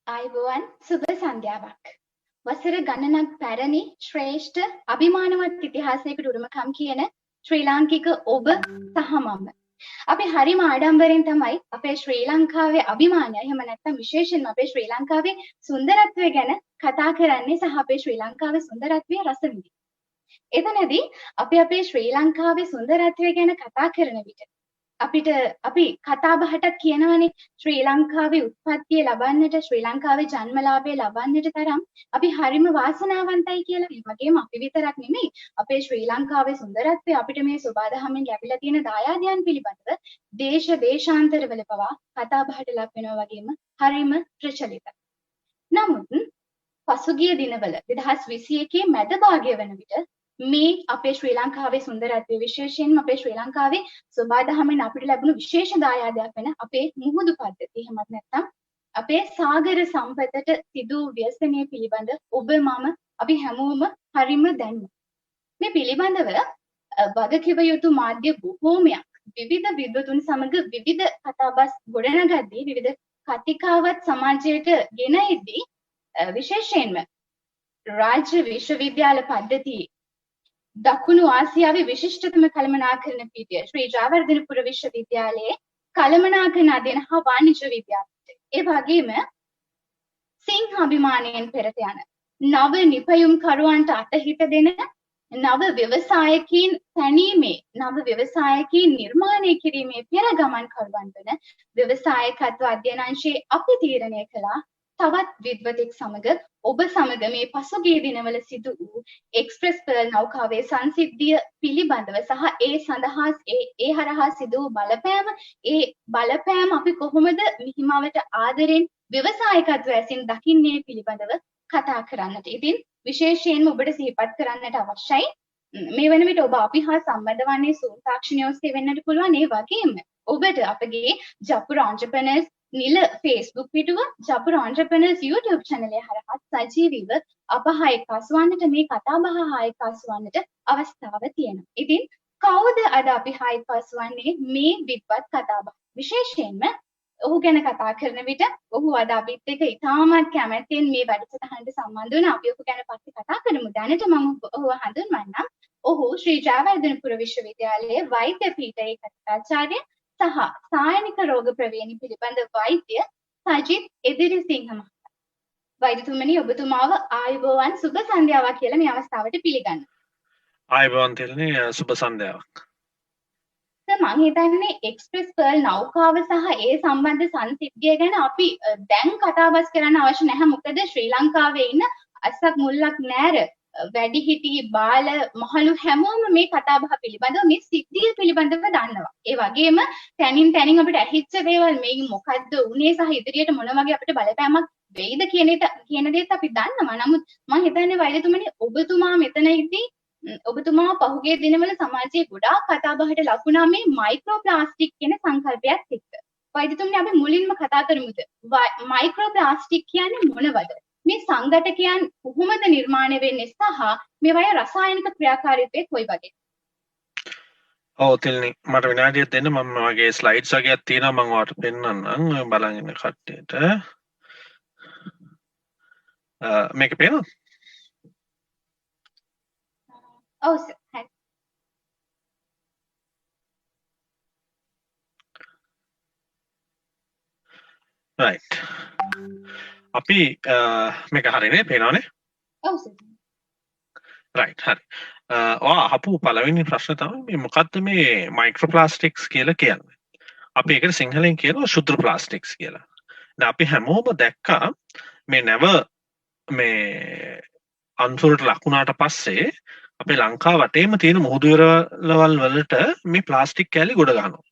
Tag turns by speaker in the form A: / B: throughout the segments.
A: ආයුබෝවන් සුබ සන්ධ්‍යාවක්. වසර ගණනක් පැරණි ශ්‍රේෂ්ඨ අභිමානවත් ඉතිහාසයකට උරුමකම් කියන ශ්‍රී ලාංකික ඔබ සහ මම. අපි හරිම ආඩම්බරෙන් තමයි අපේ ශ්‍රී ලංකාවේ අභිමානය එහෙම නැත්නම් විශේෂයෙන්ම අපේ ශ්‍රී ලංකාවේ සුන්දරත්වය ගැන කතා කරන්නේ සහ අපේ ශ්‍රී ලංකාවේ සුන්දරත්වය රස විඳින්නේ. එතනදී අපි අපේ ශ්‍රී ලංකාවේ සුන්දරත්වය ගැන කතා කරන විට අපි කතා බහටත් කියනවනේ ශ්‍රී ලංකාවේ උත්පත්තිය ලබන්නට ශ්‍රී ලංකාවේ ජන්මලාභය ලබන්නට තරම් අපි හරිම වාසනාවන්තයි කියලා. ඒ වගේම අපි විතරක් නෙමෙයි අපේ ශ්‍රී ලංකාවේ සුන්දරත්වය අපිට මේ සබාදහමෙන් ලැබිලා තියෙන දායාදයන් පිළිබඳව දේශ දේශාන්තරවල පවා කතා බහට ලක් වෙනවා වගේම හරිම ප්‍රචලිතයි. නමුත් පසුගිය දිනවල 2021 මැද භාගය වන විට මේ අපේ ශ්‍රී ලංකාවේ සුන්දරත්වය විශේෂයෙන්ම අපේ ශ්‍රී ලංකාවේ සබාදහමෙන් අපිට ලැබුණු විශේෂ දායාදයක් වෙන අපේ මුහුදු පද්ධතිය එහෙමත් නැත්නම් අපේ සාගර සම්පතට සිදු ව්‍යසනය පිළිබඳ ඔබ මම අපි හැමෝම හරිම දැනුම. මේ පිළිබඳව වගකිව යුතු මාධ්‍ය බොහෝමයක් විවිධ විද්වතුන් සමග විවිධ කතාබස් ගොඩනගද්දී විවිධ කතිකාවත් සමාජයට ගෙන එද්දී විශේෂයෙන්ම රාජ්‍ය විශ්වවිද්‍යාල පද්ධතියේ දකුණු ආසියාවේ විශිෂ්ටතම කළමනාකරණ පීඨය ශ්‍රී ජයවර්ධනපුර විශ්වවිද්‍යාලයේ කළමනාකරණ අධ්‍යයන හා වාණිජ්‍ය විද්‍යාපීඨය. ඒ වගේම සිංහ අභිමානයෙන් පෙරට යන නව නිපැයුම් කරුවන්ට අතහිත දෙන නව ව්‍යවසායකීන් පැනීමේ නව ව්‍යවසායකීන් නිර්මාණය කිරීමේ පෙර ගමන් කරුවන් වන ව්‍යවසායකත්ව අධ්‍යයනාංශයේ අපි තීරණය කළා තවත් විද්වතෙක් සමග ඔබ සමග මේ පසුගිය දිනවල සිදු වූ එක්ස්ප්‍රෙස් පර්ල් නෞකාවේ සංසිද්ධිය පිළිබඳව සහ ඒ සඳහා ඒ හරහා සිදු වූ බලපෑම අපි කොහොමද මිහිමාවට ආදරෙන් ව්‍යවසායකත්වය ඇසින් දකින්නේ පිළිබඳව කතා කරන්නට. ඉතින් විශේෂයෙන්ම ඔබට සිහිපත් කරන්නට අවශ්‍යයි මේ වන විට ඔබ අපි හා සම්බන්ධ වන්නේ Zoom තාක්ෂණය ඔස්සේ වෙන්නට පුළුවන්. ඒ වගේම ඔබට අපගේ ජපුර entrepreneurs නිල Facebook පිටුව Japura entrepreneurs YouTube channel එක හරහා සජීවීව අප හා එක්කාසු වන්නට මේ කතා බහ හා එක්කාසු වන්නට අවස්ථාව තියෙනවා. ඉතින් කවුද අද අපි හා එක්කාසු වන්නේ මේ විද්වත් කතා බහ? විශේෂයෙන්ම ඔහු ගැන කතා කරන විට ඔහු අද අපිත් එක්ක ඉතාමත් කැමැත්තෙන් මේ වැඩසටහනට සම්බන්ධ වුණා. අපි ඔහු ගැන පස්සේ කතා කරමු. දැනට මම ඔහුව හඳුන්වන්නම්. ඔහු ශ්‍රී ජයවර්ධනපුර විශ්වවිද්‍යාලයේ වෛද්‍ය පීඨයේ කථිකාචාර්ය සහ සායනික රෝග ප්‍රවේණි පිළිබඳ වෛද්‍ය සජිත් එදිරිසිංහ මහතා. වෛද්‍යතුමනි ඔබතුමාව ආයුබෝවන් සුබ සන්ධ්‍යාවක් කියලා මේ අවස්ථාවට පිළිගන්න.
B: ආයුබෝවන් තෙරණි සුබ සන්ධ්‍යාවක්.
A: මම හිතන්නේ එක්ස්ප්‍රෙස් පර්ල් නෞකාව සහ ඒ සම්බන්ධ සංසිද්ධිය ගැන අපි දැන් කතාබස් කරන්න අවශ්‍ය නැහැ. මොකද ශ්‍රී ලංකාවේ ඉන්න අස්සක් මුල්ලක් නෑර වැඩිහිටි බාල මහලු හැමෝම මේ කතාබහ පිළිබඳව මේ සිද්ධිය පිළිබඳව දන්නවා. ඒ වගේම තැනින් තැනින් අපිට ඇහිච්ච දේවල් මේ මොකද්ද උනේ සහ ඉදිරියට මොන වගේ අපිට බලපෑමක් වෙයිද කියන දේත් අපි දන්නවා. නමුත් මම හිතන්නේ වෛද්‍යතුමනි ඔබතුමා මෙතන ඉදී ඔබතුමා පහුගිය දිනවල සමාජයේ ගොඩාක් කතාබහට ලක් වුණා මේ මයික්‍රෝප්ලාස්ටික් කියන සංකල්පයත් එක්ක. වෛද්‍යතුමනි අපි මුලින්ම කතා කරමුද මයික්‍රෝප්ලාස්ටික් කියන්නේ මොනවද? මේ සංඝටකයන් කොහොමද නිර්මාණය වෙන්නේ සහ මේවායේ රසායනික ක්‍රියාකාරීත්වය කොයි වගේද?
B: ඔව් තෙල්නි මට විනාඩියක් දෙන්න මම මගේ ස්ලයිඩ්ස් වගේක් තියෙනවා මම ඔයාලට පෙන්නන්නම් බලන් ඉන්න කට්ටියට. මේක පේනවද?
A: ඔව් සර්. හරි.
B: right. අපි මේක හරිනේ පේනවනේ?
A: ඔව් සර්.
B: right හරි. ඔයා අහපු පළවෙනි ප්‍රශ්න තමයි මේ මොකද්ද මේ මයික්‍රෝප්ලාස්ටික්ස් කියලා කියන්නේ. අපි ඒකට සිංහලෙන් කියනවා ශුද්‍ර ප්ලාස්ටික්ස් කියලා. දැන් අපි හැමෝම දැක්කා මේ නැව මේ අන්සුරට ලකුණාට පස්සේ අපේ ලංකාව වටේම තියෙන මුහුදු වෙරළවල් වලට මේ ප්ලාස්ටික් කෑලි ගොඩ ගන්නවා.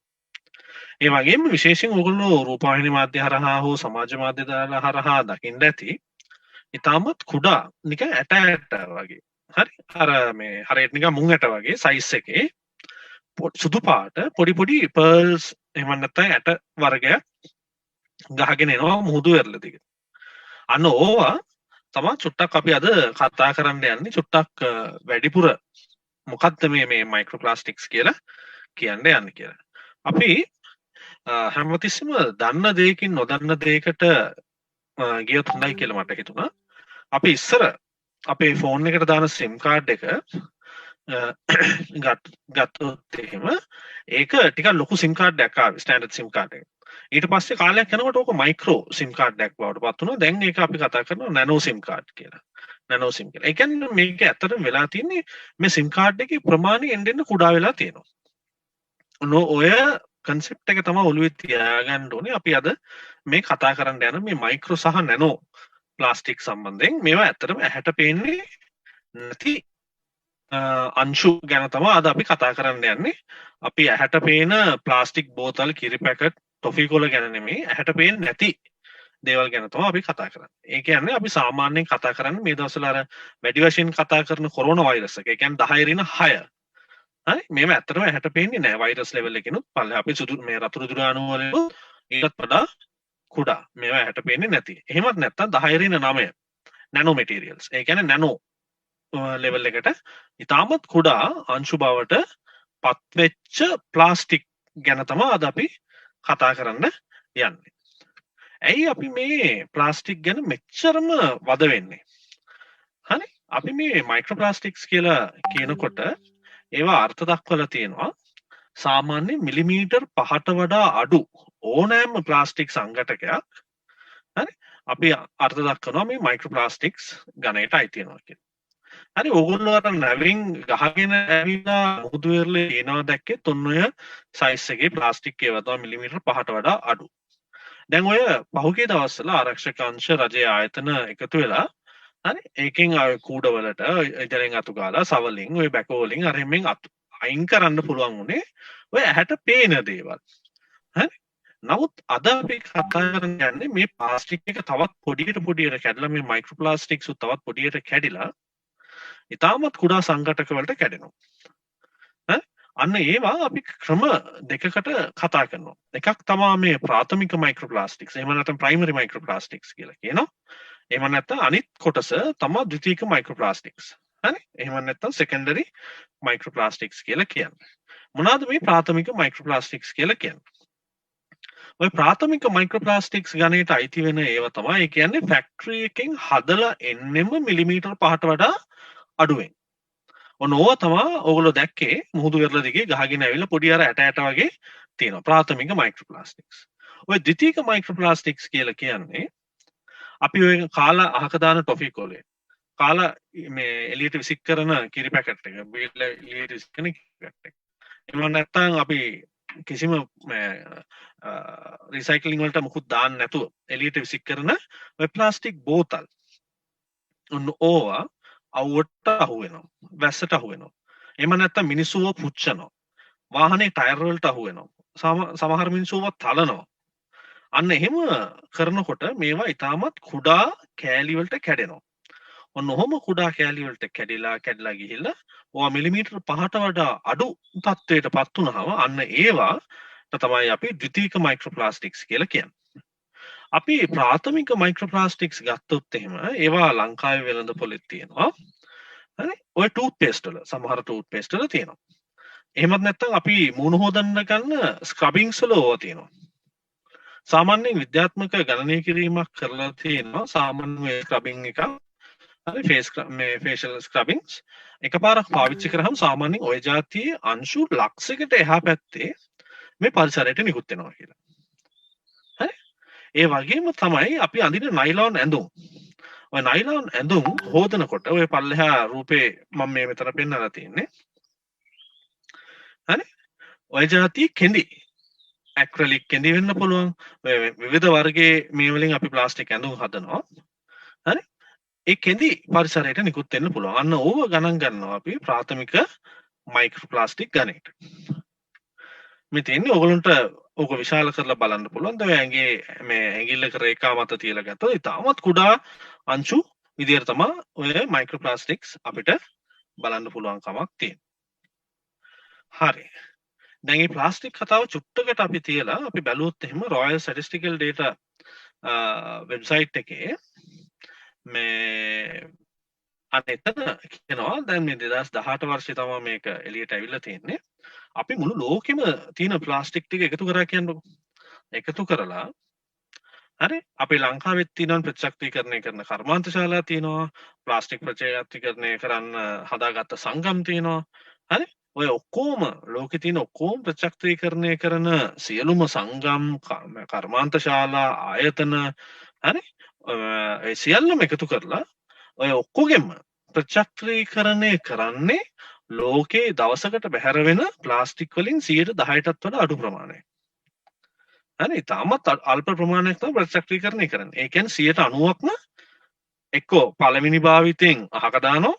B: ඒ වගේම විශේෂයෙන් ඔයගොල්ලෝ රූපවාහිනී මාධ්‍ය හරහා හෝ සමාජ මාධ්‍ය හරහා දකින්න ඇති. ඊටමත් කුඩා නිකන් ඇට වගේ. හරි. අර මේ හරියට නිකන් මුං ඇට වගේ සයිස් එකේ සුදු පාට පොඩි පොඩි පර්ල්ස් එහෙම නැත්නම් ඇට වර්ගයක් ගහගෙන එනවා මුහුදු වෙරළ දිගට. අන්න ඕවා තමයි චුට්ටක් අපි අද කතා කරන්න යන්නේ චුට්ටක් වැඩිපුර මොකක්ද මේ මයික්‍රෝප්ලාස්ටික්ස් කියලා කියන්න යන්නේ කියලා. අපි හැමතිස්සෙම දන්න දෙයකින් නොදන්න දෙයකට ගියොත් හොඳයි කියලා මට හිතුණා. අපි ඉස්සර අපේ ෆෝන් එකට දාන සිම් කාඩ් එක ගත්තොත් එහෙම ඒක ටිකක් ලොකු සිම් කාඩ් එකක් ආවේ ස්ටෑන්ඩඩ් සිම් කාඩ් එක. ඊට පස්සේ කාලයක් යනකොට ඕක මයික්‍රෝ සිම් කාඩ් එකක් බවට පත් වුණා. දැන් ඒක අපි කතා කරනවා නැනෝ සිම් කාඩ් කියලා. නැනෝ සිම් කියලා. ඒ කියන්නේ මේක ඇත්තටම වෙලා තියෙන්නේ මේ සිම් කාඩ් එකේ ප්‍රමාණය එන්න කුඩා වෙලා තියෙනවා. ඔය කන්සෙප්ට් එක තමයි ඔළුවේ තියාගන්න ඕනේ. අපි අද මේ කතා කරන්න යන මේ මයික්‍රෝ සහ නැනෝ ප්ලාස්ටික් සම්බන්ධයෙන් මේවා ඇත්තටම ඇහැට පේන්නේ නැති අංශු ගැන තමයි අද අපි කතා කරන්න යන්නේ. අපි ඇහැට පේන ප්ලාස්ටික් බෝතල්, කිරි පැකට්, ටොෆි කොළ ගැන නෙමෙයි, ඇහැට පේන්නේ නැති දේවල් ගැන තමයි අපි කතා කරන්නේ. ඒ කියන්නේ අපි සාමාන්‍යයෙන් කතා කරන්නේ මේ දවස්වල අර වැඩි වශයෙන් කතා කරන කොරෝනා වෛරස් එක. ඒ කියන්නේ 10 හරි මේව ඇත්තටම ඇහැට පේන්නේ නැහැ. වෛරස් ලෙවල් එකකිනුත් පල්ලෙහා අපි සුදු මේ රතුරු දුරාණු වලින් ඊටත් වඩා කුඩා. මේවා ඇහැට පේන්නේ නැති. එහෙමත් නැත්නම් 10 නැනෝ මැටීරියල්ස්. ඒ කියන්නේ නැනෝ ලෙවල් එකට ඉතාමත් කුඩා අංශු බවට පත්වෙච්ච ප්ලාස්ටික් ගැන තමයි අද අපි කතා කරන්න යන්නේ. ඇයි අපි මේ ප්ලාස්ටික් ගැන මෙච්චරම වද වෙන්නේ? හරි අපි මේ මයික්‍රෝප්ලාස්ටික්ස් කියලා කියනකොට ඒවා අර්ථ දක්වලා තියෙනවා සාමාන්‍ය මිලිමීටර් 5ට වඩා අඩු ඕනෑම ප්ලාස්ටික් සංඝටකයක්. හරි අපි අර්ථ දක්වනවා මේ මයික්‍රෝප්ලාස්ටික්ස් ගණයට අයිති වෙනවා කියලා. හරි ඕගොල්ලෝ අර නැවින් ගහගෙන ඇවිල්ලා මුහුදු වෙරළේ එනවා දැක්කෙත් ඔන්න ඔය සයිස් එකේ ප්ලාස්ටික් ඒවා තමයි මිලිමීටර් 5ට වඩා අඩු. දැන් ඔය පහුගිය දවස්වල ආරක්ෂක අංශ රජයේ ආයතන එකතු වෙලා හරි ඒකෙන් අය කූඩවලට ඉතින් අතු ගාලා සවලින් ඔය බැකෝ වලින් අර හැමෙන් අයින් කරන්න පුළුවන් උනේ ඔය ඇහැට පේන දේවල්. හරි නමුත් අද අපි කතා කරන්න යන්නේ මේ ප්ලාස්ටික් එක තවත් පොඩියට කැඩලා මේ මයික්‍රෝප්ලාස්ටික්ස් තවත් පොඩියට කැඩිලා ඉතාමත් කුඩා සංඝටක වලට කැඩෙනවා. අන්න ඒවා අපි ක්‍රම දෙකකට කතා කරනවා. එකක් තමයි මේ ප්‍රාථමික මයික්‍රෝප්ලාස්ටික්ස්. එහෙම නැත්නම් ප්‍රයිමරි මයික්‍රෝප්ලාස්ටික්ස් කියලා කියනවා. එහෙම නැත්නම් අනිත් කොටස තමයි ද්විතීයික මයික්‍රෝප්ලාස්ටික්ස්. හරි? එහෙම නැත්නම් සෙකන්ඩරි මයික්‍රෝප්ලාස්ටික්ස් කියලා කියන්නේ. මොනවාද මේ ප්‍රාථමික මයික්‍රෝප්ලාස්ටික්ස් කියලා කියන්නේ? ඔය ප්‍රාථමික මයික්‍රෝප්ලාස්ටික්ස් ගණයට අයිති වෙන ඒවා තමයි ඒ කියන්නේ ෆැක්ටරි එකෙන් හදලා එන්නෙම මිලිමීටර් 5ට වඩා අඩුවෙන්. ඔන්න ඕවා තමයි ඕගොල්ලෝ දැක්කේ මුහුදු වෙරළ දිගේ ගහගෙන ඇවිල්ලා පොඩි අර ඇට වගේ තියෙනවා ප්‍රාථමික මයික්‍රෝප්ලාස්ටික්ස්. ඔය ද්විතීයික මයික්‍රෝප්ලාස්ටික්ස් කියලා කියන්නේ අපි ඔය කාලා අහක දාන ටොෆි කොලේ කාලා මේ එළියට විසික් කරන කිරි පැකට් එක බීලා එළියට විසික් කරන කිරි පැකට් එක. එහෙම නැත්නම් අපි කිසිම රීසයිකලින් වලට මුකුත් දාන්න නැතුව එළියට විසික් කරන ඔය ප්ලාස්ටික් බෝතල්. ඔන්න ඕවා අවුවට අහු වෙනවා. වැස්සට අහු වෙනවා. එහෙම නැත්නම් මිනිස්සුව පුච්චනවා. වාහනේ ටයර් වලට අහු වෙනවා. සමහර මිනිස්සුව තලනවා. අන්න එහෙම කරනකොට මේවා ඉතාමත් කුඩා කෑලි වලට කැඩෙනවා. ඔන්න ඔහොම කුඩා කෑලි වලට කැඩලා ගිහිල්ලා ඕවා මිලිමීටර් 5ට වඩා අඩු තත්ත්වයට පත් වුනහම අන්න ඒවා තමයි අපි ද්විතීයික මයික්‍රෝප්ලාස්ටික්ස් කියලා කියන්නේ. අපි ප්‍රාථමික මයික්‍රෝප්ලාස්ටික්ස් ගත්තොත් එහෙම ඒවා ලංකාවේ වෙළඳපොලේ තියෙනවා. හරි? ඔය ටූත් පේස්ට් වල සමහර ටූත් පේස්ට් වල තියෙනවා. එහෙමත් නැත්නම් අපි මූණ හොදන්න ගන්න ස්ක්‍රබින්ග්ස් වල ඕවා තියෙනවා. සාමාන්‍යයෙන් විද්‍යාත්මක ගණනය කිරීමක් කරලා තියෙනවා සාමාන්‍ය ස්ක්‍රබින් එක. හරි මේ ෆේෂල් ස්ක්‍රබින්ග්ස් එකපාරක් පාවිච්චි කරාම සාමාන්‍යයෙන් ওই જાතියේ අංශු ලක්ෂයකට එහා පැත්තේ මේ පරිසරයට නිකුත් වෙනවා කියලා. හරි? ඒ වගේම තමයි අපි අඳින නයිලෝන් ඇඳුම්. ඔය නයිලෝන් ඇඳුම් හොදනකොට ඔය පල්ලෙහා රූපේ මම මේ මෙතන පෙන්නලා තියෙන්නේ. හරි? ඔය જાතිය කෙඳි ඇක්‍රලික් කෙඳි වෙන්න පුළුවන්. ඔය විවිධ වර්ගයේ මේ වලින් අපි ප්ලාස්ටික් ඇඳුම් හදනවා. හරි? ඒ කෙඳි පරිසරයට නිකුත් වෙන්න පුළුවන්. අන්න ඕව ගණන් ගන්නවා අපි ප්‍රාථමික මයික්‍රෝප්ලාස්ටික් ගණයට. මේ තියෙන්නේ ඕගලන්ට ඕක විශාල කරලා බලන්න පුළුවන්. දැන් ඇඟේ මේ ඇඟිල්ලක රේඛා මත තියලා ගත්තොත් ඉතාමත් කුඩා අංශු විදියට තමයි ඔය මයික්‍රෝප්ලාස්ටික්ස් අපිට බලන්න පුළුවන් කමක් තියෙනවා. හරි. දැන් මේ ප්ලාස්ටික් කතාව චුට්ටකට අපි තියලා අපි බැලුවොත් එහෙම Royal Statistical Data වෙබ්සයිට් එකේ මේ අන්න එතන කියනවා දැන් මේ 2018 වර්ෂයේ තමයි මේක එළියට ඇවිල්ලා තියෙන්නේ. අපි මුළු ලෝකෙම තියෙන ප්ලාස්ටික් ටික එකතු කරා කියන්නකො. එකතු කරලා හරි අපි ලංකාවෙත් තියෙනවා ප්‍රතිශක්තිකරණය කරන කර්මාන්තශාලා තියෙනවා ප්ලාස්ටික් ප්‍රතිශක්තිකරණය කරන්න හදාගත්ත සංගම් තියෙනවා හරි ඔය ඔක්කොම ලෝකෙ තියෙන ඔක්කොම ප්‍රතිශක්තිකරණය කරන සියලුම සංගම් කර්මාන්තශාලා ආයතන හරි ඒ සියල්ලම එකතු කරලා ඔය ඔක්කොගෙම ප්‍රතිශක්තිකරණය කරන්නේ ලෝකේ දවසකට බැහැර වෙන ප්ලාස්ටික් වලින් 10%ටත් වඩා අඩු ප්‍රමාණයක් හරි තාමත් අල්ප ප්‍රමාණයක් තමයි ප්‍රතිචක්‍රීකරණය කරන්නේ. ඒ කියන්නේ 90%ක්ම එක්කෝ පළවෙනි භාවිතයෙන් අහක දානවා.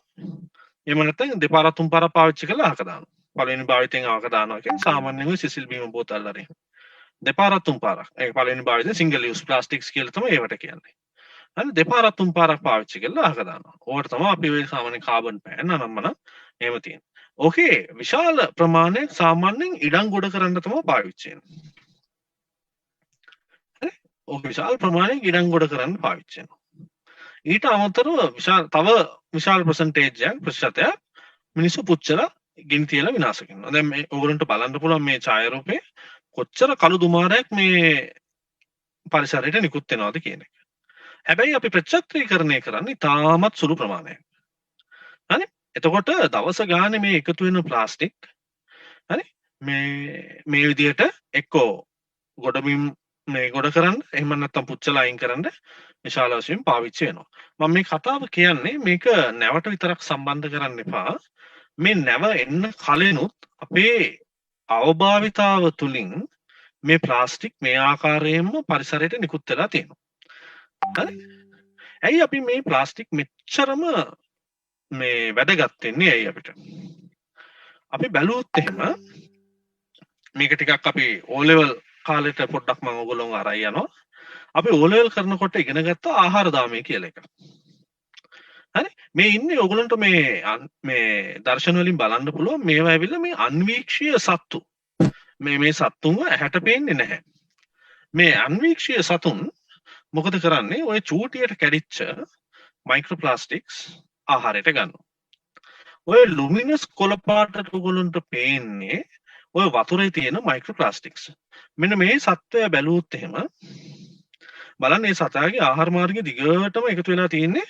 B: එහෙම නැත්නම් දෙපාරක් තුන් පාරක් පාවිච්චි කරලා අහක දානවා. පළවෙනි භාවිතයෙන් අහක දානවා කියන්නේ සාමාන්‍යයෙන් ඔය සිසිල් බීම බෝතල් වලින්. දෙපාරක් තුන් පාරක්. ඒ පළවෙනි භාවිතයෙන් සිංගල් යූස් ප්ලාස්ටික්ස් කියලා තමයි ඒවට කියන්නේ. හරි දෙපාරක් තුන් පාරක් පාවිච්චි කරලා අහක දානවා. ඕකට තමයි අපි ඔය සාමාන්‍ය කාබන් පෑන් අනම්මන එහෙම තියෙන්නේ. ඕකේ විශාල ප්‍රමාණයක් සාමාන්‍යයෙන් ඉඩම් ගොඩ කරන්න තමයි පාවිච්චි වෙන්නේ. ඕක විශාල ප්‍රමාණයක් ඉඩම් ගොඩ කරන්න පාවිච්චි වෙනවා. ඊට අමතරව තව විශාල ප්‍රසන්ටේජයක් ප්‍රතිශතයක් මිනිස්සු පුච්චලා ගිනි තියලා විනාශ කරනවා. දැන් මේ ඔයගොල්ලන්ට බලන්න පුළුවන් මේ ඡායාරූපේ කොච්චර කළු දුමාරයක් මේ පරිසරයට නිකුත් වෙනවද කියන එක. හැබැයි අපි ප්‍රතිශක්‍රීකරණය කරන්නේ තාමත් සුළු ප්‍රමාණයක්. හරි? එතකොට දවස ගානේ මේ එකතු වෙන ප්ලාස්ටික් හරි මේ විදිහට එක්කෝ ගොඩබිම් මේ ගොඩ කරන්න එහෙම නැත්නම් පුච්චලා අයින් කරන්න විශාල වශයෙන් පාවිච්චි වෙනවා. මම මේ කතාව කියන්නේ මේක නැවට විතරක් සම්බන්ධ කරන්න එපා. මේ නැව එන්න කලිනුත් අපේ අවභාවිතාව තුලින් මේ ප්ලාස්ටික් මේ ආකාරයෙන්ම පරිසරයට නිකුත් වෙලා තියෙනවා. හරි? ඇයි අපි මේ ප්ලාස්ටික් මෙච්චරම මේ වැදගත් වෙන්නේ ඇයි අපිට? අපි බැලුවොත් එහෙම මේක ටිකක් අපි O level කාලෙට පොඩ්ඩක් මම ඔයගොල්ලෝ අරයි යනවා. අපි O level කරනකොට ඉගෙන ගත්ත ආහාර දාමය කියලා එක. හරි? මේ ඉන්නේ ඔයගොල්ලන්ට මේ දර්ශන වලින් බලන්න පුළුවන් මේවා ඇවිල්ලා මේ අන්වීක්ෂීය සත්තු. මේ සත්තුන්ව ඇහැට පේන්නේ නැහැ. මේ අන්වීක්ෂීය සතුන් මොකද කරන්නේ? ඔය චූටියට කැඩිච්ච මයික්‍රෝප්ලාස්ටික්ස් ආහාරයට ගන්නවා. ඔය ලුමිනස් කොළ පාටට ඔයගොල්ලන්ට පේන්නේ ඔය වතුරේ තියෙන මයික්‍රෝප්ලාස්ටික්ස්. මෙන්න මේ සත්වය බැලුවොත් එහෙම බලන්න මේ සතාගේ ආහාර මාර්ගයේ දිගටම එකතු වෙලා තියෙන්නේ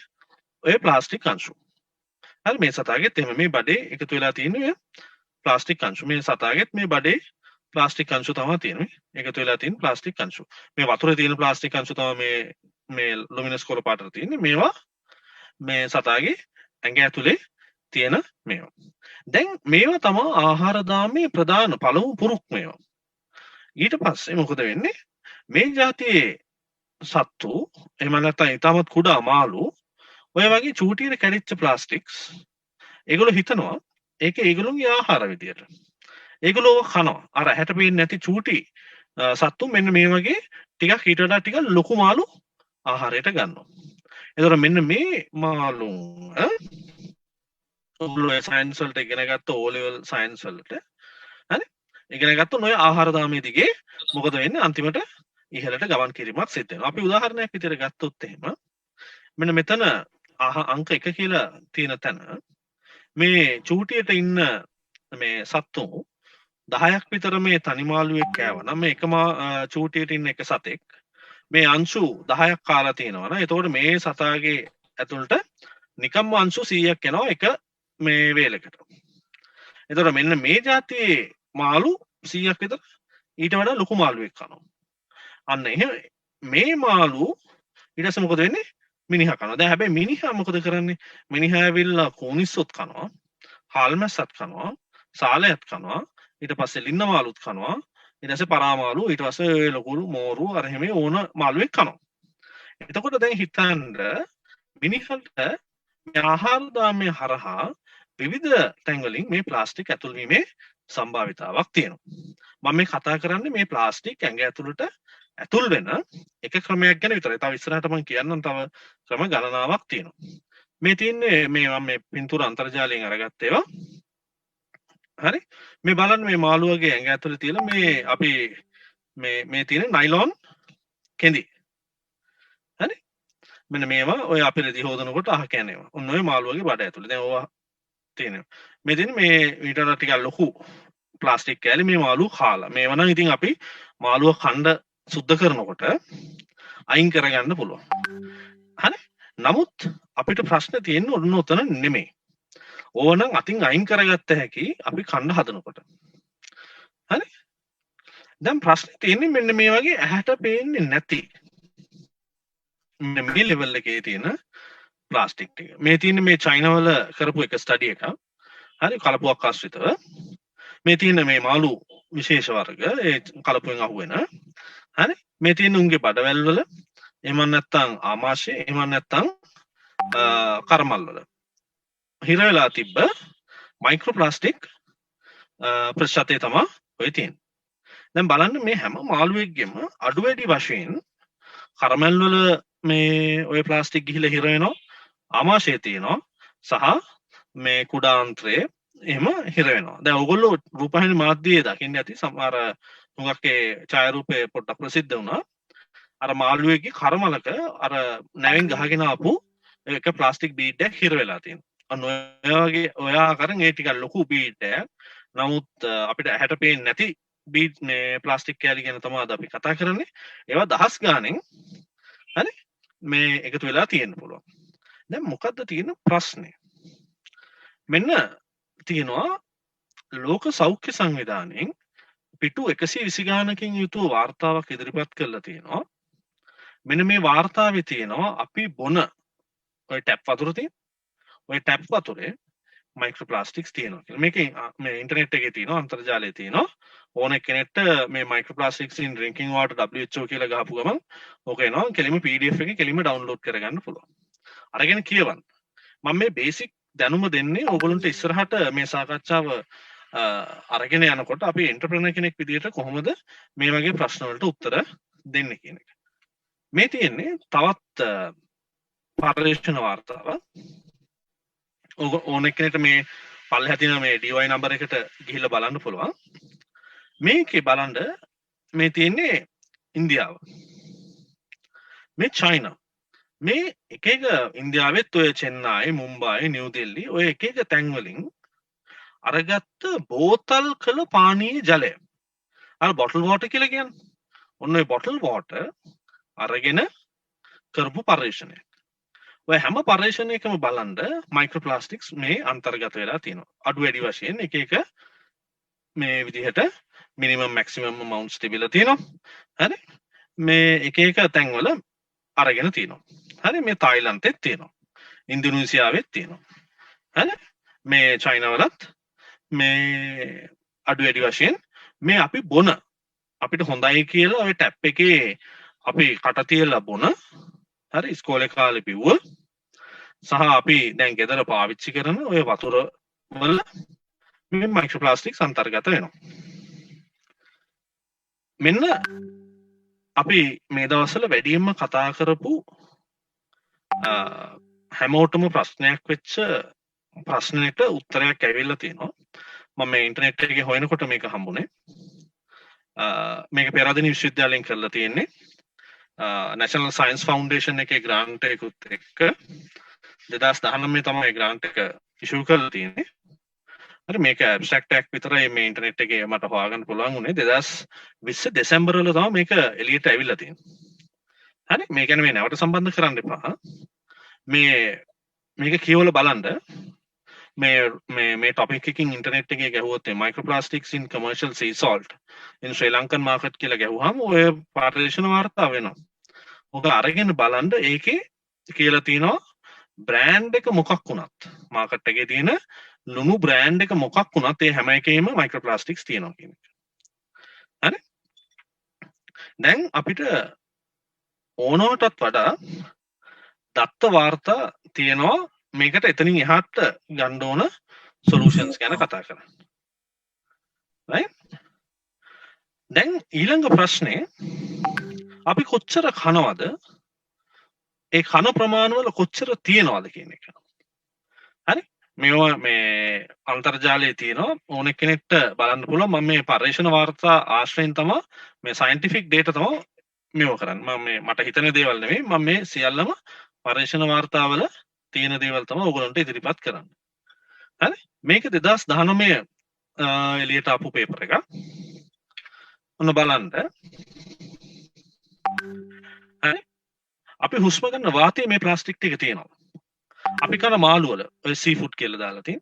B: ඔය ප්ලාස්ටික් අංශු. හරි මේ සතාගෙත් එහෙම මේ බඩේ එකතු වෙලා තියෙන්නේ ඔය ප්ලාස්ටික් අංශු. මේ සතාගෙත් මේ බඩේ ප්ලාස්ටික් අංශු තමයි තියෙන්නේ. එකතු වෙලා තියෙන ප්ලාස්ටික් අංශු. මේ වතුරේ තියෙන ප්ලාස්ටික් අංශු තමයි මේ ලුමිනස් කොළ පාටට තියෙන්නේ. මේවා මේ සතාගේ ඇඟ ඇතුලේ තියෙන මේවා. දැන් මේවා තමයි ආහාර දාමේ ප්‍රධාන පළමු පුරුක් මේවා. ඊට පස්සේ මොකද වෙන්නේ? මේ જાතියේ සත්තු එහෙම නැත්නම් ඊටමත් කුඩා මාළු ඔය වගේ චූටියට කැඩිච්ච ප්ලාස්ටික්ස් ඒගොල්ලෝ හිතනවා ඒක ඒගොල්ලෝගේ ආහාර විදියට. ඒගොල්ලෝ කනවා. අර හැට පේන්නේ නැති චූටි සත්තු මෙන්න මේ වගේ ටිකක් ඊට වඩා ටිකක් ලොකු මාළු ආහාරයට ගන්නවා. එතකොට මෙන්න මේ මාළු ඔයගොල්ලෝ සයන්ස් වලට ඉගෙන ගත්ත O level සයන්ස් වලට හරි ඉගෙන ගත්ත ඔය ආහාර දාමයේ දිගේ මොකද වෙන්නේ අන්තිමට ඉහළට ගමන් කිරීමක් සිද්ධ වෙනවා. අපි උදාහරණයක් විදිහට ගත්තොත් එහෙම මෙන්න මෙතන අංක 1 කියලා තියෙන තැන මේ චූටියට ඉන්න මේ සත්තු 10ක් විතර මේ තනිමාළුවෙක් කෑවනම් මේ එකම චූටියට ඉන්න එක සතෙක් මේ අංශු 10ක් කාලා තියෙනවා නේ. එතකොට මේ සතාගේ ඇතුළට නිකම්ම අංශු 100ක් එනවා එක මේ වේලකට. එතකොට මෙන්න මේ જાතියේ මාළු 100ක් විතර ඊට වඩා ලොකු මාළුවෙක් කනවා. අන්න එහෙම මේ මාළු ඊට පස්සේ මොකද වෙන්නේ? මිනිහා කනවා. දැන් හැබැයි මිනිහා මොකද කරන්නේ? මිනිහා ඇවිල්ලා කෝනිස්සොත් කනවා, හාල්මැස්සත් කනවා, සාලයත් කනවා, ඊට පස්සේ ලින්න මාළුත් කනවා, ඊට පස්සේ පරාමාළු, ඊට පස්සේ ලොකු මෝරු අර හැම ඕන මාළුවෙක් කනවා. එතකොට දැන් හිතන්න මිනිහට මේ ආහාර දාමයේ හරහා විවිධ තැන්වලින් මේ ප්ලාස්ටික් ඇතුල් වීමේ සම්භාවිතාවක් තියෙනවා. මම මේ කතා කරන්නේ මේ ප්ලාස්ටික් ඇඟ ඇතුළට ඇතුල් වෙන එක ක්‍රමයක් ගැන විතරයි. තව ඉස්සරහට මම කියන්නම් තව ක්‍රම ගණනාවක් තියෙනවා. මේ තියෙන්නේ මේ මම මේ පින්තූර අන්තර්ජාලයෙන් අරගත්ත ඒවා. හරි? මේ බලන්න මේ මාළුවගේ ඇඟ ඇතුලේ තියෙන මේ අපි මේ තියෙන නයිලොන් කෙඳි. හරි? මෙන්න මේවා ඔය අපි රෙදි හොදනකොට අහ කෑනේවා. ඔන්න ඔය මාළුවගේ බඩ ඇතුලේ. දැන් ඕවා තියෙනවා. මේ තියෙන මේ ඊටර ටිකක් ලොකු ප්ලාස්ටික් කෑලි මේ මාළුව කාලා. මේවා නම් ඉතින් අපි මාළුව කණ්ඩ සුද්ධ කරනකොට අයින් කරගන්න පුළුවන්. හරි? නමුත් අපිට ප්‍රශ්න තියෙන්නේ ඔන්න ඔතන නෙමෙයි. ඕනනම් අතින් අයින් කරගත්ත හැකි අපි කණ්ඩ හදනකොට. හරි? දැන් ප්‍රශ්නේ තියෙන්නේ මෙන්න මේ වගේ ඇහැට පේන්නේ නැති මේ ලෙවල් එකේ තියෙන ප්ලාස්ටික් ටික. මේ තියෙන්නේ මේ චයිනා වල කරපු එක ස්ටඩි එකක්. හරි කලපුවක් ආශ්‍රිතව මේ තියෙන මේ මාළු විශේෂ වර්ග ඒ කලපුවෙන් අහුවෙන. හරි මේ තියෙන උන්ගේ බඩවැල් වල එහෙම නැත්නම් ආමාශය එහෙම නැත්නම් කර්මල් වල හිර වෙලා තිබ්බ මයික්‍රෝ ප්ලාස්ටික් ප්‍රතිශතය තමයි ඔය තියෙන්නේ. දැන් බලන්න මේ හැම මාළුවෙක්ගෙම අඩු වැඩි වශයෙන් කර්මල් වල මේ ඔය ප්ලාස්ටික් ගිහිලා හිර වෙනවා ආමාශය තියෙනවා සහ මේ කුඩාන්ත්‍රයේ එහෙම හිර වෙනවා. දැන් ඔයගොල්ලෝ රූපහිනී මාධ්‍යයේ දකින්න ඇති සමහර තුඟක්ගේ ඡායාරූපේ පොඩ්ඩක් ප්‍රසිද්ධ වුණා. අර මාළුවෙක්ගේ කර්මලක අර නැවෙන් ගහගෙන ආපු එක ප්ලාස්ටික් බීඩ් එකක් හිර වෙලා තියෙනවා. අන්න ඔය වගේ ඔය ආකාරයෙන් ඒ ටික ලොකු බීඩ් එකක්. නමුත් අපිට ඇහැට පේන්නේ නැති බීඩ් මේ ප්ලාස්ටික් කෑලි ගැන තමයි අද අපි කතා කරන්නේ. ඒවා දහස් ගාණෙන් හරි මේ එකතු වෙලා තියෙන්න පුළුවන්. දැන් මොකද්ද තියෙන ප්‍රශ්නේ? මෙන්න තියෙනවා ලෝක සෞඛ්‍ය සංවිධානයෙන් පිටු 120 ගානකින් යුතුව වාර්තාවක් ඉදිරිපත් කරලා තියෙනවා. මෙන්න මේ වාර්තාවේ තියෙනවා අපි බොන ඔය ටැප් වතුර තියෙන ඔය ටැප් වතුරේ මයික්‍රෝ ප්ලාස්ටික්ස් තියෙනවා කියලා. මේකේ මේ ඉන්ටර්නෙට් එකේ තියෙනවා අන්තර්ජාලයේ තියෙනවා. ඕන කෙනෙක්ට මේ micro ප්ලාස්ටික්ස් in drinking water WHO කියලා ගහපු ගමන් ඕක එනවා කෙලින්ම PDF එකේ කෙලින්ම ඩවුන්ලෝඩ් කරගන්න පුළුවන්. අරගෙන කියවන්න. මම මේ බේසික් දැනුම දෙන්නේ ඕගොල්ලන්ට ඉස්සරහට මේ සාකච්ඡාව අරගෙන යනකොට අපි එන්ටර්ප්‍රෙනර් කෙනෙක් විදිහට කොහොමද මේ වගේ ප්‍රශ්න වලට උත්තර දෙන්නේ කියන එක. මේ තියෙන්නේ තවත් පර්යේෂණ වාර්තාවක්. ඕන කෙනෙක්ට මේ පල්ලෙහා තියෙන මේ DY නම්බර් එකට ගිහිල්ලා බලන්න පුළුවන්. මේකේ බලන්න මේ තියෙන්නේ ඉන්දියාව. මේ චයිනා. මේ එක එක ඉන්දියාවෙත් ඔය චෙන්නයි, මුම්බායි, නිව් දෙල්ලි ඔය එක එක තැන් වලින් අරගත්ත බෝතල් කළ පානීය ජලය. අර බොටල් වෝටර් කියලා කියන්නේ. ඔන්න ඔය බොටල් වෝටර් අරගෙන කරපු පර්යේෂණයක්. ඔය හැම පර්යේෂණයකම බලන්න මයික්‍රෝ ප්ලාස්ටික්ස් මේ අන්තර්ගත වෙලා තියෙනවා. අඩු වැඩි වශයෙන් එක එක මේ විදිහට මිනිමම් මැක්සිමම් amountස් තිබිලා තියෙනවා. හරි? මේ එක එක තැන්වල අරගෙන තියෙනවා. හරි? මේ තායිලන්තෙත් තියෙනවා. ඉන්දුනීසියාවෙත් තියෙනවා. හරි? මේ චයිනා වලත් මේ අඩු වැඩි වශයෙන් මේ අපි බොන අපිට හොඳයි කියලා ඔය ටැප් එකේ අපි කට තියලා බොන හරි ඉස්කෝලේ කාලේ පිව්ව සහ අපි දැන් ගෙදර පාවිච්චි කරන ඔය වතුර වල මේ මයික්‍රෝ ප්ලාස්ටික්ස් අන්තර්ගත වෙනවා. මෙන්න අපි මේ දවස්වල වැඩියෙන්ම කතා කරපු හැමෝටම ප්‍රශ්නයක් වෙච්ච ප්‍රශ්නෙට උත්තරයක් ඇවිල්ලා තියෙනවා. මම මේ ඉන්ටර්නෙට් එකේ හොයනකොට මේක හම්බුනේ. මේක පෙරාදෙණිය විශ්වවිද්‍යාලයෙන් කරලා තියෙන්නේ. National Science Foundation එකේ grant එකකුත් එක්ක 2019 තමයි grant එක issue කරලා තියෙන්නේ. හරි මේක abstract එකක් විතරයි මේ ඉන්ටර්නෙට් එකේ මට හොයාගන්න පුළුවන් උනේ 2020 දෙසැම්බර් වල තමයි මේක එළියට ඇවිල්ලා තියෙන්නේ. හරි මේ ගැන මේ නැවට සම්බන්ධ කරන්න එපා. මේක කියවලා බලන්න මේ ටොපික් එකකින් ඉන්ටර්නෙට් එකේ ගැහුවොත් microplastics in commercial sea salt in Sri Lankan market කියලා ගැහුවාම ඔය පර්යේෂණ වාර්තා වෙනවා. ඔක අරගෙන බලන්න ඒකේ කියලා තියෙනවා බ්‍රෑන්ඩ් එක මොකක් වුණත් මාකට් එකේ තියෙන ලුණු බ්‍රෑන්ඩ් එක මොකක් වුණත් ඒ හැම එකේම මයික්‍රෝප්ලාස්ටික්ස් තියෙනවා කියන එක. හරි? දැන් අපිට ඕනවටත් වඩා දත්ත වාර්තා තියෙනවා මේකට එතනින් එහාට ගන්න ඕන සොලියුෂන්ස් ගැන කතා කරන්න. right? දැන් ඊළඟ ප්‍රශ්නේ අපි කොච්චර කනවද? ඒ කන ප්‍රමාණවල කොච්චර තියෙනවද කියන එක. හරි? මේවා මේ අන්තර්ජාලයේ තියෙනවා ඕන කෙනෙක්ට බලන්න පුළුවන්. මම මේ පර්යේෂණ වාර්තා ආශ්‍රයෙන් තමයි මේ සයන්ටිෆික් ඩේටා තමයි මේව කරන්නේ. මම මේ මට හිතන දේවල් නෙවෙයි මම මේ සියල්ලම පර්යේෂණ වාර්තාවල තියෙන දේවල් තමයි ඕගොල්ලන්ට ඉදිරිපත් කරන්නේ. හරි? මේක 2019 එළියට ආපු පේපර් එකක්. ඔන්න බලන්න. හරි? අපි හුස්ම ගන්න වාතයේ මේ ප්ලාස්ටික් ටික තියෙනවා. අපි කන මාළු වල ඔය සී ෆුඩ් කියලා දාලා තියෙන.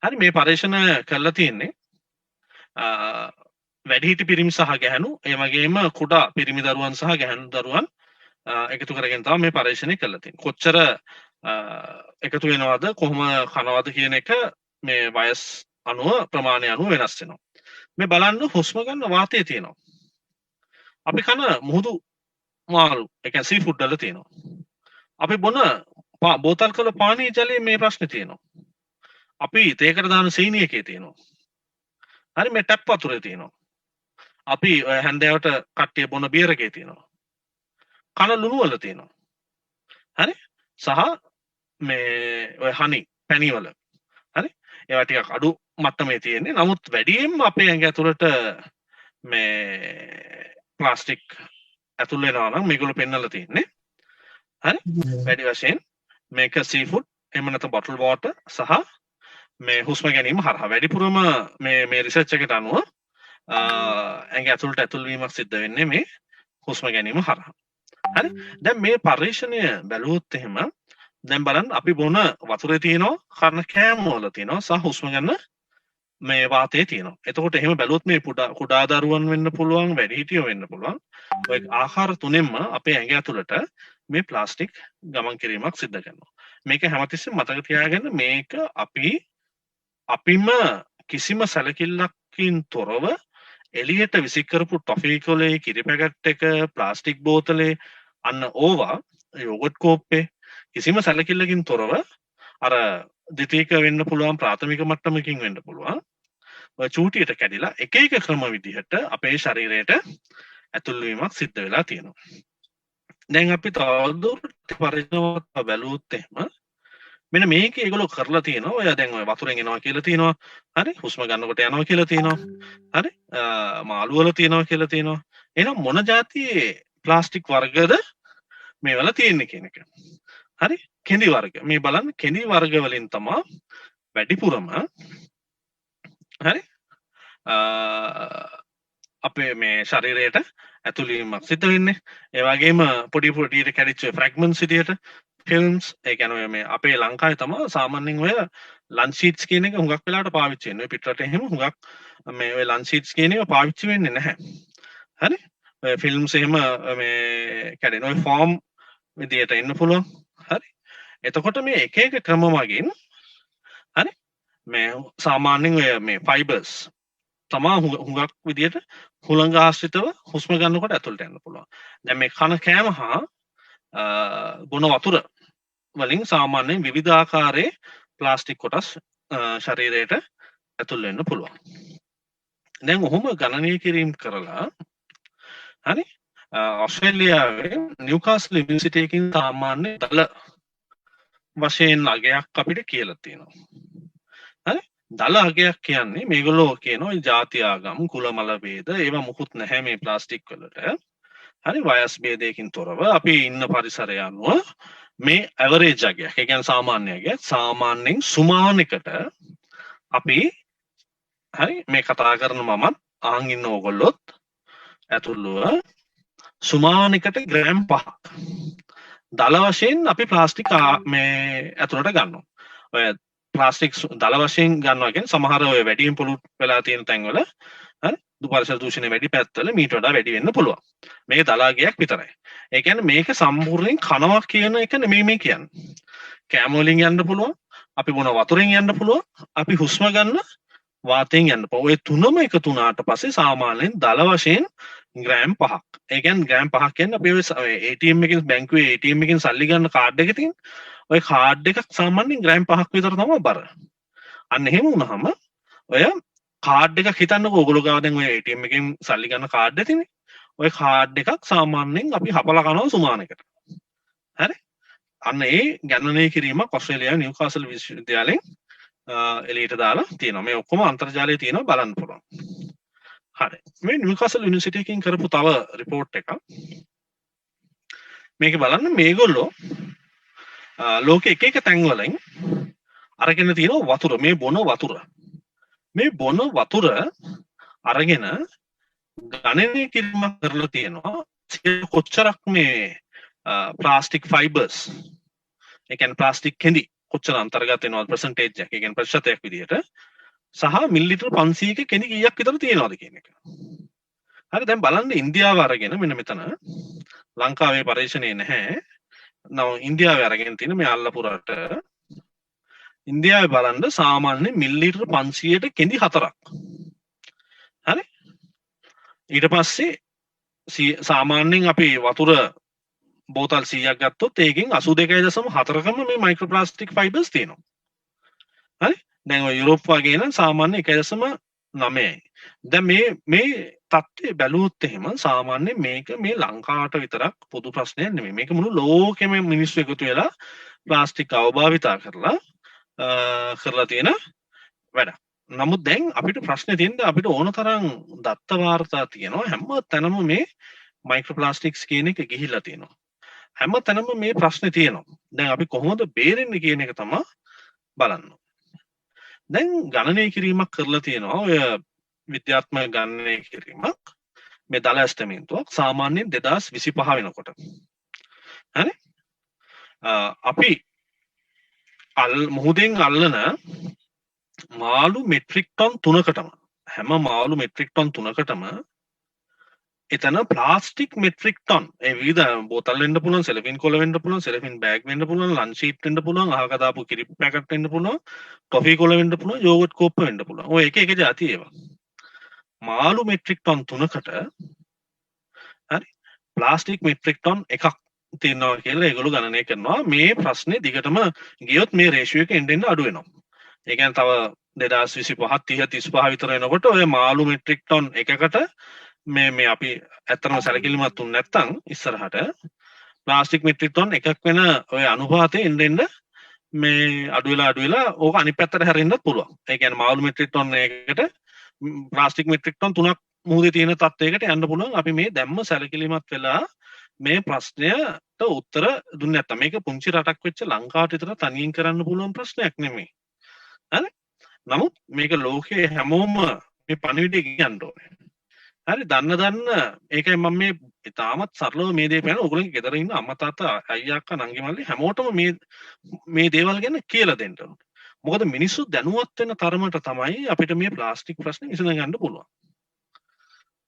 B: හරි මේ පර්යේෂණ කරලා තියෙන්නේ වැඩිහිටි පිරිමි සහ ගැහැණු ඒ වගේම කුඩා පිරිමි දරුවන් සහ ගැහැණු දරුවන් එකතු කරගෙන තමයි මේ පර්යේෂණය කරලා තියෙන්නේ. කොච්චර එකතු වෙනවද කොහොම කනවද කියන එක මේ වයස් අනුව ප්‍රමාණය අනුව වෙනස් වෙනවා. මේ බලන්න හුස්ම ගන්න වාතය තියෙනවා. අපි කන මුහුදු මාළු ඒ කියන්නේ සී ෆුඩ් වල තියෙනවා. අපි බොන බෝතල් කළ පානීය ජලයේ මේ ප්‍රශ්නේ තියෙනවා. අපි තේකට දාන සීනි එකේ තියෙනවා. හරි මේ ටැප් වතුරේ තියෙනවා. අපි හැන්දෑවට කට්ටිය බොන බියර් එකේ තියෙනවා. කන ලුණු වල තියෙනවා. හරි සහ මේ ඔය හනි පැණි වල. හරි ඒවා ටිකක් අඩු මට්ටමේ තියෙන්නේ. නමුත් වැඩියෙන්ම අපේ ඇඟ ඇතුළට මේ ප්ලාස්ටික් ඇතුල් වෙනවා නම් මේගොල්ලෝ පෙන්නලා තියෙන්නේ. හරි වැඩි වශයෙන් මේක සී ෆුඩ් එහෙම නැත්නම් බොටල් වෝටර් සහ මේ හුස්ම ගැනීම හරහා වැඩිපුරම මේ රිසර්ච් එකට අනුව ඇඟ ඇතුළට ඇතුල්වීමක් සිද්ධ වෙන්නේ මේ හුස්ම ගැනීම හරහා. හරි දැන් මේ පර්යේෂණය බැලුවොත් එහෙම දැන් බලන්න අපි බොන වතුරේ තියෙනවා කර්ණ කෑම වල තියෙනවා සහ හුස්ම ගන්න මේ වාතයේ තියෙනවා. එතකොට එහෙම බැලුවොත් මේ කුඩා දරුවන් වෙන්න පුළුවන් වැඩිහිටියෝ වෙන්න පුළුවන්. ඔය ආහාර තුනෙන්ම අපේ ඇඟ ඇතුළට මේ ප්ලාස්ටික් ගමන් කිරීමක් සිද්ධ කරනවා. මේක හැමතිස්සෙම මතක තියාගන්න මේක අපිම කිසිම සැලකිල්ලකින් තොරව එළියට විසිකරපු ටොෆී කොලේ කිරි පැකට් එක ප්ලාස්ටික් බෝතලේ අන්න ඕවා යෝගට් කෝප්පේ කිසිම සැලකිල්ලකින් තොරව අර ද්විතීක වෙන්න පුළුවන් ප්‍රාථමික මට්ටමකින් වෙන්න පුළුවන් ඔය චූටියට කැඩිලා එක එක ක්‍රම විදිහට අපේ ශරීරයට ඇතුල් වීමක් සිද්ධ වෙලා තියෙනවා. දැන් අපි තවදුරටත් පරිණාමය බැලුවොත් එහෙම මෙන්න මේක ඒගොල්ලෝ කරලා තියෙනවා. ඔය දැන් ඔය වතුරෙන් එනවා කියලා තියෙනවා. හරි හුස්ම ගන්නකොට යනවා කියලා තියෙනවා. හරි මාළු වල තියෙනවා කියලා තියෙනවා. එහෙනම් මොන જાතියේ ප්ලාස්ටික් වර්ගද මේවල තියෙන්නේ කියන එක. හරි කෙඳි වර්ග. මේ බලන්න කෙඳි වර්ග වලින් තමයි වැඩිපුරම හරි අපේ මේ ශරීරයට ඇතුල් වීමක් සිද්ධ වෙන්නේ. ඒ වගේම පොඩි පොඩි කැඩිච්ච ෆ්‍රැග්මන්ට්ස් විදියට ෆිල්ම්ස් ඒ කියන්නේ මේ අපේ ලංකාවේ තමයි සාමාන්‍යයෙන් ඔය ලන්ච් ෂීට්ස් කියන එක හුඟක් වෙලාවට පාවිච්චි වෙන්නේ. පිටරට එහෙම හුඟක් මේ ඔය ලන්ච් ෂීට්ස් කියන එක පාවිච්චි වෙන්නේ නැහැ. හරි? ඔය ෆිල්ම්ස් එහෙම මේ කැඩෙන ඔය ෆෝම් විදියට එන්න පුළුවන්. හරි? එතකොට මේ එක එක ක්‍රම වගේම හරි? මේ සාමාන්‍යයෙන් ඔය මේ ෆයිබර්ස් තමා හුඟක් විදියට හුළඟ ආශ්‍රිතව හුස්ම ගන්නකොට ඇතුළට යන්න පුළුවන්. දැන් මේ කන කෑම හා බොන වතුර වලින් සාමාන්‍යයෙන් විවිධ ආකාරයේ ප්ලාස්ටික් කොටස් ශරීරයට ඇතුල් වෙන්න පුළුවන්. දැන් ඔහොම ගණනය කිරීම කරලා හරි ඔස්ට්‍රේලියාවේ නිව්කාස්ල් යුනිවර්සිටි එකකින් සාමාන්‍ය දල වශයෙන් අගයක් අපිට කියලා තියෙනවා. හරි දල අගයක් කියන්නේ මේගොල්ලෝ කියනවා ජාති ආගම් කුල මල ભેද ඒවා මුකුත් නැහැ මේ ප්ලාස්ටික් වලට. හරි වයස් ભેදයකින් තොරව අපි ඉන්න පරිසරය අනුව මේ ඇවරේජ් අගයක් ඒ කියන්නේ සාමාන්‍ය අගයක් සාමාන්‍යයෙන් සුමානෙකට අපි හරි මේ කතා කරන මමත් අහන් ඉන්න ඕගොල්ලොත් ඇතුළුව සුමානෙකට ග්‍රෑම් 5ක් දල වශයෙන් අපි ප්ලාස්ටික් මේ ඇතුළට ගන්නවා. ඔය ප්ලාස්ටික් දල වශයෙන් ගන්නවා කියන්නේ සමහර ඔය වැඩියෙන් පොලුට් වෙලා තියෙන තැන්වල හරි පරිසර දූෂණය වැඩි පැත්තවල මීට වඩා වැඩි වෙන්න පුළුවන්. මේක දලාගයක් විතරයි. ඒ කියන්නේ මේක සම්පූර්ණයෙන් කනවා කියන එක නෙමෙයි මේ කියන්නේ. කෑම වලින් යන්න පුළුවන්, අපි බොන වතුරෙන් යන්න පුළුවන්, අපි හුස්ම ගන්න වාතයෙන් යන්න පුළුවන්. ඔය තුනම එකතු වුණාට පස්සේ සාමාන්‍යයෙන් දල වශයෙන් ග්‍රෑම් 5ක්. ඒ කියන්නේ ග්‍රෑම් 5ක් කියන්නේ අපි ඔය ATM එකකින් බැංකුවේ ATM එකකින් සල්ලි ගන්න කාඩ් එක තියෙන. ඔය කාඩ් එකක් සාමාන්‍යයෙන් ග්‍රෑම් 5ක් විතර තමයි බර. අන්න එහෙම වුණාම ඔය කාඩ් එකක් හිතන්නකෝ ඔයගොල්ලෝ ගාව දැන් ඔය ATM එකෙන් සල්ලි ගන්න කාඩ් එක තියෙන්නේ. ඔය කාඩ් එකක් සාමාන්‍යයෙන් අපි හපලා කනවා සුමානකට. හරි? අන්න ඒ ගණනය කිරීමක් ඔස්ට්‍රේලියාවේ නිව්කාසල් විශ්වවිද්‍යාලයෙන් එළියට දාලා තියෙනවා. මේ ඔක්කොම අන්තර්ජාලයේ තියෙනවා බලන්න පුළුවන්. හරි. මේ නිව්කාසල් යුනිවර්සිටි එකකින් කරපු තව රිපෝට් එකක්. මේක බලන්න මේගොල්ලෝ ලෝකෙ එක තැන්වලින් අරගෙන තියෙනවා වතුර මේ බොන වතුර අරගෙන ගණනය කිරීමක් කරලා තියෙනවා කොච්චරක් මේ ප්ලාස්ටික් ෆයිබර්ස් ඒ කියන්නේ ප්ලාස්ටික් කෙඳි කොච්චර අන්තර්ගත වෙනවද percentage එක ඒ කියන්නේ ප්‍රතිශතයක් විදිහට සහ මිලිලිටර් 500ක කෙඳි කීයක් විතර තියෙනවද කියන එක. හරි දැන් බලන්න ඉන්දියාව අරගෙන මෙන්න මෙතන ලංකාවේ පරීක්ෂණේ නැහැ. නම ඉන්දියාවේ අරගෙන තියෙන මේ අල්ලපුරට ඉන්දියාවේ බලන්න සාමාන්‍ය මිලිලිටර් 500ට කෙඳි 4ක්. හරි ඊට පස්සේ සාමාන්‍යයෙන් අපි වතුර බෝතල් 100ක් ගත්තොත් ඒකෙන් 82.4කම මේ මයික්‍රෝප්ලාස්ටික් ෆයිබර්ස් තියෙනවා. හරි දැන් ඔය යුරෝප් වගේ නම් සාමාන්‍ය 1.9යි. දැන් මේ තත්ත්වය බැලුවොත් එහෙම සාමාන්‍ය මේක මේ ලංකාවට විතරක් පොදු ප්‍රශ්නයක් නෙමෙයි. මේක මුළු ලෝකෙම මිනිස්සු එකතු වෙලා ප්ලාස්ටික් අවභාවිතා කරලා තියෙන වැඩක්. නමුත් දැන් අපිට ප්‍රශ්නේ තියෙන්නේ අපිට ඕන තරම් දත්ත වාර්තා තියෙනවා හැම තැනම මේ මයික්‍රෝප්ලාස්ටික්ස් කියන එක ගිහිල්ලා තියෙනවා. හැම තැනම මේ ප්‍රශ්නේ තියෙනවා. දැන් අපි කොහොමද බේරෙන්නේ කියන එක තමයි බලන්න. දැන් ගණනය කිරීමක් කරලා තියෙනවා ඔය විද්‍යාත්මක ගණනය කිරීමක් මේ දල ඇස්තමේන්තුවක් සාමාන්‍යයෙන් 2025 වෙනකොට. හරි අපි මුහුදෙන් අල්ලන මාළු මෙට්‍රික් ටන් 3කටම හැම මාළු මෙට්‍රික් ටන් 3කටම එතන ප්ලාස්ටික් මෙට්‍රික් ටන් ඒ විවිධ බෝතල් වෙන්න පුළුවන් සෙලෆින් කොළ වෙන්න පුළුවන් සෙලෆින් බෑග් වෙන්න පුළුවන් ලන්ච් ෂීට් වෙන්න පුළුවන් අහක දාපු කිරි පැකට් වෙන්න පුළුවන් කොෆි කොළ වෙන්න පුළුවන් යෝගට් කෝප්ප වෙන්න පුළුවන් ඔය එක જાති ඒවා මාළු මෙට්‍රික් ටන් 3කට හරි ප්ලාස්ටික් මෙට්‍රික් ටන් එකක් තියෙනවා කියලා ඒගොල්ලෝ ගණනය කරනවා මේ ප්‍රශ්නේ දිගටම ගියොත් මේ රේෂියෝ එක එන්න අඩු වෙනවා ඒ කියන්නේ තව 2025 30 35 විතර වෙනකොට ඔය මාළු මෙට්‍රික් ටන් එකකට මේ අපි ඇත්තටම සැලකිලිමත් වුනේ නැත්නම් ඉස්සරහට ප්ලාස්ටික් මෙට්‍රික් ටන් එකක් වෙන ඔය අනුපාතය එන්න මේ අඩු වෙලා ඕක අනිත් පැත්තට හැරෙන්නත් පුළුවන්. ඒ කියන්නේ මාළු මෙට්‍රික් ටන් එකකට ප්ලාස්ටික් මෙට්‍රික් ටන් 3ක් මුහුදේ තියෙන තත්ත්වයකට යන්න පුළුවන්. අපි මේ දැම්ම සැලකිලිමත් වෙලා මේ ප්‍රශ්නයට උත්තර දුන්නේ නැත්නම් මේක පුංචි රටක් වෙච්ච ලංකාවට විතර තනියෙන් කරන්න පුළුවන් ප්‍රශ්නයක් නෙමෙයි. හරි? නමුත් මේක ලෝකයේ හැමෝම මේ පණිවිඩය කියන්න ඕනේ. හරි දන්න ඒකයි මම මේ ඉතාමත් සරලව මේ දේ කියන ඔයගොල්ලන්ගේ ගෙදර ඉන්න අම්මා තාත්තා අයියා අක්කා නංගි මල්ලි හැමෝටම මේ දේවල් ගැන කියලා දෙන්න ඕනේ. මොකද මිනිස්සු දැනුවත් වෙන තරමට තමයි අපිට මේ ප්ලාස්ටික් ප්‍රශ්නේ විසඳ ගන්න පුළුවන්.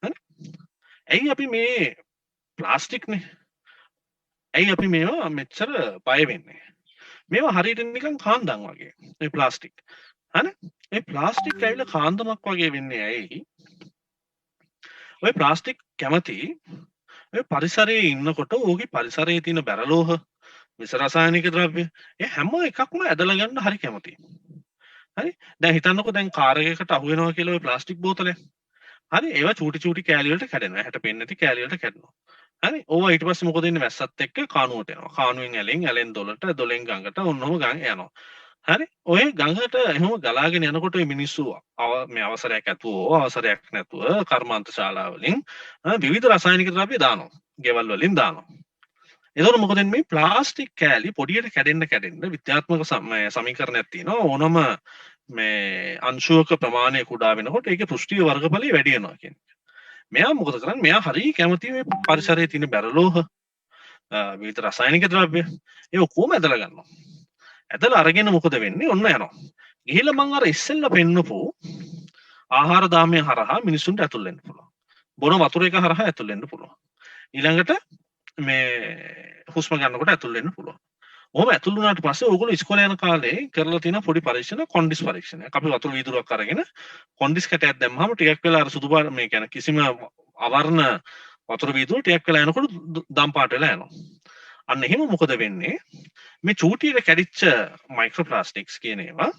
B: හරි? ඇයි අපි මේ ප්ලාස්ටික්නේ ඇයි අපි මේවා මෙච්චර බය වෙන්නේ? මේවා හරියට නිකන් කාන්දම් වගේ. මේ ප්ලාස්ටික්. හරි? මේ ප්ලාස්ටික් ඇවිල්ලා කාන්දමක් වගේ වෙන්නේ ඇයි? ඔය ප්ලාස්ටික් කැමති ඔය පරිසරයේ ඉන්නකොට ඕකේ පරිසරයේ තියෙන බැරලෝහ විස රසායනික ද්‍රව්‍ය ඒ හැම එකක්ම ඇදලා ගන්න හරි කැමතියි. හරි? දැන් හිතන්නකෝ දැන් කාර් එකකට අහු වෙනවා කියලා ඔය ප්ලාස්ටික් බෝතලයක්. හරි? ඒවා චූටි කෑලි වලට කැඩෙනවා. හැට පෙන්නේ නැති කෑලි වලට කැඩෙනවා. හරි? ඕවා ඊට පස්සේ මොකද වෙන්නේ වැස්සත් එක්ක කානුවට එනවා. කානුවෙන් ඇලෙන් දොලට දොලෙන් ගඟට ඔන්නෝම ගඟ යනවා. හරි ඔය ගඟට එහෙම ගලාගෙන යනකොට ඔය මිනිස්සු මේ අවසරයක් ඇතුව අවසරයක් නැතුව කර්මාන්ත ශාලාවලින් විවිධ රසායනික ද්‍රව්‍ය දානවා. ගෙවල් වලින් දානවා. එතකොට මොකද මේ ප්ලාස්ටික් කෑලි පොඩියට කැඩෙන්න විද්‍යාත්මක සමීකරණයක් තියෙනවා. ඕනම මේ අංශුවක ප්‍රමාණය කුඩා වෙනකොට ඒකේ පෘෂ්ඨීය වර්ගඵලය වැඩි වෙනවා කියන්නේ. මෙයා මොකද කරන්නේ? මෙයා හරිය කැමති මේ පරිසරයේ තියෙන බැරලෝහ විවිධ රසායනික ද්‍රව්‍ය ඒ ඔක්කොම ඇදලා ගන්නවා. ඇදලා අරගෙන මොකද වෙන්නේ? ඔන්න යනවා. ගිහිල්ලා මං අර ඉස්සෙල්ලා පෙන්නපු ආහාර දාමය හරහා මිනිසුන්ට ඇතුල් වෙන්න පුළුවන්. බොන වතුර එක හරහා ඇතුල් වෙන්න පුළුවන්. ඊළඟට මේ හුස්ම ගන්නකොට ඇතුල් වෙන්න පුළුවන්. ඔහොම ඇතුල් වුණාට පස්සේ ඕගොල්ලෝ ඉස්කෝලේ යන කාලේ කරලා තියෙන පොඩි පරීක්ෂණ කොන්ඩිස් පරීක්ෂණයක්. අපි වතුර වීදුරුවක් අරගෙන කොන්ඩිස් කැටයක් දැම්මම ටිකක් වෙලා අර සුදු පාට මේ කියන්නේ කිසිම අවර්ණ වතුර වීදුරුව ටිකක් වෙලා යනකොට දම් පාට වෙලා යනවා. අන්න එහෙම මොකද වෙන්නේ? මේ චූටියට කැඩිච්ච මයික්‍රෝප්ලාස්ටික්ස් කියන ඒවා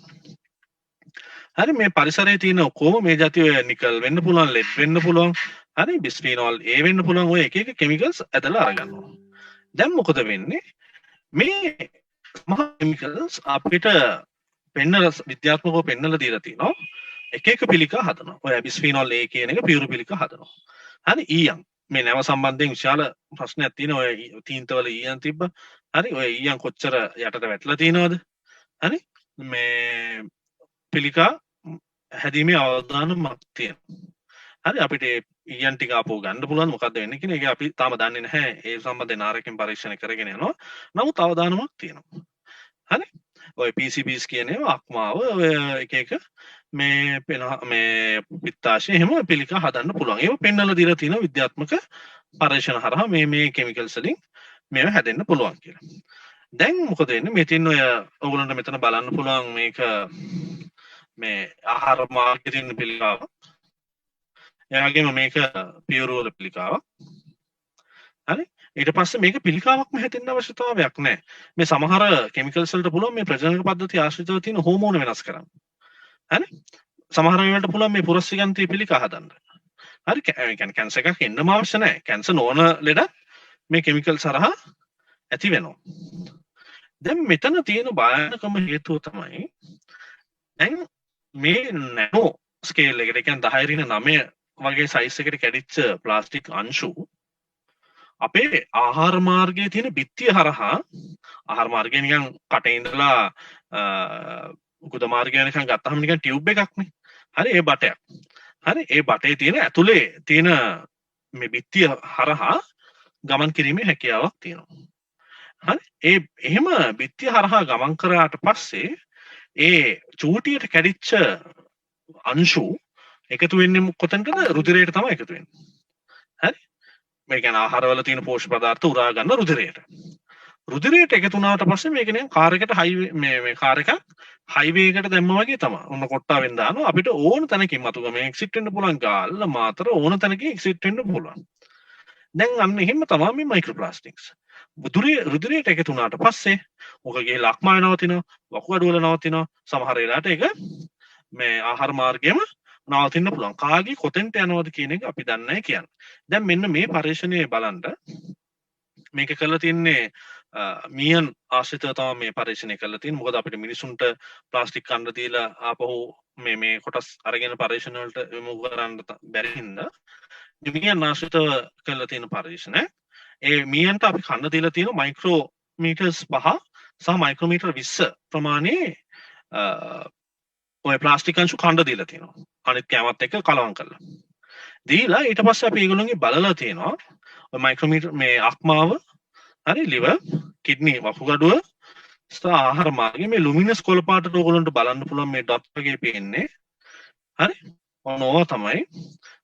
B: හරි මේ පරිසරයේ තියෙන ඔක්කොම මේ જાති ඔය නිකල් වෙන්න පුළුවන් ලෙඩ් වෙන්න පුළුවන් හරි බිස්ෆීනෝල් A වෙන්න පුළුවන් ඔය එක කෙමිකල්ස් ඇදලා අරගන්නවා. දැන් මොකද වෙන්නේ? මේ මහ කෙමිකල්ස් අපිට විද්‍යාත්මකව පෙන්නලා දීලා තිනවා එක පිළිකා හදනවා. ඔය බිස්ෆීනෝල් A කියන එක පියුරු පිළිකා හදනවා. හරි ඊයන් මේ නැව සම්බන්ධයෙන් විශාල ප්‍රශ්නයක් තියෙනවා. ඔය තීන්තවල ඊයන් තිබ්බ. හරි ඔය ඊයන් කොච්චර යටට වැටලා තියෙනවද? හරි මේ පිළිකා හැදීමේ අවදානමක් තියෙනවා. හරි අපිට ඊයන් ටික ආපහු ගන්න පුළුවන් මොකද්ද වෙන්නේ කියන එක අපි තාම දන්නේ නැහැ. ඒ සම්බන්ධයෙන් ආරකින් පරීක්ෂණ කරගෙන යනවා. නමුත් අවදානමක් තියෙනවා. හරි ඔය PCBs කියන ඒවා අක්මාව ඔය එක එක මේ මේ පිත්තාශය එහෙම පිළිකා හදන්න පුළුවන්. ඒව පෙන්වලා දීලා තියෙන විද්‍යාත්මක පරීක්ෂණ හරහා මේ කෙමිකල්ස් වලින් මේව හැදෙන්න පුළුවන් කියලා. දැන් මොකද වෙන්නේ? මෙතින් ඔය ඔයගොල්ලන්ට මෙතන බලන්න පුළුවන් මේක මේ ආහාර මාර්ගයේ තියෙන පිළිකාව. එයාගේම මේක පියවරවල පිළිකාවක්. හරි ඊට පස්සේ මේක පිළිකාවක්ම හැදෙන්න අවශ්‍යතාවයක් නැහැ. මේ සමහර කෙමිකල්ස් වලට පුළුවන් මේ ප්‍රජනන පද්ධතිය ආශ්‍රිතව තියෙන හෝමෝන වෙනස් කරන්න. හරි සමහර ඒවාට පුළුවන් මේ පුරස්සිගන්තී පිළිකා හදන්න. හරි ඒ කියන්නේ කැන්සර් එකක් එන්නම අවශ්‍ය නැහැ. කැන්සර් නොවන ලෙඩ මේ කෙමිකල්ස් හරහා ඇති වෙනවා. දැන් මෙතන තියෙන භයානකම හේතුව තමයි දැන් මේ නැනෝ ස්කේල් එකට කියන්නේ 10 ඍණ 9 වගේ සයිස් එකට කැඩිච්ච ප්ලාස්ටික් අංශු අපේ ආහාර මාර්ගයේ තියෙන බිත්තිය හරහා ආහාර මාර්ගය නිකන් කටේ ඉඳලා උකුද මාර්ගය නිකන් ගත්තාම නිකන් ටියුබ් එකක්නේ. හරි ඒ බටයක්. හරි ඒ බටේ තියෙන ඇතුලේ තියෙන මේ බිත්තිය හරහා ගමන් කිරීමේ හැකියාවක් තියෙනවා. හරි ඒ එහෙම බිත්තිය හරහා ගමන් කරාට පස්සේ ඒ චූටියට කැඩිච්ච අංශු එකතු වෙන්නේ කොතනටද? රුධිරයට තමයි එකතු වෙන්නේ. හරි මේ කියන්නේ ආහාරවල තියෙන පෝෂක පදාර්ථ උරා ගන්න රුධිරයට. රුධිරයට එකතු වුණාට පස්සේ මේක නිකන් කාර් එකට මේ කාර් එකක් හයිවේ එකට දැම්ම වගේ තමයි. ඔන්න කොට්ටාවෙන් දානවා අපිට ඕන තැනකින් මතුගම එක්සිට් වෙන්න පුළුවන්. ගාල්ල මාතර ඕන තැනකින් එක්සිට් වෙන්න පුළුවන්. දැන් අන්න එහෙම තමයි මේ මයික්‍රෝප්ලාස්ටික්ස්. රුධිරයට එකතු වුණාට පස්සේ ඔක ගිහලා අක්මාවේ නවතිනවා, වකුගඩු වල නවතිනවා. සමහර වෙලාවට ඒක මේ ආහාර මාර්ගයේම නවතින්න පුළුවන්. කාගේ කොතෙන්ට යනවද කියන එක අපි දන්නේ නැහැ කියන්නේ. දැන් මෙන්න මේ පරීක්ෂණයේ බලන්න මේක කරලා තින්නේ මියන් ආශ්‍රිතව තමයි මේ පරීක්ෂණය කරලා තියෙන්නේ. මොකද අපිට මිනිසුන්ට ප්ලාස්ටික් කන්න දීලා ආපහු මේ කොටස් අරගෙන පරීක්ෂණ වලට යොමු කරන්න බැරි හින්දා මියන් ආශ්‍රිතව කරලා තියෙන පරීක්ෂණ. ඒ මියන්ට අපි කන්න දීලා තියෙන මයික්‍රෝමීටර්ස් 5 සහ මයික්‍රෝමීටර් 20 ප්‍රමාණයේ ඔය ප්ලාස්ටික් අංශු කන්න දීලා තියෙනවා. අනිත් කැමත් එක්ක කලවම් කරලා. දීලා ඊට පස්සේ අපි ඒගොල්ලන්ගේ බලලා තියෙනවා ඔය මයික්‍රෝමීටර් මේ අක්මාව හරි liver kidney වකුගඩුව සහ ආහාර මාර්ගයේ මේ ලුමිනස් කොළ පාටට ඕගොල්ලන්ට බලන්න පුළුවන් මේ ඩොට් එකේ පේන්නේ. හරි ඔන්න ඕවා තමයි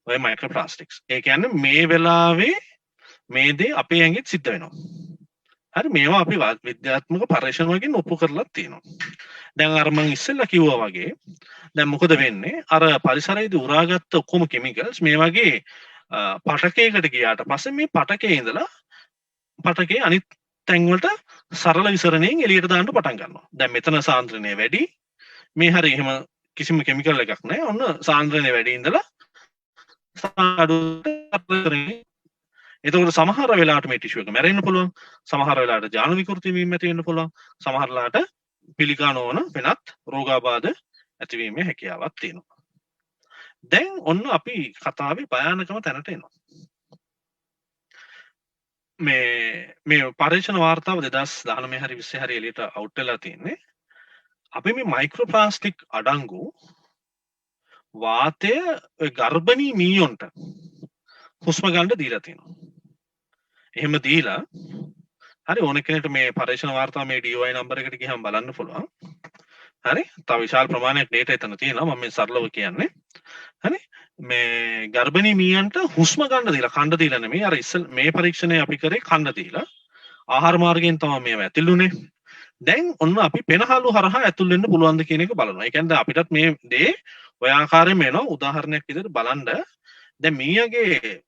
B: ඔය මයික්‍රෝප්ලාස්ටික්ස්. ඒ කියන්නේ මේ වෙලාවේ මේ දේ අපේ ඇඟෙත් සිද්ධ වෙනවා. හරි මේවා අපි විද්‍යාත්මක පරීක්ෂණ වලින් ඔප්පු කරලා තියෙනවා. දැන් අර මම ඉස්සෙල්ලා කිව්වා වගේ දැන් මොකද වෙන්නේ? අර පරිසරයේදී උරාගත්ත ඔක්කොම කෙමිකල්ස් මේ වගේ පටකයකට ගියාට පස්සේ මේ පටකයේ ඉඳලා පටකේ අනිත් තැන් වලට සරල විසරණයෙන් එළියට දාන්න පටන් ගන්නවා. දැන් මෙතන සාන්ද්‍රණය වැඩි. මේ හරිය එහෙම කිසිම කෙමිකල් එකක් නැහැ. ඔන්න සාන්ද්‍රණය වැඩි ඉඳලා එතකොට සමහර වෙලාවට මේ ටිෂු එක මැරෙන්න පුළුවන්. සමහර වෙලාවට ජාන විකෘති වීම ඇති වෙන්න පුළුවන්. සමහර වෙලාවට පිළිකා නොවන වෙනත් රෝගාබාධ ඇතිවීමේ හැකියාවක් තියෙනවා. දැන් ඔන්න අපි කතාවේ භයානකම තැනට එනවා. මේ පරීක්ෂණ වාර්තාව 2019 හරි 20 හරි එළියට අවුට් වෙලා තියෙන්නේ. අපි මේ මයික්‍රෝප්ලාස්ටික් අඩංගු වාතය ගර්භණී මීයොන්ට හුස්ම ගන්න දීලා තියෙනවා. එහෙම දීලා හරි ඕන කෙනෙක්ට මේ පරීක්ෂණ වාර්තාව මේ DOI නම්බර් එකට ගිහම බලන්න පුළුවන්. හරි තව විශාල ප්‍රමාණයක් data එතන තියෙනවා. මම මේ සරලව කියන්නේ. හරි මේ ගර්භණී මීයන්ට හුස්ම ගන්න දීලා කන්න දීලා නෙමෙයි. අර ඉස්සෙල් මේ පරීක්ෂණය අපි කරේ කන්න දීලා. ආහාර මාර්ගයෙන් තමයි මේව ඇතුළුනේ. දැන් ඔන්න අපි පෙනහළු හරහා ඇතුල් වෙන්න පුළුවන්ද කියන එක බලනවා. ඒ කියන්නේ අපිටත් මේ දේ ඔය ආකාරයෙන් වෙනවා. උදාහරණයක් විදිහට බලන්න දැන් මීයගේ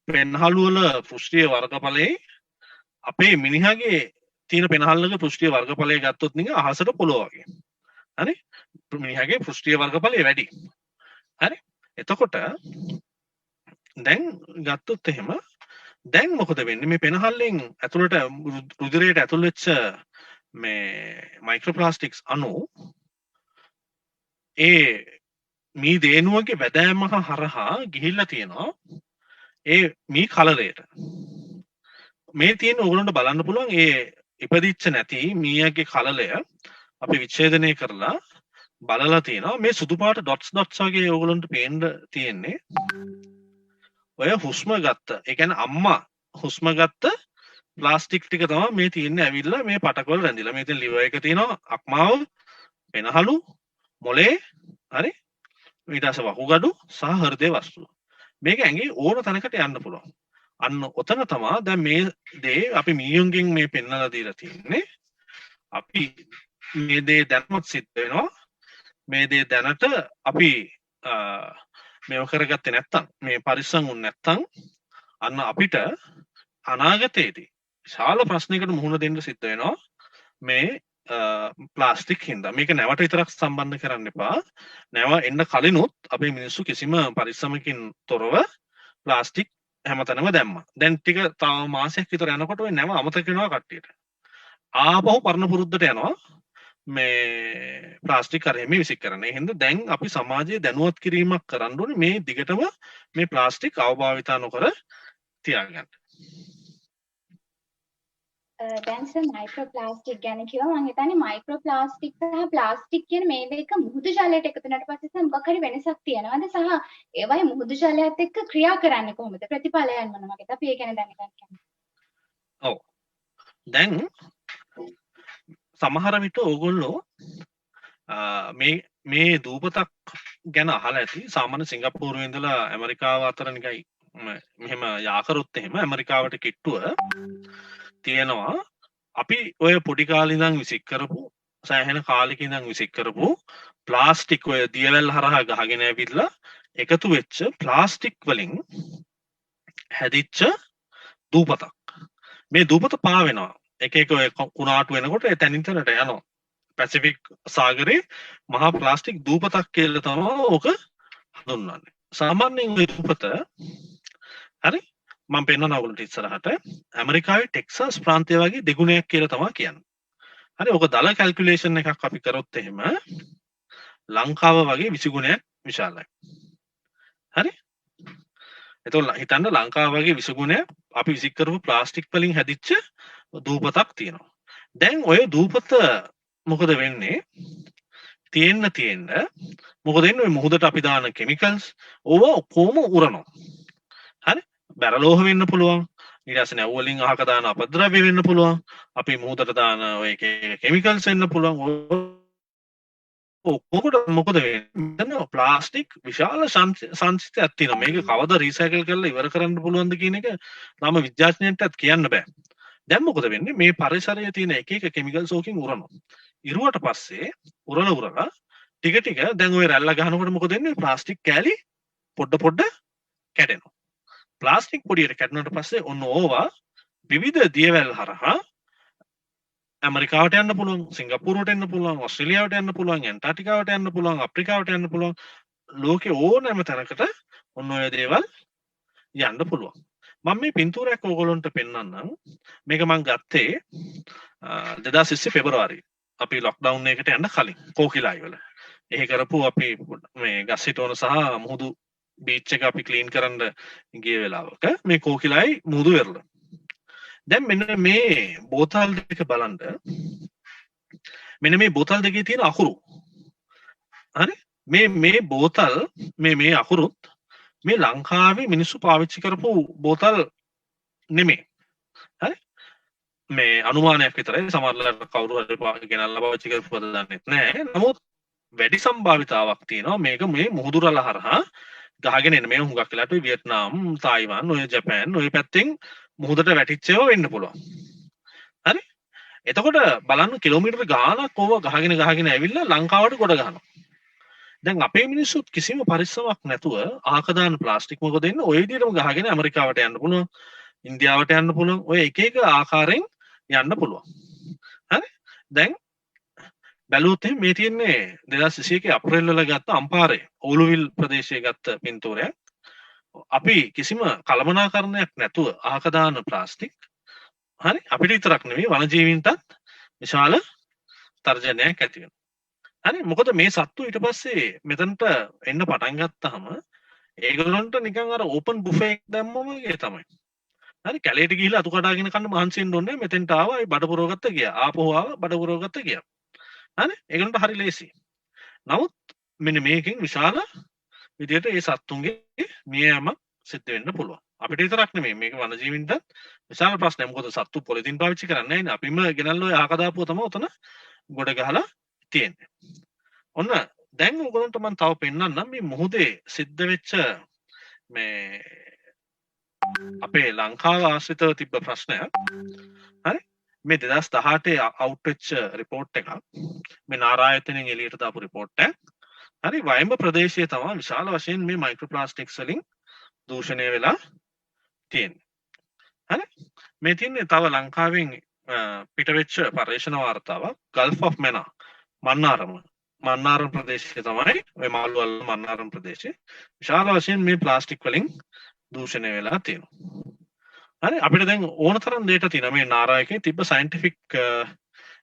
B: පෙනහළු වල පෘෂ්ඨීය වර්ගඵලයේ අපේ මිනිහාගේ තියෙන පෙනහල්ලක පෘෂ්ඨීය වර්ගඵලය ගත්තොත් නිකන් අහසට පොළොව වගේ. හරි? මිනිහාගේ පෘෂ්ඨීය වර්ගඵලය වැඩි. හරි? එතකොට දැන් ගත්තොත් එහෙම දැන් මොකද වෙන්නේ මේ පෙනහල්ලෙන් ඇතුළට රුධිරයට ඇතුල් වෙච්ච මේ මයික්‍රෝප්ලාස්ටික්ස් අණු ඒ මේ දේනුවගේ වැදෑම හරහා ගිහිල්ලා තියෙනවා ඒ මී කලරයට මේ තියෙන ඕගොල්ලන්ට බලන්න පුළුවන් ඒ ඉපදිච්ච නැති මීයගේ කලලය අපි විච්ඡේදනය කරලා බලලා තියෙනවා මේ සුදු පාට ඩොට්ස් ඩොට්ස් වගේ ඕගොල්ලන්ට පේන්න තියෙන්නේ ඔය හුස්ම ගත්ත ඒ කියන්නේ අම්මා හුස්ම ගත්ත ප්ලාස්ටික් ටික තමයි මේ තියෙන්නේ ඇවිල්ලා මේ පටකවල රැඳිලා මේ තියෙන liver එක තියෙනවා අක්මාව වෙනහලු මොලේ හරි ඊට පස්සේ වකුගඩු සහ හෘදය වස්තු මේක ඇඟේ ඕන තැනකට යන්න පුළුවන් අන්න ඔතන තමයි දැන් මේ දේ අපි මීයුන්ගෙන් මේ පෙන්වලා දීලා තියෙන්නේ අපි මේ දේ දැනමත් සිද්ධ වෙනවා මේ දේ දැනට අපි මේව කරගත්තේ නැත්තම් මේ පරිස්සම් වුනේ නැත්තම් අන්න අපිට අනාගතයේදී විශාල ප්‍රශ්නයකට මුහුණ දෙන්න සිද්ධ වෙනවා මේ ප්ලාස්ටික් හින්දා මේක නැවට විතරක් සම්බන්ධ කරන්න එපා නැව එන්න කලිනුත් අපේ මිනිස්සු කිසිම පරිස්සමකින් තොරව ප්ලාස්ටික් හැමතැනම දැම්මා දැන් ටික තව මාසයක් විතර යනකොට ඔය නැව අමතක වෙනවා කට්ටියට ආපහු පරණ පුරුද්දට යනවා මේ ප්ලාස්ටික් කරෙමි විසික් කරන. ඒ හින්දා දැන් අපි සමාජයේ දැනුවත් කිරීමක් කරන්න ඕනේ මේ දිගටම මේ ප්ලාස්ටික් අවභාවිතා නොකර තියාගන්න.
A: දැන් සර් මයික්‍රෝප්ලාස්ටික් ගැන කිව්වා මම හිතන්නේ මයික්‍රෝප්ලාස්ටික් සහ ප්ලාස්ටික් කියන මේ දෙක මුහුදු ජලයට එකතු වුණාට පස්සේ සර් මොකක් හරි වෙනසක් තියනවද සහ ඒවයි මුහුදු ජලයත් එක්ක ක්‍රියා කරන්නේ කොහොමද ප්‍රතිඵලයන් මොන වගේද අපි ඒක ගැන දැනගන්න කැමතියි.
B: ඔව්. දැන් සමහර විට ඕගොල්ලෝ මේ දූපතක් ගැන අහලා ඇති සාමාන්‍ය සිංගප්පූරුවේ ඉඳලා ඇමරිකාව අතර නිකයි මෙහෙම යාකරොත් එහෙම ඇමරිකාවට කිට්ටුව තියෙනවා අපි ඔය පොඩි කාලේ ඉඳන් විසික් කරපු සෑහෙන කාලෙක ඉඳන් විසික් කරපු ප්ලාස්ටික් ඔය දියවැල් හරහා ගහගෙන ඇවිල්ලා එකතු වෙච්ච ප්ලාස්ටික් වලින් හැදිච්ච දූපතක් මේ දූපත පාවෙනවා එක එක ඔය කුණාටු වෙනකොට ඒ තැනින් තැනට යනවා පැසිෆික් සාගරේ මහා ප්ලාස්ටික් දූපතක් කියලා තමයි ඕක හඳුන්වන්නේ සාමාන්‍යයෙන් ওই දූපත හරි මම පෙන්නනවා ඔයගොල්ලන්ට ඉස්සරහට ඇමරිකාවේ ටෙක්සාස් ප්‍රාන්තය වගේ දෙගුණයක් කියලා තමයි කියන්නේ. හරි ඔක දල කැල්කියුලේෂන් එකක් අපි කරොත් එහෙම ලංකාව වගේ 20 ගුණයක් විශාලයි. හරි? එතකොට හිතන්න ලංකාව වගේ 20 ගුණයක් අපි විසික් කරපු ප්ලාස්ටික් වලින් හැදිච්ච දූපතක් තියෙනවා. දැන් ඔය දූපත මොකද වෙන්නේ? තියෙන්න මොකද වෙන්නේ මුහුදට අපි දාන කෙමිකල්ස් ඕවා කොහොම උරනවා. හරි? බැරලෝහ වෙන්න පුළුවන් ඊට පස්සේ නැව් වලින් අහක දාන අපද්‍රව්‍ය වෙන්න පුළුවන් අපි මුහුදට දාන ඔය කෙමිකල්ස් වෙන්න පුළුවන් මොකද වෙන්නේ ප්ලාස්ටික් විශාල සංසිතයක් තියෙනවා මේක කවදා රීසයිකල් කරලා ඉවර කරන්න පුළුවන්ද කියන එක තාම විද්‍යාඥයන්ටත් කියන්න බෑ දැන් මොකද වෙන්නේ මේ පරිසරයේ තියෙන එක එක කෙමිකල්ස් ඕකෙන් උරනවා ඉරුවට පස්සේ උරලා ටික දැන් ඔය රැල්ල ගහනකොට මොකද වෙන්නේ ප්ලාස්ටික් කෑලි පොඩ කැඩෙනවා ප්ලාස්ටික් පොඩියට කැඩුණාට පස්සේ ඔන්න ඕවා විවිධ දියවැල් හරහා ඇමරිකාවට යන්න පුළුවන් සිංගප්පූරුවට යන්න පුළුවන් ඕස්ට්‍රේලියාවට යන්න පුළුවන් ඇන්ටාර්ක්ටිකාවට යන්න පුළුවන් අප්‍රිකාවට යන්න පුළුවන් ලෝකේ ඕනෑම තැනකට ඔන්න ඔය දේවල් යන්න පුළුවන් මම මේ පින්තූරයක් ඕගොල්ලන්ට පෙන්වන්නම් මේක මම ගත්තේ 2020 පෙබරවාරි අපි ලොක්ඩවුන් එකට යන්න කලින් කෝකිලයි වල එහෙ කරපු අපි මේ ගස්සිටෝන සහ මුහුදු බීච් එක අපි ක්ලීන් කරන්න ගිය වෙලාවක මේ කෝකිලයි මුහුදු වෙරළ දැන් මෙන්න මේ බෝතල් දෙක බලන්න මෙන්න මේ බෝතල් දෙකේ තියෙන අකුරු හරි මේ බෝතල් මේ අකුරුත් මේ ලංකාවේ මිනිස්සු පාවිච්චි කරපු බෝතල් නෙමෙයි හරි මේ අනුමානයක් විතරයි සමහරවල්ලාට කවුරු හරි ගෙනල්ලා පාවිච්චි කරපුවද දන්නේ නැහැ නමුත් වැඩි සම්භාවිතාවක් තියෙනවා මේක මේ මුහුදු රළ හරහා ගහගෙන එන මේ හුඟක් වෙලාට වියට්නාම් තායිවාන් ඔය ජපාන් ඔය පැත්තෙන් මුහුදට වැටිච්ච ඒවා වෙන්න පුළුවන් හරි එතකොට බලන්න කිලෝමීටර ගාණක් ඕව ගහගෙන ඇවිල්ලා ලංකාවට ගොඩ ගහනවා දැන් අපේ මිනිස්සුත් කිසිම පරිස්සමක් නැතුව ආක දාන ප්ලාස්ටික් මොකද වෙන්නේ ඔය විදිහටම ගහගෙන ඇමරිකාවට යන්න පුළුවන් ඉන්දියාවට යන්න පුළුවන් ඔය එක ආකාරයෙන් යන්න පුළුවන් හරි දැන් බැලුවොත් මේ තියෙන්නේ 2021 අප්‍රේල් වල ගත්ත අම්පාරේ ඕලුවිල් ප්‍රදේශයේ ගත්ත පින්තූරයක් අපි කිසිම කළමනාකරණයක් නැතුව අහක දාන ප්ලාස්ටික් හරි අපිට විතරක් නෙවෙයි වනජීවීන්ටත් විශාල තර්ජනයක් ඇති වෙනවා හරි මොකද මේ සත්තු ඊට පස්සේ මෙතනට එන්න පටන් ගත්තාම ඒගොල්ලන්ට නිකන් අර ඕපන් බුෆේ එක දැම්මම වගේ තමයි. හරි කැලේට ගිහිල්ලා අතු කඩාගෙන කන්න මහන්සි වෙන්න ඕනේ. මෙතෙන්ට ආවා ඒ බඩ පුරව ගත්ත ගියා. ආපහු ආවා බඩ පුරව ගත්ත ගියා. හරි ඒගොල්ලන්ට හරි ලේසි. නමුත් මෙන්න මේකෙන් විශාල විදියට ඒ සත්තුන්ගේ මියෑම සිද්ධ වෙන්න පුළුවන්. අපිට විතරක් නෙමෙයි මේක වනජීවීන්ට විශාල ප්‍රශ්නයක්. මොකද සත්තු පොලිතින් පාවිච්චි කරන්නේ නැහැ නේ. අපිම ගෙනල්ලා ඔය අහක දාපුව තමයි උතන ගොඩ ගහලා තියෙන්නේ. ඔන්න දැන් ඔයගොල්ලන්ට මම තව පෙන්නන්නම් මේ මුහුදේ සිද්ධ වෙච්ච මේ අපේ ලංකාව ආශ්‍රිතව තිබ්බ ප්‍රශ්නයක්. හරි මේ 2018 අවුට් වෙච්ච රිපෝට් එකක්. මේ නාරායතනෙන් එළියට දාපු රිපෝට් එක. හරි වයඹ ප්‍රදේශයේ තමයි විශාල වශයෙන් මේ මයික්‍රෝප්ලාස්ටික්ස් වලින් දූෂණය වෙලා තියෙන්නේ. හරි මේ තියන්නේ තව ලංකාවෙන් පිටවෙච්ච පර්යේෂණ වාර්තාවක් ගල්ෆ් ඔෆ් මෙනා මන්නාරම් ප්‍රදේශයේ තමයි ඔය මාළුවල් මන්නාරම් ප්‍රදේශයේ විශාල වශයෙන් මේ ප්ලාස්ටික් වලින් දූෂණය වෙලා තියෙනවා. හරි අපිට දැන් ඕන තරම් data තියෙනවා මේ නාරායකේ තිබ්බ සයන්ටිෆික්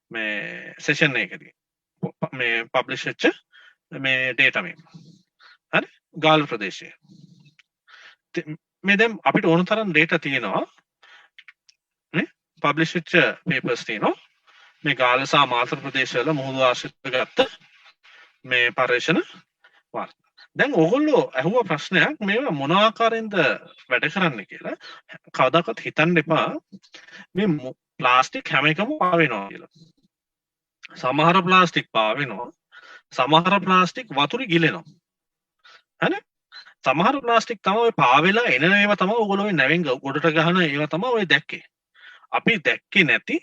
B: මේ සෙෂන් එකකදී මේ පබ්ලිෂ් වෙච්ච මේ data මේ. හරි ගාල්ෆ් ප්‍රදේශයේ මේ දැන් අපිට ඕන තරම් data තියෙනවා නේ පබ්ලිෂ් වෙච්ච papers තියෙනවා මේ ගාල්ල සහ මාතර ප්‍රදේශවල මුහුදු ආශ්‍රිතව ගත්ත මේ පර්යේෂණ වාර්තා. දැන් ඕගොල්ලෝ අහුව ප්‍රශ්නයක් මේවා මොන ආකාරයෙන්ද වැඩ කරන්න කියලා. කවදාකවත් හිතන්න එපා මේ ප්ලාස්ටික් හැම එකම පාවෙනවා කියලා. සමහර ප්ලාස්ටික් පාවෙනවා. සමහර ප්ලාස්ටික් වතුරේ ගිලෙනවා. හරි? සමහර ප්ලාස්ටික් තමයි ඔය පාවෙලා එන ඒවා තමයි ඕගොල්ලෝ මේ නැවෙන් ගොඩට ගහන ඒවා තමයි ඔය දැක්කේ. අපි දැක්කේ නැති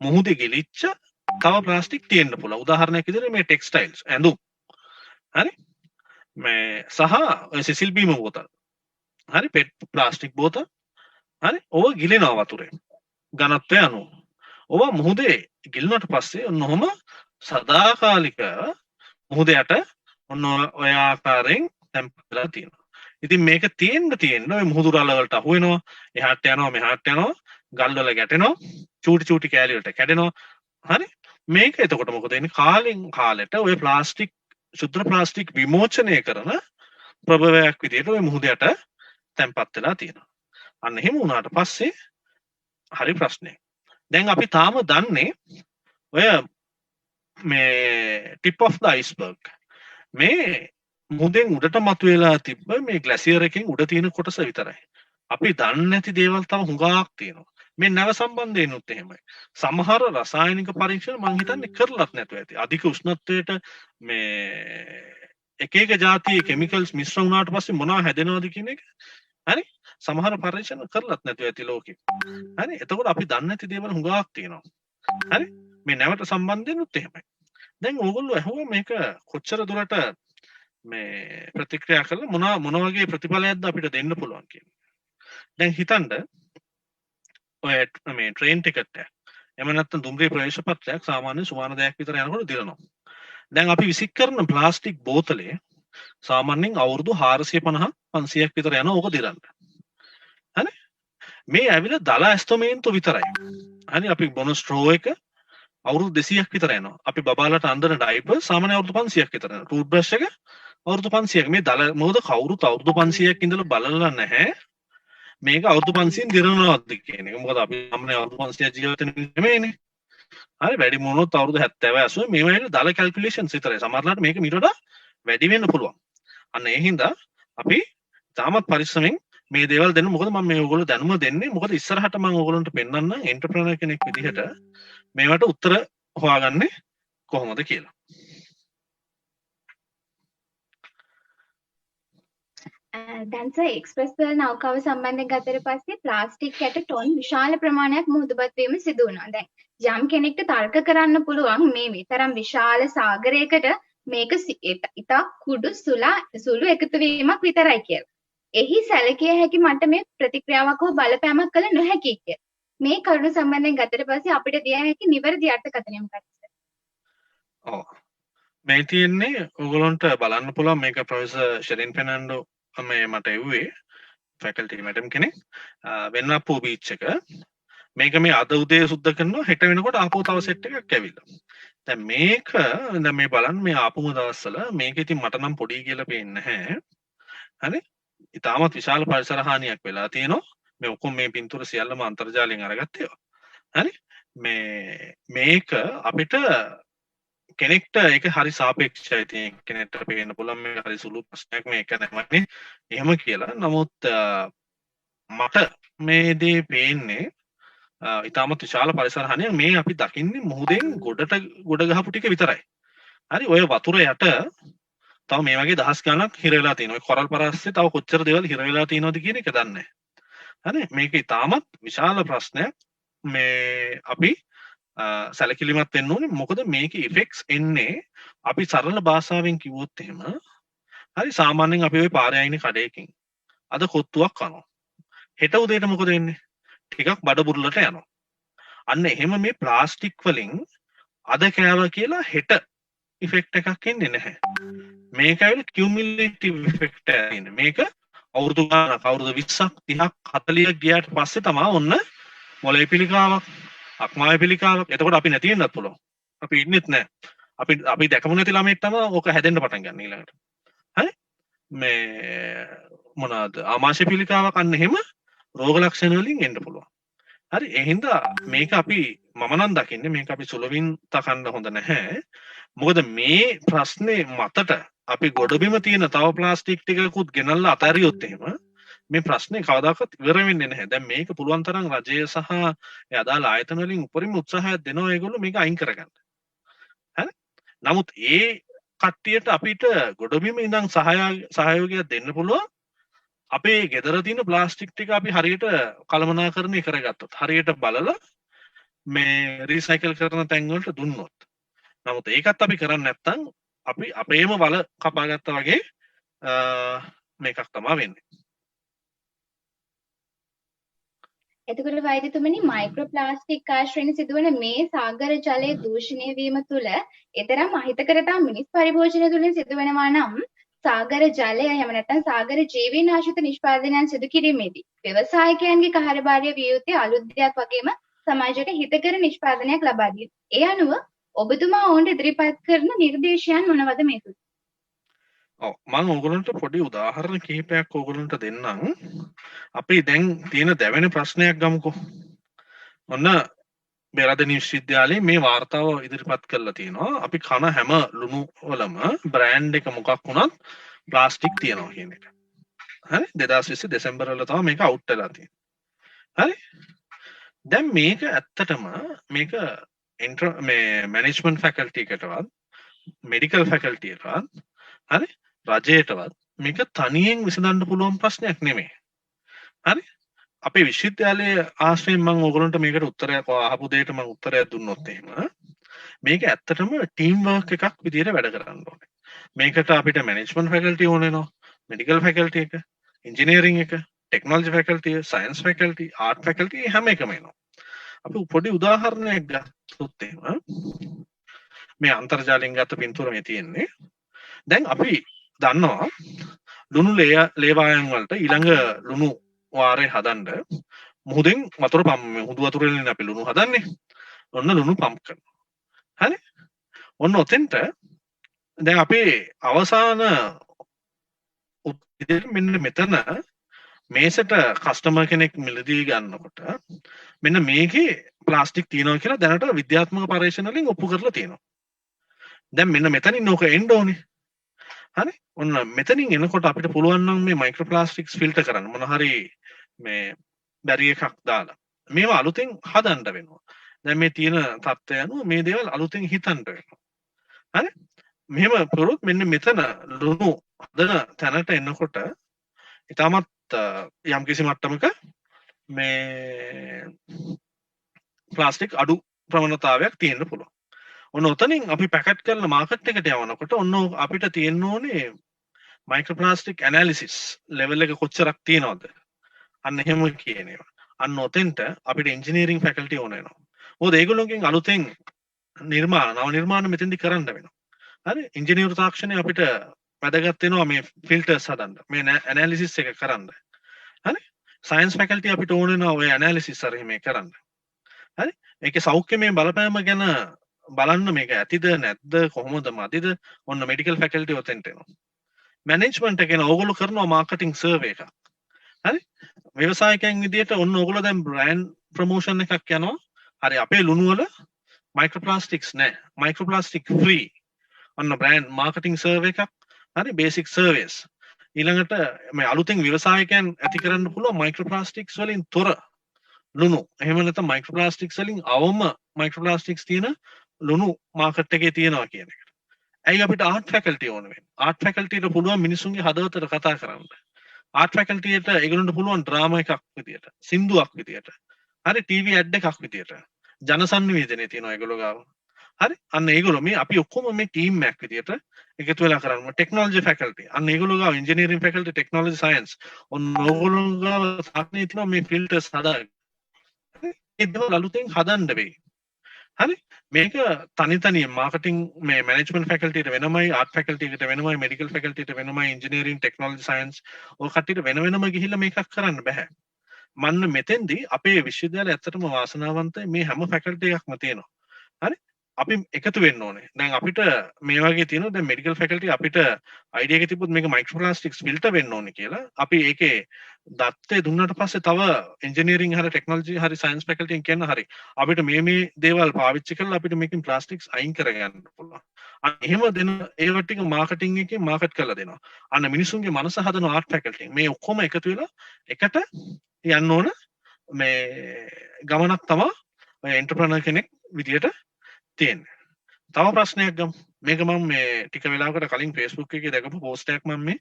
B: මුහුදේ ගිලිච්ච තව ප්ලාස්ටික් තියෙන්න පුළුවන්. උදාහරණයක් විදිහට මේ ටෙක්ස්ටයිල්ස් ඇඳුම්. හරි? මේ සහ ඔය සිසිල් බීම බෝතල්. හරි පෙට් ප්ලාස්ටික් බෝතල්. හරි? ඕව ගිලෙනවා වතුරේ. ඝනත්වය අනුව. ඕව මුහුදේ ගිලුණාට පස්සේ ඔන්නෝම සදාකාලික මුහුදයට ඔන්න ඔය ආකාරයෙන් තැම්පත් වෙලා තියෙනවා. ඉතින් මේක තියෙන්න ඔය මුහුදු රළ වලට අහු වෙනවා. එහාට යනවා මෙහාට යනවා. ගල් වල ගැටෙනවා. චූටි කෑලි වලට කැඩෙනවා. හරි? මේක එතකොට මොකද වෙන්නේ? කාලෙන් කාලෙට ඔය ප්ලාස්ටික් ශුද්ධ ප්ලාස්ටික් විමෝචනය කරන ප්‍රභවයක් විදිහට ඔය මුහුදයට තැම්පත් වෙලා තියෙනවා. අන්න එහෙම වුණාට පස්සේ හරි ප්‍රශ්නයක්. දැන් අපි තාම දන්නේ ඔය මේ tip of the iceberg මේ මුහුදෙන් උඩට මතුවලා තිබ්බ මේ ග්ලැසියර් එකෙන් උඩ තියෙන කොටස විතරයි. අපි දන්නේ නැති දේවල් තව හුඟක් තියෙනවා. මේ නැව සම්බන්ධයෙන්ුත් එහෙමයි. සමහර රසායනික පරීක්ෂණ මං හිතන්නේ කරලත් නැතුව ඇති. අධික උෂ්ණත්වයට මේ එක જાතියේ කෙමිකල්ස් මිශ්‍ර වුණාට පස්සේ මොනවා හැදෙනවද කියන එක හරි සමහර පරීක්ෂණ කරලත් නැතුව ඇති ලෝකෙ. හරි එතකොට අපි දන්නේ නැති දේවල් හුඟක් තියෙනවා. හරි මේ නැවට සම්බන්ධයෙන්ුත් එහෙමයි. දැන් ඕගොල්ලෝ අහුවා මේක කොච්චර දුරට මේ ප්‍රතික්‍රියා කළා මොන වගේ ප්‍රතිඵලයක්ද අපිට දෙන්න පුළුවන් කියන්නේ. දැන් හිතන්න ඔය මේ ට්‍රේන් ටිකට් එක එහෙම නැත්නම් දුම්රිය ප්‍රවේශ පත්‍රයක් සාමාන්‍ය සුමාන දෙයක් විතර යනකොට දිරනවා. දැන් අපි විසික් කරන ප්ලාස්ටික් බෝතලේ සාමාන්‍යයෙන් අවුරුදු 450 500ක් විතර යන ඕක දිරන්න. හරි? මේ ඇවිල්ලා දල ඇස්තමේන්තු විතරයි. හරි අපි බොන ස්ට්‍රෝ එක අවුරුදු 200ක් විතර යනවා. අපි බබාලට අඳින ඩයිපර් සාමාන්‍ය අවුරුදු 500ක් විතර යනවා. ටූත් බ්‍රෂ් එක අවුරුදු 500ක්. මේ දල මොකද කවුරුත් අවුරුදු 500ක් ඉඳලා බලලා නැහැ. මේක අවුරුදු 500න් දිරනවද කියන එක. මොකද අපි සාමාන්‍ය අවුරුදු 500ක් ජීවත් වෙන නෙමෙයිනේ. හරි වැඩි මොනොත් අවුරුදු 70 80 මේ වගේ දල කැල්කියුලේෂන්ස් විතරයි. සමහරවිට මේක මීට වඩා වැඩි වෙන්න පුළුවන්. අන්න ඒ හින්දා අපි තාමත් පරිස්සමෙන් මේ දේවල් දෙන්න. මොකද මම මේ ඔයගොල්ලෝ දැනුම දෙන්නේ. මොකද ඉස්සරහට මම ඔයගොල්ලන්ට පෙන්නන්න එන්ටර්ප්‍රෙනර් කෙනෙක් විදිහට මේවට උත්තර හොයාගන්නේ කොහොමද කියලා.
A: දැන් සර් එක්ස්ප්‍රස් පෙරල් නෞකාව සම්බන්ධයෙන් ගත්තට පස්සේ ප්ලාස්ටික් යට ටොන් විශාල ප්‍රමාණයක් මුහුදුබත් වීම සිදු වුණා. දැන් යම් කෙනෙක්ට තර්ක කරන්න පුළුවන් මේ විතරම් විශාල සාගරයකට මේක ඉතා කුඩු සුළු එකතු වීමක් විතරයි කියලා. එහි සැලකිය හැකි මට මේ ප්‍රතික්‍රියාවක් හෝ බලපෑමක් කළ නොහැකි කිය. මේ කරුණු සම්බන්ධයෙන් ගත්තට පස්සේ අපිට දිය හැකි නිවැරදි අර්ථකථනය මොකක්ද?
B: ඔව්. මේ තියෙන්නේ ඔයගොල්ලන්ට බලන්න පුළුවන් මේක ප්‍රොෆෙසර් ෂෙරින් ෆෙර්නැන්ඩෝ මේ මට එව්වේ ෆැකල්ටි මැඩම් කෙනෙක් වෙන්නප්පුව බීච් එක. මේක මේ අද උදේ සුද්ධ කරනවා හෙට වෙනකොට ආපහු තව සෙට් එකක් ඇවිල්ලා. දැන් මේක දැන් මේ බලන්න මේ ආපුම දවස්වල මේක ඉතින් මට නම් පොඩි කියලා පේන්නේ නැහැ. හරි? ඉතාමත් විශාල පරිසර හානියක් වෙලා තියෙනවා. මේ ඔක්කොම මේ පින්තූර සියල්ලම අන්තර්ජාලයෙන් අරගත්තේ. හරි මේක අපිට කෙනෙක්ට ඒක හරි සාපේක්ෂයි. ඉතින් කෙනෙක්ට පේන්න පුළුවන් මේ හරි සුළු ප්‍රශ්නයක් මේක නැමනේ එහෙම කියලා. නමුත් මට මේ දේ පේන්නේ ඉතාමත් විශාල පරිසර හානියක්. මේ අපි දකින්නේ මුහුදෙන් ගොඩ ගහපු ටික විතරයි. හරි ඔය වතුර යට තව මේ වගේ දහස් ගණක් හිර වෙලා තියෙනවා. ඔය කොරල් පරස්සේ තව කොච්චර දේවල් හිර වෙලා තියෙනවද කියන එක දන්නේ නැහැ. හරි මේක ඉතාමත් විශාල ප්‍රශ්නයක්. මේ අපි සැලකිලිමත් වෙන්න ඕනේ. මොකද මේකේ ඉෆෙක්ට්ස් එන්නේ අපි සරල භාෂාවෙන් කිව්වොත් එහෙම හරි සාමාන්‍යයෙන් අපි ওই පාරේ යන කඩේකින් අද කොත්තුවක් කනවා. හෙට උදේට මොකද වෙන්නේ? ටිකක් බඩ බුරුලට යනවා. අන්න එහෙම මේ ප්ලාස්ටික් වලින් අද කෑවා කියලා හෙට ඉෆෙක්ට් එකක් එන්නේ නැහැ. මේක ඇවිල්ලා කියුමුලේටිව් ඉෆෙක්ට් එකක් එන්නේ. මේක අවුරුදු ගානක් අවුරුදු 20ක් 30ක් 40ක් ගියාට පස්සේ තමයි ඔන්න මොලේ පිළිකාවක් අක්මාවේ පිළිකාවක්. එතකොට අපි නැති වෙන්නත් පුළුවන්. අපි ඉන්නෙත් නැහැ. අපි දැකමු නැති ළමෙක් තමයි ඕක හැදෙන්න පටන් ගන්න ඊළඟට. හරි? මේ මොනවාද? ආමාශය පිළිකාවක් අන්න එහෙම රෝග ලක්ෂණ වලින් එන්න පුළුවන්. හරි? ඒ හින්දා මේක අපි මම නම් දකින්නේ මේක අපි සුලවින් තකන්න හොඳ නැහැ. මොකද මේ ප්‍රශ්නේ මතට අපි ගොඩබිම තියෙන තව ප්ලාස්ටික් ටිකකුත් ගෙනල්ලා අතහැරියොත් එහෙම මේ ප්‍රශ්නේ කවදාකවත් ඉවර වෙන්නේ නැහැ. දැන් මේක පුළුවන් තරම් රජය සහ ඒ අදාළ ආයතන වලින් උපරිම උත්සාහයක් දෙනවා ඒගොල්ලෝ මේක අයින් කරගන්න. හරි? නමුත් ඒ කට්ටියට අපිට ගොඩබිම ඉඳන් සහයෝගයක් දෙන්න පුළුවන්. අපේ ගෙදර තියෙන ප්ලාස්ටික් ටික අපි හරියට කළමනාකරණය කරගත්තොත්, හරියට බලලා මේ රීසයිකල් කරන තැන් වලට දුන්නොත්. නමුත් ඒකත් අපි කරන්නේ නැත්නම් අපි අපේම වල කපාගත්තා වගේ මේකක් තමයි වෙන්නේ.
A: එතකොට වෛද්‍යතුමනි මයික්‍රෝප්ලාස්ටික් ආශ්‍රයෙන් සිදුවන මේ සාගර ජලයේ දූෂණය වීම තුළ එතරම් අහිතකරතා මිනිස් පරිභෝජනය තුළින් සිදුවෙනවා නම් සාගර ජලය එහෙම නැත්නම් සාගර ජීවීන් ආශ්‍රිත නිෂ්පාදනයන් සිදු කිරීමේදී ව්‍යවසායකයන්ගේ කාර්යභාරය විය යුත්තේ අලුත් දෙයක් වගේම සමාජයට හිතකර නිෂ්පාදනයක් ලබා දීම. ඒ අනුව ඔබතුමා ඔවුන්ට ඉදිරිපත් කරන නිර්දේශයන් මොනවද මේ තුල?
B: ඔව් මම ඕගොල්ලන්ට පොඩි උදාහරණ කිහිපයක් ඕගොල්ලන්ට දෙන්නම්. අපි දැන් තියෙන දැවෙන ප්‍රශ්නයක් ගමුකෝ. ඔන්න බෙරදෙනි විශ්වවිද්‍යාලයේ මේ වාර්තාව ඉදිරිපත් කරලා තියෙනවා. අපි කන හැම ලුණු වලම බ්‍රෑන්ඩ් එක මොකක් වුණත් ප්ලාස්ටික් තියෙනවා කියන එක. හරි 2020 දෙසැම්බර් වල තමයි මේක අවුට් වෙලා තියෙන්නේ. හරි දැන් මේක ඇත්තටම මේක මේ මැනේජ්මන්ට් ෆැකල්ටි එකටවත් මෙඩිකල් ෆැකල්ටි එකටවත් හරි රජයටවත් මේක තනියෙන් විසඳන්න පුළුවන් ප්‍රශ්නයක් නෙමෙයි. හරි අපේ විශ්වවිද්‍යාලයේ ආශ්‍රයෙන් මම ඕගොල්ලන්ට මේකට උත්තරයක් අහපු දෙයට මම උත්තරයක් දුන්නොත් එහෙම මේක ඇත්තටම ටීම් වර්ක් එකක් විදිහට වැඩ කරන්න ඕනේ. මේකට අපිට මැනේජ්මන්ට් ෆැකල්ටි ඕන වෙනවා, මෙඩිකල් ෆැකල්ටි එක, ඉන්ජිනියරින් එක, technology faculty, science faculty, art faculty හැම එකම එනවා. අපි පොඩි උදාහරණයක් ගත්තොත් එහෙම මේ අන්තර්ජාලයෙන් ගත්ත පින්තූර මේ තියෙන්නේ. දැන් අපි දන්නවා ලුණු ලේවායන් වලට ඊළඟ ලුණු වාරේ හදන්න මුහුදෙන් වතුර මුහුදු වතුර වලින් අපි ලුණු හදන්නේ. ඔන්න ලුණු පම්ප් කරනවා. හරි? ඔන්න ඔතෙන්ට දැන් අපේ අවසාන මෙන්න මෙතන මේසට කස්ටමර් කෙනෙක් මිලදී ගන්නකොට මෙන්න මේකේ ප්ලාස්ටික් තියෙනවා කියලා දැනට විද්‍යාත්මක පරීක්ෂණ වලින් ඔප්පු කරලා තියෙනවා. දැන් මෙන්න මෙතනින් ඕක එන්න ඕනේ. හරි ඔන්න මෙතනින් එනකොට අපිට පුළුවන් නම් මේ මයික්‍රෝප්ලාස්ටික්ස් ෆිල්ටර් කරන්න මොන හරි මේ බැරි එකක් දාලා මේවා අලුතෙන් හදන්න වෙනවා. දැන් මේ තියෙන තත්ත්වය අනුව මේ දේවල් අලුතෙන් හිතන්න වෙනවා. හරි මෙහෙම කරොත් මෙන්න මෙතන ලුණු හදන තැනට එනකොට ඊටමත් යම්කිසි මට්ටමක මේ ප්ලාස්ටික් අඩු ප්‍රවණතාවයක් තියෙන්න පුළුවන්. ඔන්න ඔතනින් අපි පැකට් කරලා මාකට් එකට යවනකොට ඔන්න අපිට තියෙන්න ඕනේ මයික්‍රෝප්ලාස්ටික් ඇනලිසිස් ලෙවල් එක කොච්චරක් තියෙනවද? අන්න එහෙම කියන ඒවා. අන්න ඔතෙන්ට අපිට ඉන්ජිනියරින් ෆැකල්ටි ඕන වෙනවා. මොකද ඒගොල්ලෝගෙන් අලුතෙන් නව නිර්මාණ මෙතෙන්දි කරන්න වෙනවා. හරි ඉංජිනේරු තාක්ෂණය අපිට වැදගත් වෙනවා මේ ෆිල්ටර්ස් හදන්න. මේ ඇනලිසිස් එක කරන්න. හරි සයන්ස් ෆැකල්ටි අපිට ඕන වෙනවා ඔය ඇනලිසිස් හරි මේ කරන්න. හරි ඒකේ සෞඛ්‍යමය බලපෑම ගැන බලන්න මේක ඇතිද නැද්ද කොහොමද මදිද ඔන්න මෙඩිකල් ෆැකල්ටි ඔතෙන්ට එනවා. මැනේජ්මන්ට් එක කියන ඕගොල්ලෝ කරනවා මාකටිං සර්වේ එකක්. හරි? ව්‍යවසායකයන් විදියට ඔන්න ඕගොල්ලෝ දැන් බ්‍රෑන්ඩ් ප්‍රොමෝෂන් එකක් යනවා. හරි අපේ ලුණු වල මයික්‍රෝප්ලාස්ටික්ස් නැහැ. මයික්‍රෝප්ලාස්ටික් ෆ්‍රී. ඔන්න බ්‍රෑන්ඩ් මාකටිං සර්වේ එකක්. හරි බේසික් සර්විස්. ඊළඟට මේ අලුතෙන් ව්‍යවසායකයන් ඇති කරන්න පුළුවන් මයික්‍රෝප්ලාස්ටික්ස් වලින් තොර ලුණු. එහෙම නැත්නම් මයික්‍රෝප්ලාස්ටික්ස් වලින් අවම මයික්‍රෝප්ලාස්ටික්ස් තියෙන ලුණු මාකට් එකේ තියෙනවා කියන එක. ඇයි අපිට ආර්ට් ෆැකල්ටි ඕන වෙන්නේ? ආර්ට් ෆැකල්ටියට පුළුවන් මිනිසුන්ගේ හදවතට කතා කරන්න. ආර්ට් ෆැකල්ටියට ඒගොල්ලන්ට පුළුවන් ඩ්‍රාමා එකක් විදියට, සින්දුවක් විදියට, හරි ටීවී ඇඩ් එකක් විදියට, ජනසන්නිවේදනයේ තියෙනවා ඒගොල්ලෝ ගාව. හරි? අන්න ඒගොල්ලෝ මේ අපි ඔක්කොම මේ ටීම් එකක් විදියට එකතු වෙලා කරනවා. Technology faculty. අන්න ඒගොල්ලෝ ගාව ඉංජිනේරින් ෆැකල්ටි, ටෙක්නොලොජි සයන්ස්. ඔන්න ඕගොල්ලෝ ගාව තාක්ෂණයේ තියෙනවා මේ ෆිල්ටර්ස් හදාගන්න. ඒ දේවල් අලුතෙන් හදන්න වෙයි. හරි මේක තනි මාකටිං මේ මැනේජ්මන්ට් ෆැකල්ටියට වෙනමයි ආර්ට් ෆැකල්ටියට වෙනමයි මෙඩිකල් ෆැකල්ටියට වෙනමයි ඉංජිනේරින් ටෙක්නොලොජි සයන්ස් ඔය කට්ටියට වෙනම ගිහිල්ලා මේකක් කරන්න බෑ. මන්න මෙතෙන්දී අපේ විශ්වවිද්‍යාලය ඇත්තටම වාසනාවන්තයි මේ හැම ෆැකල්ටි එකක්ම තියෙනවා. හරි අපි එකතු වෙන්න ඕනේ. දැන් අපිට මේ වගේ තියෙනවා දැන් මෙඩිකල් ෆැකල්ටි අපිට අයිඩියා එක තිබ්බොත් මේක මයික්‍රෝප්ලාස්ටික්ස් ෆිල්ටර් වෙන්න ඕනේ කියලා. අපි ඒකේ දත්තේ දුන්නාට පස්සේ තව ඉංජිනේරින් හරි ටෙක්නොලොජි හරි සයන්ස් ෆැකල්ටියෙන් කියන්න හරි අපිට මේ දේවල් පාවිච්චි කරලා අපිට මේකෙන් ප්ලාස්ටික්ස් අයින් කරගන්න පුළුවන්. අන්න එහෙම දෙන ඒවට ටික මාකටිං එකේ මාකට් කරලා දෙනවා. අන්න මිනිසුන්ගේ මනස හදන ආර්ට් ෆැකල්ටියෙන් මේ ඔක්කොම එකතු වෙලා එකට යන්න ඕන මේ ගමනක් තමයි ඔය එන්ටර්ප්‍රනර් කෙනෙක් විදියට තියෙන්නේ. තව ප්‍රශ්නයක් ගමු. මේක මම මේ ටික වෙලාවකට කලින් Facebook එකේ දැකපු පෝස්ට් එකක් මම මේ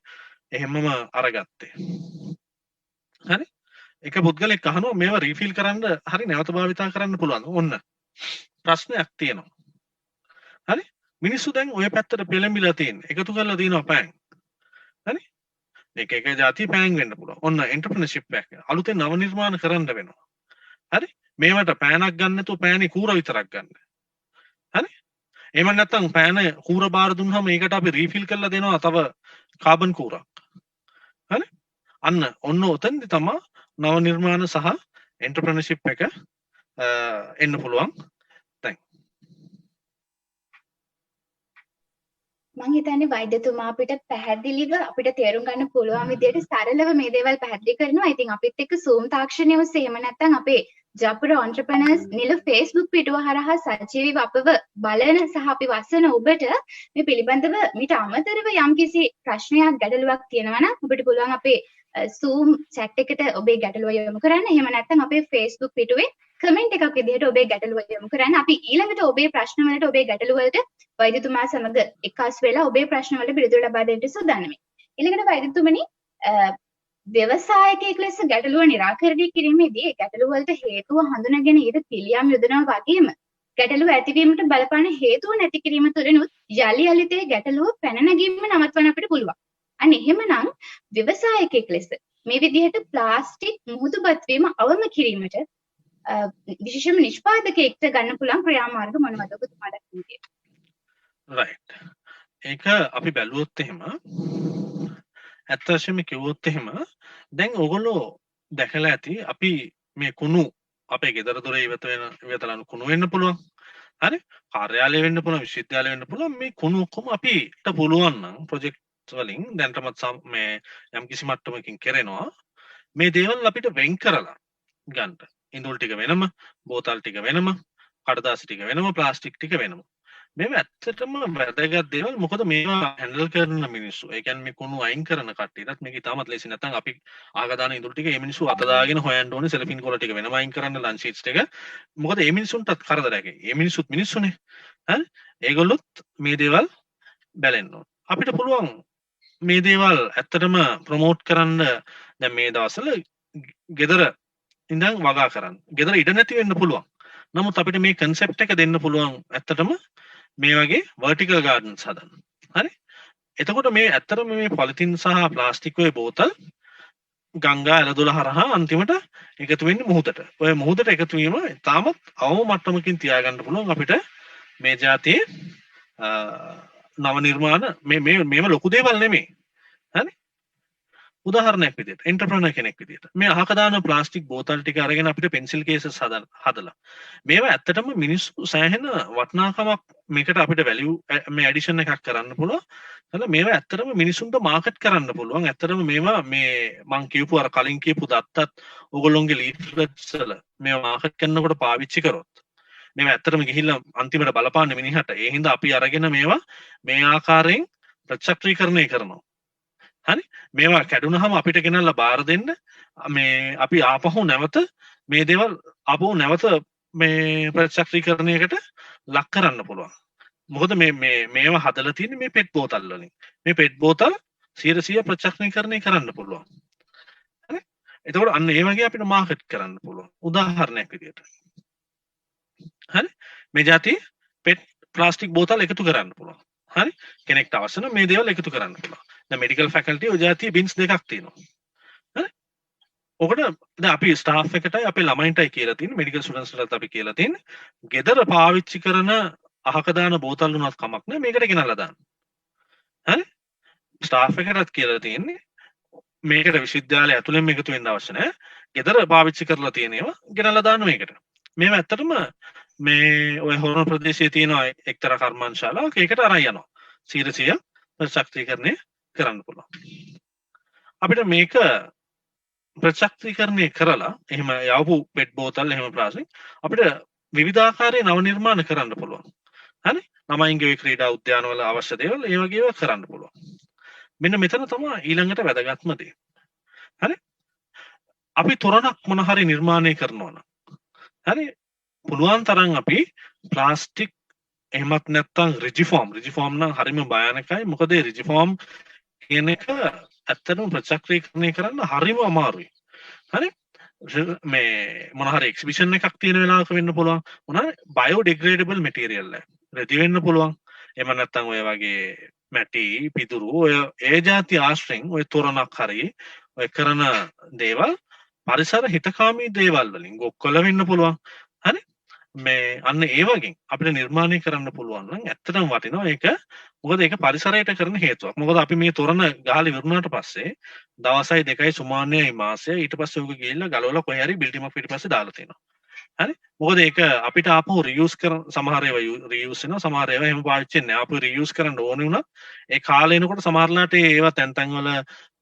B: එහෙමම අරගත්තේ. හරි? එක පුද්ගලෙක් අහනවා මේවා රීෆිල් කරන්න හරි නැවත භාවිතා කරන්න පුළුවන්. ඔන්න ප්‍රශ්නයක් තියෙනවා. හරි? මිනිස්සු දැන් ওই පැත්තට පෙළඹිලා තියෙන්නේ. එකතු කරලා දිනවා පෑන්. හරි? එක જાති පෑන් වෙන්න පුළුවන්. ඔන්න එන්ටර්ප්‍රනර්ෂිප් එකක්. අලුතෙන් නව නිර්මාණ කරන්න වෙනවා. හරි? මේවට පෑනක් ගන්න නැතුව පෑනේ කූර විතරක් ගන්න. හරි? එහෙම නැත්නම් පෑන කූර බාර දුන්නාම ඒකට අපි රීෆිල් කරලා දෙනවා තව කාබන් කූරක්. හරි? අන්න ඔන්න ඔතෙන්දි තමයි නව නිර්මාණ සහ එන්ටර්ප්‍රනර්ෂිප් එක එන්න පුළුවන්. දැන්
A: මම හිතන්නේ වෛද්‍යතුමා අපිට පැහැදිලිව අපිට තේරුම් ගන්න පුළුවන් විදිහට සරලව මේ දේවල් පැහැදිලි කරනවා. ඉතින් අපිත් එක්ක Zoom තාක්ෂණය ඔස්සේ එහෙම නැත්නම් අපේ ජපුර entrepreneurs නිල Facebook පිටුව හරහා සජීවීව අපව බලන සහ අපි වසන ඔබට මේ පිළිබඳව මීට අමතරව යම්කිසි ප්‍රශ්නයක් ගැටලුවක් තියෙනවා නම් ඔබට පුළුවන් අපේ Zoom chat එකට ඔබේ ගැටලුව යොමු කරන්න. එහෙම නැත්නම් අපේ Facebook පිටුවේ කමෙන්ට් එකක් විදිහට ඔබේ ගැටලුව යොමු කරන්න. අපි ඊළඟට ඔබේ ප්‍රශ්න වලට ඔබේ ගැටලු වලට වෛද්‍යතුමා සමග එක්කාස් වෙලා ඔබේ ප්‍රශ්න වලට පිළිතුරු ලබා දෙන්න සූදානම්යි. ඊළඟට වෛද්‍යතුමනි ව්‍යවසායකයෙක් ලෙස ගැටලුව निराකරණය කිරීමේදී ඒ ගැටලුව වලට හේතුව හඳුනාගෙන ඊට පිළියම් යොදනවා වගේම ගැටලුව ඇතිවීමට බලපාන හේතුව නැති කිරීම තුළිනුත් යලි යලිතේ ගැටලුව පැන නැගීම නවත්වන්න අපිට පුළුවන්. අන්න එහෙමනම් ව්‍යවසායකයෙක් ලෙස මේ විදිහට ප්ලාස්ටික් මුහුදුබත් වීම අවම කිරීමට විශේෂම නිෂ්පාදකයෙක්ට ගන්න පුළුවන් ක්‍රියාමාර්ග මොනවද ඔබතුමාට කියන්නේ?
B: රයිට්. ඒක අපි බැලුවොත් එහෙම ඇත්ත වශයෙන්ම කිව්වොත් එහෙම දැන් ඔයගොල්ලෝ දැකලා ඇති අපි මේ කුණු අපේ ගෙදර දොරේ ඉවතලන කුණු වෙන්න පුළුවන්. හරි? කාර්යාලය වෙන්න පුළුවන්, විශ්වවිද්‍යාලය වෙන්න පුළුවන්. මේ කුණු ඔක්කොම අපිට පුළුවන් නම් ප්‍රොජෙක්ට් වලින් දැනටමත් මේ යම්කිසි මට්ටමකින් කරනවා. මේ දේවල් අපිට වෙන් කරලා ගන්න. ඉඳුල් ටික වෙනම, බෝතල් ටික වෙනම, කඩදාසි ටික වෙනම, ප්ලාස්ටික් ටික වෙනම. මේව ඇත්තටම වැදගත් දේවල්. මොකද මේවා හැන්ඩල් කරන මිනිස්සු, ඒ කියන්නේ මේ කුණු අයින් කරන කට්ටියටත් මේක ඉතාමත් ලේසි. නැත්නම් අපි ආගදාන ඉඳුල් ටික මේ මිනිස්සු අත දාගෙන හොයන්න ඕනේ. සෙලෆින් කොල ටික වෙනම අයින් කරන්න, ලන්ච් ෂීට්ස් ටික. මොකද මේ මිනිස්සුන්ටත් කරදරයක්. මේ මිනිස්සුත් මිනිස්සුනේ. හරි? ඒගොල්ලොත් මේ දේවල් බැලෙන්න ඕන. අපිට පුළුවන් මේ දේවල් ඇත්තටම ප්‍රොමෝට් කරන්න දැන් මේ දවස්වල ගෙදර ඉඳන් වගා කරන්න. ගෙදර ඉඩ නැති වෙන්න පුළුවන්. නමුත් අපිට මේ concept එක දෙන්න පුළුවන් ඇත්තටම මේ වගේ vertical gardens හදන්න. හරි? එතකොට මේ ඇත්තටම මේ පොලිතින් සහ ප්ලාස්ටික් වගේ බෝතල් ගංගා ඇලදොල හරහා අන්තිමට එකතු වෙන්නේ මුහුදට. ඔය මුහුදට එකතු වීම තාමත් අවම මට්ටමකින් තියාගන්න පුළුවන් අපිට මේ જાතියේ නව නිර්මාණ මේව ලොකු දේවල් නෙමෙයි. හරි? උදාහරණයක් විදිහට එන්ටර්ප්‍රෙනර් කෙනෙක් විදිහට මේ අහක දාන ප්ලාස්ටික් බෝතල් ටික අරගෙන අපිට පෙන්සිල් කේසස් හදලා මේවා ඇත්තටම මිනිස්සු සෑහෙන වටිනාකමක් මේකට අපිට වැලියු මේ ඇඩිෂන් එකක් කරන්න පුළුවන්. එතන මේවා ඇත්තටම මිනිසුන්ට මාකට් කරන්න පුළුවන්. ඇත්තටම මේවා මේ මං කියපු අර කලින් කියපු දත්තත් ඕගොල්ලොන්ගේ ලීෆ්ලට්ස් වල මේවා මාකට් කරනකොට පාවිච්චි කරොත් මේවා ඇත්තටම ගිහිල්ලා අන්තිමට බලපාන්නේ මිනිහට. ඒ හින්දා අපි අරගෙන මේවා මේ ආකාරයෙන් ප්‍රචක්‍රීකරණය කරනවා. හරි මේවා කැඩුනහම අපිට ගෙනල්ලා බාර දෙන්න මේ අපි ආපහු නැවත මේ දේවල් ආපහු නැවත මේ ප්‍රචක්‍රීකරණයකට ලක් කරන්න පුළුවන්. මොකද මේවා හදලා තියෙන්නේ මේ පෙට් බෝතල් වලින්. මේ පෙට් බෝතල් 100% ප්‍රචක්‍රීකරණය කරන්න පුළුවන්. හරි එතකොට අන්න ඒ වගේ අපිට මාකට් කරන්න පුළුවන්. උදාහරණයක් විදියට. හරි මේ જાති පෙට් ප්ලාස්ටික් බෝතල් එකතු කරන්න පුළුවන්. හරි කෙනෙක්ට අවශ්‍ය නම් මේ දේවල් එකතු කරන්න පුළුවන්. දැන් මෙඩිකල් ෆැකල්ටි ඔය જાතිය බින්ස් දෙකක් තියෙනවා. හරි ඔකට දැන් අපි ස්ටාෆ් එකටයි අපේ ළමයින්ටයි කියලා තියෙන්නේ මෙඩිකල් ස්ටුඩන්ට්ස්ලාට අපි කියලා තියෙන්නේ ගෙදර පාවිච්චි කරන අහක දාන බෝතල් උනත් කමක් නැහැ මේකට ගෙනල්ලා දාන්න. හරි ස්ටාෆ් එකටත් කියලා තියෙන්නේ මේකට විශ්වවිද්‍යාලය ඇතුළෙන් එකතු වෙන්න අවශ්‍ය නැහැ. ගෙදර පාවිච්චි කරලා තියෙන ඒවා ගෙනල්ලා දාන්න මේකට. මේවා ඇත්තටම මේ ඔය හොරණ ප්‍රදේශයේ තියෙන එක්තරා කර්මාන්තශාලාවක් ඒකට අරන් යනවා. 100% ප්‍රචක්‍රීකරණය කරන්න පුළුවන්. අපිට මේක ප්‍රචක්‍රීකරණය කරලා එහෙම යවපු පෙට් බෝතල් එහෙම ප්ලාස්ටික් අපිට විවිධාකාරයේ නව නිර්මාණ කරන්න පුළුවන්. හරි ළමයින්ගේ ක්‍රීඩා උද්‍යානවල අවශ්‍ය දේවල් ඒ වගේ ඒවා කරන්න පුළුවන්. මෙන්න මෙතන තමයි ඊළඟට වැදගත්ම දේ. හරි අපි තොරණක් මොන හරි නිර්මාණය කරනවා නම් හරි පුළුවන් තරම් අපි ප්ලාස්ටික් එහෙමත් නැත්නම් රිජිෆෝම් නම් හරිම භයානකයි. මොකද ඒ රිජිෆෝම් කියන එක ඇත්තටම ප්‍රචක්‍රීකරණය කරන්න හරිම අමාරුයි. හරි මේ මොන හරි එක්සිබිෂන් එකක් තියෙන වෙලාවක වෙන්න පුළුවන්. මොන හරි බයෝඩිග්‍රේඩබල් මැටීරියල් එක රෙදි වෙන්න පුළුවන්. එහෙම නැත්නම් ඔය වගේ මැටි පිදුරු ඔය ඒ જાති ආශ්‍රයෙන් ඔය තොරණක් හරි ඔය කරන දේවල් පරිසර හිතකාමී දේවල් වලින් ගොක්කොල වෙන්න පුළුවන්. හරි මේ අන්න ඒ වගේ අපිට නිර්මාණය කරන්න පුළුවන් නම් ඇත්තටම වටිනවා ඒක. මොකද ඒක පරිසරයට කරන හේතුවක්. මොකද අපි මේ තොරණ ගහලා ඉවරුනාට පස්සේ දවසයි දෙකයි සුමානයයි මාසය ඊට පස්සේ උග ගිහිල්ලා ගලවලා කොහේ හරි බිල්ඩින් එකක් පිටිපස්සේ දාලා තියෙනවා. හරි මොකද ඒක අපිට ආපහු රියුස් කරන සමහර ඒවා රියුස් වෙනවා සමහර ඒවා එහෙම පාවිච්චි වෙන්නේ නැහැ. ආපහු රියුස් කරන්න ඕනේ වුණත් ඒ කාලේ එනකොට සමහරලාට ඒවා තැන් තැන් වල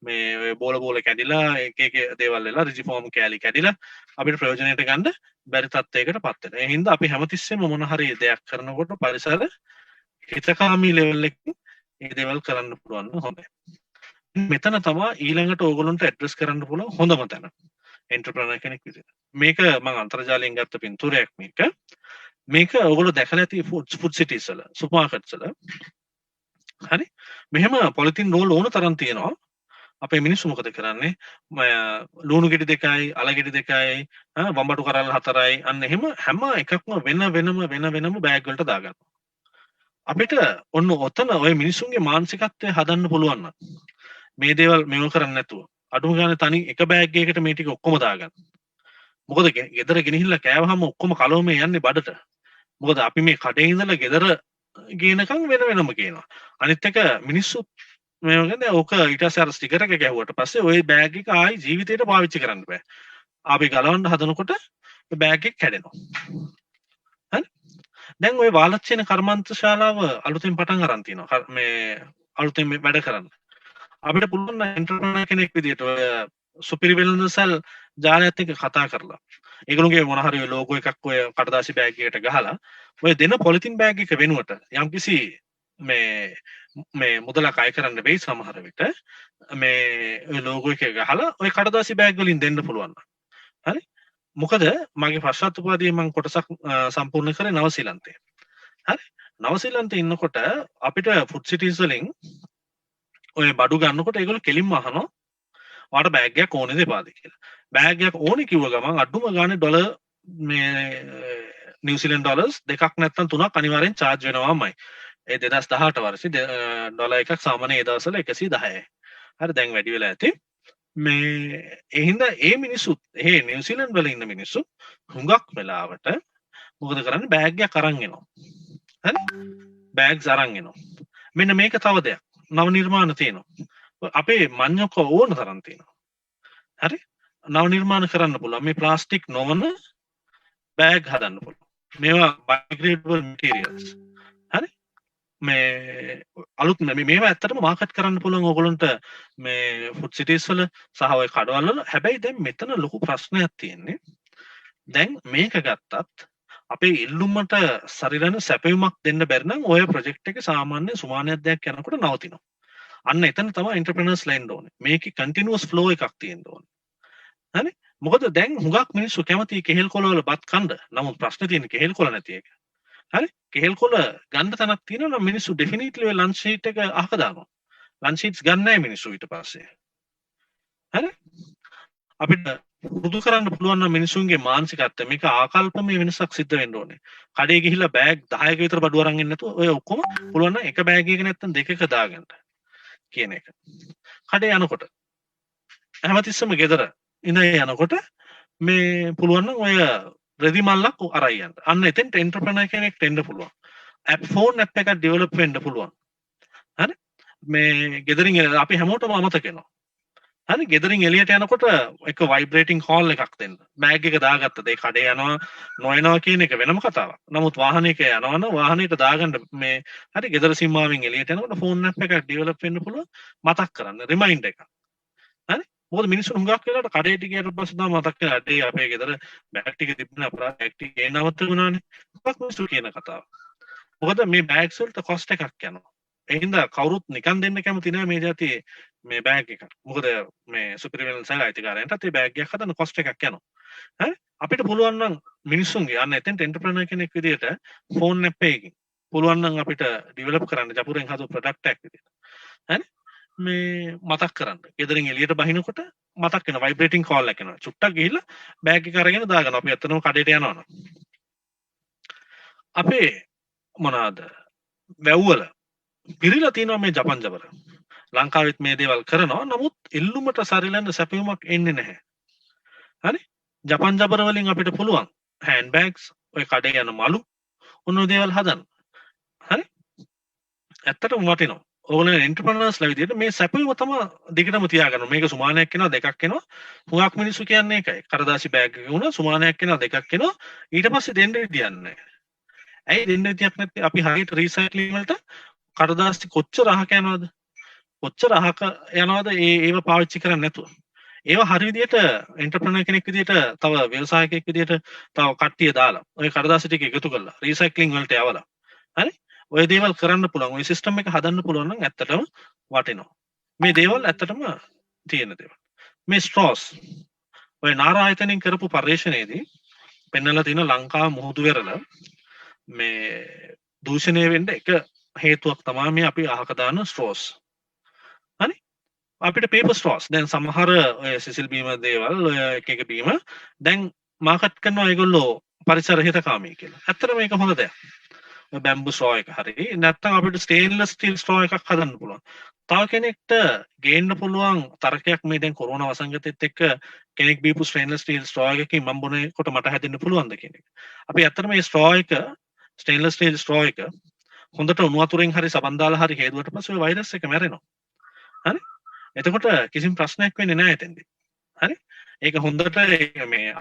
B: මේ බෝල කැඩිලා එක දේවල් වෙලා රිජිෆෝම් කෑලි කැඩිලා අපිට ප්‍රයෝජනයට ගන්න බැරි තත්ත්වයකට පත් වෙනවා. ඒ හින්දා අපි හැමතිස්සෙම මොන හරි දෙයක් කරනකොට පරිසර හිතකාමී ලෙවල් එකකින් මේ දේවල් කරන්න පුළුවන් නම් හොඳයි. මෙතන තමයි ඊළඟට ඕගොල්ලන්ට ඇඩ්‍රස් කරන්න පුළුවන් හොඳම තැන. එන්ටර්ප්‍රෙනර් කෙනෙක් විදිහට. මේක මම අන්තර්ජාලයෙන් ගත්ත පින්තූරයක් මේක. මේක ඔයගොල්ලෝ දැකලා ඇති ෆුඩ් සිටිස් වල, සුපර් මාකට්ස් වල. හරි? මෙහෙම පොලිතින් රෝල් ඕන තරම් තියෙනවා. අපේ මිනිස්සු මොකද කරන්නේ? ලුණු ගෙඩි දෙකයි, අල ගෙඩි දෙකයි, වම්බටු කරල් හතරයි අන්න එහෙම හැම එකක්ම වෙනම බෑග් වලට දාගන්නවා. අපිට ඔන්න ඔතන ඔය මිනිස්සුන්ගේ මානසිකත්වය හදන්න පුළුවන් නම් මේ දේවල් මෙව කරන්නේ නැතුව අඩුම ගානේ තනි එක බෑග් එකකට මේ ටික ඔක්කොම දාගන්න. මොකද ගෙදර ගෙනහිල්ලා කෑවහම ඔක්කොම කලවමේ යන්නේ බඩට. මොකද අපි මේ කඩේ ඉඳලා ගෙදර ගේනකම් වෙනම කියනවා. අනිත් එක මිනිස්සු මේ වගේ ඕක ඊට පස්සේ අර ස්ටිකර් එක ගැහුවට පස්සේ ওই බෑග් එක ආයි ජීවිතේට පාවිච්චි කරන්න බෑ. අපි ගලවන්න හදනකොට ඒ බෑග් එක කැඩෙනවා. හරි? දැන් ওই වාලච්චේන කර්මාන්තශාලාව අලුතෙන් පටන් අරන් තිනවා. මේ අලුතෙන් මේ වැඩ කරන්න. අපිට පුළුවන් එන්ටර්ප්‍රෙනර් කෙනෙක් විදිහට ඔය සුපිරි වෙළඳසල් ජාලයත් එක්ක කතා කරලා ඒගොල්ලෝගේ මොන හරි ලෝගෝ එකක් ඔය කඩදාසි බෑග් එකකට ගහලා ඔය දෙන පොලිතින් බෑග් එක වෙනුවට යම්කිසි මේ මුදලක් අය කරන්න වෙයි සමහර විට මේ ඔය ලෝගෝ එක ගහලා ඔය කඩදාසි බෑග් වලින් දෙන්න පුළුවන්. හරි? මොකද මගේ පශ්චාත්තුපාදී මම කොටසක් සම්පූර්ණ කරේ නවසීලන්තේ. හරි? නවසීලන්තේ ඉන්නකොට අපිට ෆුඩ් සිටිස් වලින් ඔය බඩු ගන්නකොට ඒගොල්ලෝ කෙලින්ම අහනවා ඔයාලට බෑග් එකක් ඕනේද එපාද කියලා. බෑග් එකක් ඕනේ කිව්ව ගමන් අඩුම ගානේ ඩොලර් මේ නිව්සීලන්ත ඩොලර්ස් දෙකක් නැත්නම් තුනක් අනිවාර්යෙන් charge වෙනවාමයි. ඒ 2018 වර්ෂේ ඩොලර් එකක් සාමාන්‍ය ඒ දවස්වල 110යි. හරි දැන් වැඩි වෙලා ඇති. මේ ඒ හින්දා ඒ මිනිස්සුත් ඒ නිව්සීලන්ත වල ඉන්න මිනිස්සු හුඟක් වෙලාවට මොකද කරන්නේ බෑග් එකක් අරන් එනවා. හරි? බෑග්ස් අරන් එනවා. මෙන්න මේක තව දෙයක්. නව නිර්මාණ තියෙනවා. අපේ මඤ්ඤොක්ක ඕන තරම් තියෙනවා. හරි? නව නිර්මාණ කරන්න පුළුවන්. මේ ප්ලාස්ටික් නොවන බෑග් හදන්න පුළුවන්. මේවා biodegradable materials. හරි? මේ අලුත් මේවා ඇත්තටම මාකට් කරන්න පුළුවන් ඕගොල්ලන්ට මේ ෆුඩ් සිටිස් වල සහ ඔය කඩවල වල. හැබැයි දැන් මෙතන ලොකු ප්‍රශ්නයක් තියෙන්නේ. දැන් මේක ගත්තත් අපේ ඉල්ලුමට සරිලන සැපයුමක් දෙන්න බැරි නම් ඔය ප්‍රොජෙක්ට් එක සාමාන්‍ය සුමානයක් දෙයක් යනකොට නවතිනවා. අන්න එතන තමයි එන්ටර්ප්‍රෙනර්ස් ලෙන්ඩ් ඕනේ. මේකේ කන්ටිනියස් ෆ්ලෝ එකක් තියෙන්න ඕනේ. හරි? මොකද දැන් හුඟක් මිනිස්සු කැමති කෙහෙල් කොළ වල බත් කන්න. නමුත් ප්‍රශ්නේ තියෙන්නේ කෙහෙල් කොළ නැති එක. හරි? කෙහෙල් කොළ ගන්න තැනක් තියෙනවා නම් මිනිස්සු ඩෙෆිනිට්ලි ඔය ලන්ච් ෂීට් එක අහක දානවා. ලන්ච් ෂීට්ස් ගන්න නැහැ මිනිස්සු ඊට පස්සේ. හරි? අපිට පුරුදු කරන්න පුළුවන් නම් මිනිසුන්ගේ මානසිකත්වය මේක ආකල්පමය වෙනසක් සිද්ධ වෙන්න ඕනේ. කඩේ ගිහිල්ලා බෑග් 10ක විතර බඩු අරන් එන්න නැතුව ඔය ඔක්කොම පුළුවන් නම් එක බෑග් එකක නැත්තම් දෙකක දාගන්න කියන එක. කඩේ යනකොට හැමතිස්සම ගෙදර ඉඳන් යනකොට මේ පුළුවන් නම් ඔය රෙදි මල්ලක් අරයි යන්න. අන්න එතෙන්ට එන්ටර්ප්‍රෙනර් කෙනෙක්ට එන්න පුළුවන්. ෆෝන් ඇප් එකක් ඩෙවලොප් වෙන්න පුළුවන්. හරි? මේ ගෙදරින් අපි හැමෝටම අමතක වෙනවා. හරි ගෙදරින් එළියට යනකොට එක වයිබ්‍රේටිං කෝල් එකක් දෙන්න. බෑග් එක දාගත්තද ඒ කඩේ යනවා නොයනවා කියන එක වෙනම කතාවක්. නමුත් වාහනයක යනවනම් වාහනේට දාගන්න මේ හරි ගෙදර සීමාවෙන් එළියට යනකොට ෆෝන් ඇප් එකක් ඩෙවලොප් වෙන්න පුළුවන් මතක් කරන්න රිමයින්ඩ් එකක්. හරි මොකද මිනිස්සු හුඟක් වෙලාවට කඩේට ගියට පස්සේ තමයි මතක් වෙන්නේ අඩේ අපේ ගෙදර බෑග් ටික තිබුණා අපරාධ බෑග් ටික ගේනවතුනානේ. මොකක් මිනිස්සු කියන කතාව. මොකද මේ බෑග්ස් වලට කොස්ට් එකක් යනවා. ඒ හින්දා කවුරුත් නිකන් දෙන්න කැමති නෑ මේ જાතියේ මේ බෑග් එක. මොකද මේ සුපිරිවෙලන් සයිල් අයිතිකාරයන්ටත් ඒ බෑග් එකක් හදන්න කොස්ට් එකක් යනවා. හරි අපිට පුළුවන් නම් මිනිස්සුන්ගේ අන්න එතෙන්ට එන්ටර්ප්‍රෙනර් කෙනෙක් විදියට ෆෝන් ඇප් එකකින් පුළුවන් නම් අපිට ඩෙවලොප් කරන්න ජපුරෙන් හදපු ප්‍රොඩක්ට් එකක් විදියට. හරි මේ මතක් කරන්න. ගෙදරින් එළියට බහිනකොට මතක් වෙන වයිබ්‍රේටිං කෝල් එකක් එනවා. චුට්ටක් ගිහිල්ලා බෑග් එක අරගෙන දාගන්න. අපි ඇත්තටම කඩේට යනවා නම්. අපේ මොනවාද වැව්වල පිරීලා තියෙනවා මේ ජපන් ජබර. ලංකාවෙත් මේ දේවල් කරනවා. නමුත් ඉල්ලුමට සරිලන සැපයුමක් එන්නේ නැහැ. හරි? ජපන් ජබර වලින් අපිට පුළුවන් හෑන්ඩ් බෑග්ස්, ඔය කඩේ යන මලු, ඔන්න ඔය දේවල් හදන්න. හරි? ඇත්තටම වටිනවා. ඕගොල්ලෝ එන්ටර්ප්‍රෙනර්ස්ලා විදියට මේ සැපයුම තමයි දිගටම තියාගන්න. මේක සුමානයක් වෙනවා දෙකක් වෙනවා. හුඟක් මිනිස්සු කියන්නේ ඒකයි. කරදාසි බෑග් එක වුණා සුමානයක් වෙනවා දෙකක් වෙනවා. ඊට පස්සේ දෙන්න විදියක් නැහැ. ඇයි දෙන්න විදියක් නැත්තේ? අපි හරියට රීසයික්ලින් වලට කඩදාසි කොච්චර අහක යනවද? කොච්චර අහක යනවද ඒව පාවිච්චි කරන්නේ නැතුව. ඒවා හරි විදියට එන්ටර්ප්‍රෙනර් කෙනෙක් විදියට තව ව්‍යවසායකයෙක් විදියට තව කට්ටිය දාලා ඔය කඩදාසි ටික එකතු කරලා රීසයික්ලින් වලට යවලා. හරි? ඔය දේවල් කරන්න පුළුවන්. ඔය සිස්ටම් එක හදන්න පුළුවන් නම් ඇත්තටම වටිනවා. මේ දේවල් ඇත්තටම තියෙන දේවල්. මේ ස්ට්‍රෝස් ඔය නාරායතනෙන් කරපු පර්යේෂණයේදී පෙන්වලා තියෙන ලංකාව මුහුදු වෙරළ මේ දූෂණය වෙන්න එක හේතුවක් තමයි මේ අපි අහක දාන ස්ට්‍රෝස්. හරි? අපිට පේපර් ස්ට්‍රෝස් දැන් සමහර ඔය සිසිල් බීම දේවල් ඔය එක එක බීම දැන් මාකට් කරනවා ඒගොල්ලෝ පරිසර හිතකාමී කියලා. ඇත්තටම මේක හොඳ දෙයක්. බැම්බු ස්ට්‍රෝ එක හරි නැත්නම් අපිට ස්ටේන්ලස් ස්ටිල් ස්ට්‍රෝ එකක් හදන්න පුළුවන්. තව කෙනෙක්ට ගේන්න පුළුවන් තර්කයක් මේ දැන් කොරෝනා වසංගතෙත් එක්ක කෙනෙක් බීපු ස්ටේන්ලස් ස්ටිල් ස්ට්‍රෝ එකකින් මම බොනකොට මට හැදෙන්න පුළුවන්ද කියන එක. අපි ඇත්තටම මේ ස්ට්‍රෝ එක ස්ටේන්ලස් ස්ටිල් ස්ට්‍රෝ එක හොඳට උණු වතුරෙන් හරි සබන් දාලා හරි හේදුවට පස්සේ ඔය වෛරස් එක මැරෙනවා. හරි? එතකොට කිසිම ප්‍රශ්නයක් වෙන්නේ නැහැ එතෙන්දී. හරි? ඒක හොඳට මේ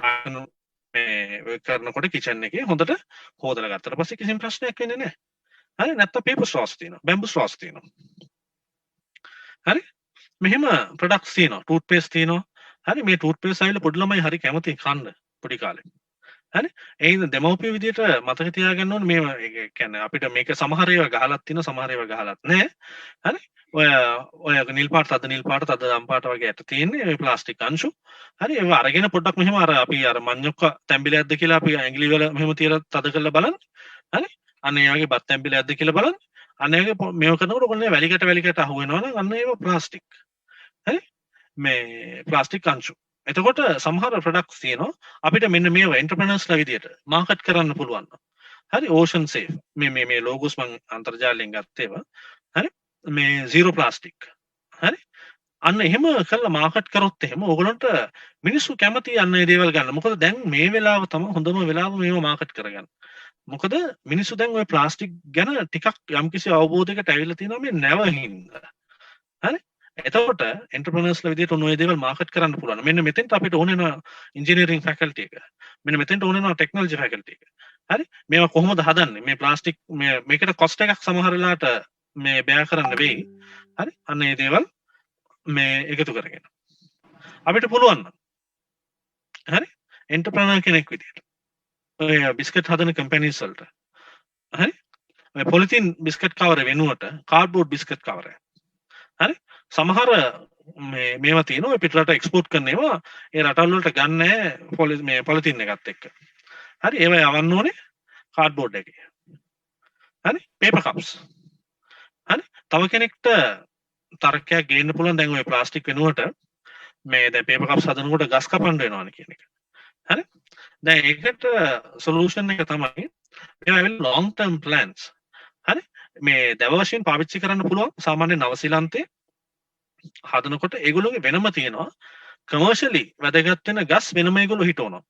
B: මේ කරනකොට කිචන් එකේ හොඳට හොදලා ගත්තට පස්සේ කිසිම ප්‍රශ්නයක් වෙන්නේ නැහැ. හරි? නැත්තම් පේපර් ස්ට්‍රෝස් තියෙනවා. බැම්බු ස්ට්‍රෝස් තියෙනවා. හරි? මෙහෙම ප්‍රොඩක්ට්ස් තියෙනවා. ටූත් පේස්ට් තියෙනවා. හරි? මේ ටූත් පේස්ට් ආවිල පොඩි ළමයි හරි කැමති කන්න පොඩි කාලේ. හරි? ඒ හින්දා දෙමව්පිය විදියට මතක තියාගන්න ඕනේ මේ කියන්නේ අපිට මේක සමහර ඒවා ගහලත් තියෙනවා සමහර ඒවා ගහලත් නැහැ. හරි? ඔය නිල් පාට තද නිල් පාට තද දම් පාට වගේ ඇට තියෙන්නේ ඔය ප්ලාස්ටික් අංශු. හරි ඒව අරගෙන පොඩ්ඩක් මෙහෙම අපි අර මඤ්ඤොක්ක තැඹිලයක්ද කියලා අපි ඇඟිලි වල මෙහෙම තියලා තද කරලා බලන්න. හරි? අන්න ඒ වගේ බත් තැඹිලයක්ද කියලා බලන්න. අන්න ඒ වගේ මේව කරනකොට ඔන්න වැලිකට අහු වෙනවා නම් අන්න ඒව ප්ලාස්ටික්. හරි? මේ ප්ලාස්ටික් අංශු. එතකොට සමහර ප්‍රොඩක්ට්ස් තියෙනවා අපිට මෙන්න මේව එන්ටර්ප්‍රෙනර්ස්ලා විදියට මාකට් කරන්න පුළුවන්. හරි? Ocean safe. මේ ලෝගෝස් මම අන්තර්ජාලයෙන් ගත්ත ඒවා. හරි? මේ zero plastic. හරි? අන්න එහෙම කරලා මාකට් කරොත් එහෙම ඕගොල්ලන්ට මිනිස්සු කැමති අන්න ඒ දේවල් ගන්න. මොකද දැන් මේ වෙලාව තමයි හොඳම වෙලාව මේව මාකට් කරගන්න. මොකද මිනිස්සු දැන් ওই ප්ලාස්ටික් ගැන ටිකක් යම්කිසි අවබෝධයකට ඇවිල්ලා තියෙනවා මේ නැව හින්දා. හරි? එතකොට එන්ටර්ප්‍රනර්ස්ලා විදිහට ඔන්න ඔය දේවල් මාකට් කරන්න පුළුවන්. මෙන්න මෙතෙන්ට අපිට ඕන වෙනවා ඉංජිනේරින් ෆැකල්ටි එක. මෙන්න මෙතෙන්ට ඕන වෙනවා ටෙක්නොලොජි ෆැකල්ටි එක. හරි? මේවා කොහොමද හදන්නේ? මේ ප්ලාස්ටික් මේකට කොස්ට් එකක් සමහර වෙලාවට මේ බෑ කරන්න වෙයි. හරි? අන්න මේ දේවල් මේ එකතු කරගෙන. අපිට පුළුවන් නම් හරි? එන්ටර්ප්‍රනර් කෙනෙක් විදිහට ඔය බිස්කට් හදන කම්පැනිස් වලට හරි? ඔය පොලිතින් බිස්කට් කවර වෙනුවට කාඩ්බෝඩ් බිස්කට් කවරයක්. හරි? සමහර මේවා තියෙනවා පිටරට එක්ස්පෝර්ට් කරන ඒවා ඒ රටවල් වලට ගන්න මේ පොලිතින් එකත් එක්ක. හරි? ඒවා යවන්න ඕනේ කාඩ්බෝඩ් එකේ. හරි? Paper cups. හරි? තව කෙනෙක්ට තර්කයක් ගේන්න පුළුවන් දැන් ඔය ප්ලාස්ටික් වෙනුවට මේ දැන් පේපර් කප්ස් හදනකොට ගස් කපන්න වෙනවානේ කියන එක. හරි? දැන් ඒකට සොලියුෂන් එක තමයි මේවා ඇවිල්ලා long term plans. හරි? මේ දැව වශයෙන් පාවිච්චි කරන්න පුළුවන් සාමාන්‍ය නවසීලන්තේ හදනකොට ඒගොල්ලෝගේ වෙනම තියෙනවා කමර්ෂියලි වැදගත් වෙන ගස් වෙනම ඒගොල්ලෝ හිටවනවා.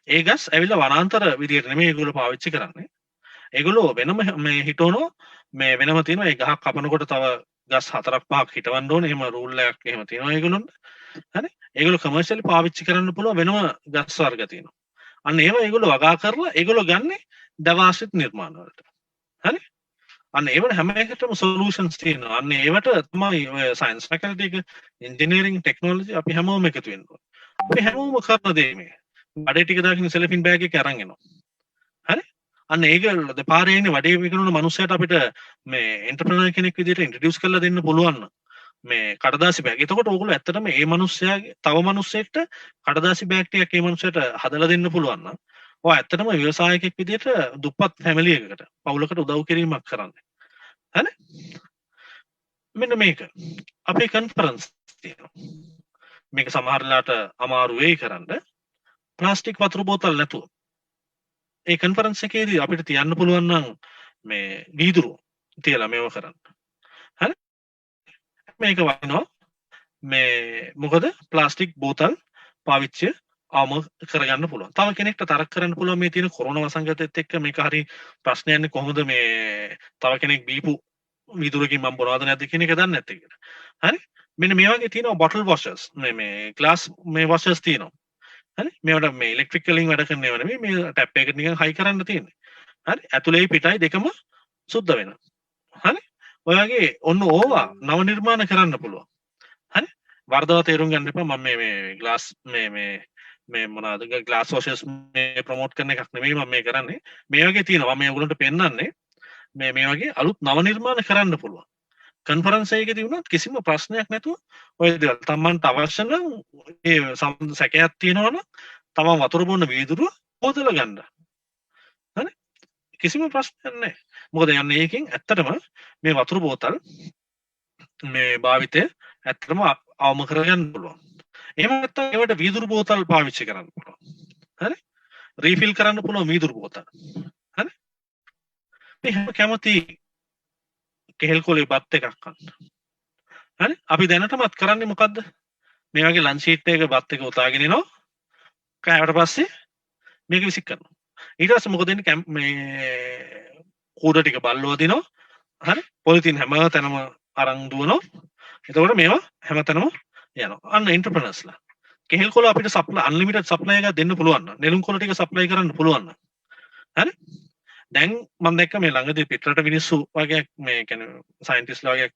B: ඒ ගස් ඇවිල්ලා වනාන්තර විදියට නෙමෙයි ඒගොල්ලෝ පාවිච්චි කරන්නේ. ඒගොල්ලෝ වෙනම මේ හිටවනවා මේ වෙනම තියෙනවා ඒ ගහක් කපනකොට තව ගස් 4-5ක් හිටවන්න ඕනේ. එහෙම රූල් එකක් එහෙම තියෙනවා ඒගොල්ලොන්ට. හරි? ඒගොල්ලෝ කමර්ෂියලි පාවිච්චි කරන්න පුළුවන් වෙනම ගස් වර්ග තියෙනවා. අන්න ඒවා ඒගොල්ලෝ වගා කරලා ඒගොල්ලෝ ගන්නේ දවාශ්‍රිත නිර්මාණ වලට. හරි? අන්න ඒවට හැම එකටම සොලියුෂන්ස් තියෙනවා. අන්න ඒවට තමයි ඔය සයන්ස් ෆැකල්ටි එක, ඉන්ජිනියරින්, ටෙක්නොලොජි අපි හැමෝම එකතු වෙන්න ඕනේ. අපි හැමෝම කරන දේ මේ. බඩේ ටික දාගෙන සෙලෆින් බෑග් එක අරන් එනවා. හරි? අන්න ඒගොල්ලෝ දෙපාරේ ඉන්නේ වඩේ විකුණන මනුස්සයට අපිට මේ එන්ටර්ප්‍රනර් කෙනෙක් විදිහට ඉන්ට්‍රොඩියුස් කරලා දෙන්න පුළුවන් මේ කඩදාසි බෑග්. එතකොට ඕගොල්ලෝ ඇත්තටම මේ මනුස්සයාගේ තව මනුස්සයෙක්ට කඩදාසි බෑග් ටිකක් මේ මනුස්සයට හදලා දෙන්න පුළුවන් නම් ඔය ඇත්තටම ව්‍යවසායකෙක් විදිහට දුප්පත් ෆැමිලි එකකට පවුලකට උදව් කිරීමක් කරන්නේ. හරි? මෙන්න මේක අපේ කන්ෆරන්ස් තියෙනවා. මේක සමහරලාට අමාරු වෙයි කරන්න. ප්ලාස්ටික් වතුර බෝතල් නැතුව. ඒ කන්ෆරන්ස් එකේදී අපිට තියන්න පුළුවන් නම් මේ වීදුරු තියලා මේව කරන්න. හරි? මේක වයින්නවා මේ මොකද ප්ලාස්ටික් බෝතල් පාවිච්චි ආම කරගන්න පුළුවන්. තව කෙනෙක්ට තරක් කරන්න පුළුවන් මේ තියෙන කොරෝනා වසංගතයත් එක්ක මේක හරි ප්‍රශ්නයක්නේ කොහොමද මේ තව කෙනෙක් බීපු වීදුරකින් මම බොනවද නැද්ද කියන එක දන්නේ නැත්තේ කියලා. හරි? මෙන්න මේ වගේ තියෙනවා බොටල් වොෂර්ස් මේ ග්ලාස් මේ වොෂර්ස් තියෙනවා. හරි? මේවට මේ ඉලෙක්ට්‍රික් වලින් වැඩ කරන ඒවා නෙමෙයි මේ ටැප් එකට නිකන් හයි කරන්න තියෙන්නේ. හරි? ඇතුලේ පිටයි දෙකම සුද්ධ වෙනවා. හරි? ඔය වගේ ඔන්න ඕවා නව නිර්මාණ කරන්න පුළුවන්. හරි? වර්ධව තේරුම් ගන්න එපා මම මේ ග්ලාස් මේ මොනවාද ග්ලාස් වොෂර්ස් මේ ප්‍රොමෝට් කරන එකක් නෙමෙයි මම මේ කරන්නේ. මේ වගේ තියෙනවා මම මේ ඔයගොල්ලන්ට පෙන්නන්නේ මේ වගේ අලුත් නව නිර්මාණ කරන්න පුළුවන්. කන්ෆරන්ස් එකේදී වුණත් කිසිම ප්‍රශ්නයක් නැතුව ඔය දේවල් තමන්ට අවශ්‍ය නම් ඒ සැකයක් තියෙනවා නම් තමන් වතුර බොන්න වීදුරුව හොදලා ගන්න. හරි? කිසිම ප්‍රශ්නයක් නැහැ. මොකද යන්නේ ඒකෙන් ඇත්තටම මේ වතුර බෝතල් මේ භාවිතය ඇත්තටම අවම කරගන්න පුළුවන්. එහෙම නැත්නම් ඒවට වීදුරු බෝතල් පාවිච්චි කරන්න පුළුවන්. හරි? රීෆිල් කරන්න පුළුවන් වීදුරු බෝතල්. හරි? මේ හැම කැමති කෙහෙල් කොලේ බත් එකක් ගන්න. හරි? අපි දැනටමත් කරන්නේ මොකද්ද? මේ වගේ ලන්ච් ෂීට් එකක බත් එක උතාගෙන එනවා. කෑවට පස්සේ මේක විසික් කරනවා. ඊට පස්සේ මොකද වෙන්නේ? මේ කූඩ ටික බල්ලෝ දිනවා. හරි? පොලිතින් හැම තැනම අරන් දුවනවා. එතකොට මේවා හැමතැනම යනවා. අන්න එන්ටර්ප්‍රනර්ස්ලා. කෙහෙල් කොළ අපිට සප්ලයි අන්ලිමිටඩ් සප්ලයි එකක් දෙන්න පුළුවන් නම් නෙළුම් කොළ ටික සප්ලයි කරන්න පුළුවන් නම්. හරි? දැන් මම දැක්ක මේ ළඟදී පිටරට මිනිස්සු වගේ මේ කියන්නේ සයන්ටිස්ට්ලා වගේ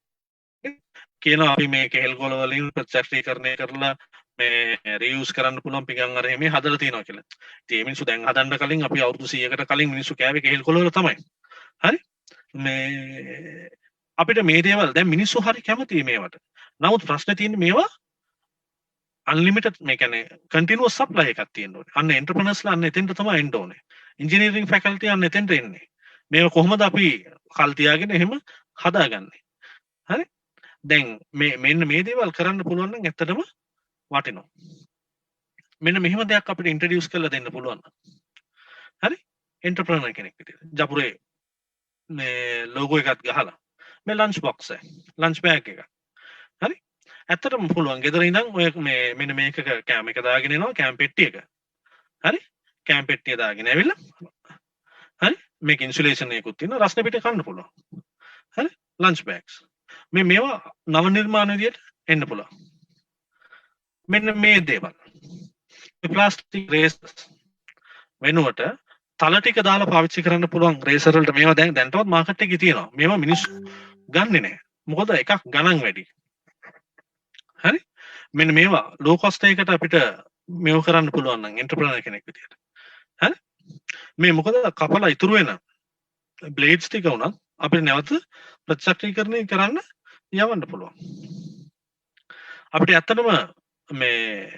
B: කියනවා අපි මේ කෙහෙල් කොළ වලින් ප්‍රතිචක්‍රීකරණය කරලා මේ රියුස් කරන්න පුළුවන් පිඟන් අර එමේ හදලා තියෙනවා කියලා. ඉතින් මේ මිනිස්සු දැන් හදන්න කලින් අපි අවුරුදු 100කට කලින් මිනිස්සු කෑවේ කෙහෙල් කොළ වල තමයි. හරි? මේ අපිට මේ දේවල් දැන් මිනිස්සු හරි කැමතියි මේවට. නමුත් ප්‍රශ්නේ තියෙන්නේ මේවා අන්ලිමිටඩ් මේ කියන්නේ කන්ටිනියුස් සප්ලයි එකක් තියෙන්න ඕනේ. අන්න එන්ටර්ප්‍රනර්ස්ලා අන්න එතෙන්ට තමයි එන්න ඕනේ. ඉංජිනේරින් ෆැකල්ටි අන්න එතෙන්ට එන්නේ. මේක කොහොමද අපි කල් තියාගෙන එහෙම හදාගන්නේ? හරි? දැන් මෙන්න මේ දේවල් කරන්න පුළුවන් නම් ඇත්තටම වටිනවා. මෙන්න මෙහෙම දෙයක් අපිට ඉන්ට්‍රොඩියුස් කරලා දෙන්න පුළුවන් නම්. හරි? එන්ටර්ප්‍රනර් කෙනෙක් විදිහට. ජපුරේ මේ ලෝගෝ එකක් ගහලා මේ ලන්ච් බොක්ස් එක, ලන්ච් බෑග් එක. හරි? ඇත්තටම පුළුවන්. ගෙදර ඉඳන් ඔය මේ මෙන්න මේක කැම් එක දාගෙන එනවා කැම් පෙට්ටිය එක. හරි? කැම් පෙට්ටිය දාගෙන ඇවිල්ලා හරි? මේක ඉන්සුලේෂන් එකකුත් තියෙනවා. රස්නේ පිට කන්න පුළුවන්. හරි? Lunch bags. මේවා නව නිර්මාණ විදියට එන්න පුළුවන්. මෙන්න මේ දේවල්. ප්ලාස්ටික් රේසර්ස් වෙනුවට තල ටික දාලා පාවිච්චි කරන්න පුළුවන් රේසර් වලට මේවා දැන්ටවත් මාකට් එකේ තියෙනවා. මේවා මිනිස්සු ගන්නෙ නැහැ. මොකද එකක් ගණන් වැඩි. හරි? මෙන්න මේවා ලෝ කොස්ට් එකකට අපිට මේව කරන්න පුළුවන් නම් එන්ටර්ප්‍රෙනර් කෙනෙක් විදියට. හරි? මේ මොකද කපලා ඉතුරු වෙන බ්ලේඩ්ස් ටික උනත් අපිට නැවත ප්‍රතිචක්‍රීකරණය කරන්න යවන්න පුළුවන්. අපිට ඇත්තටම මේ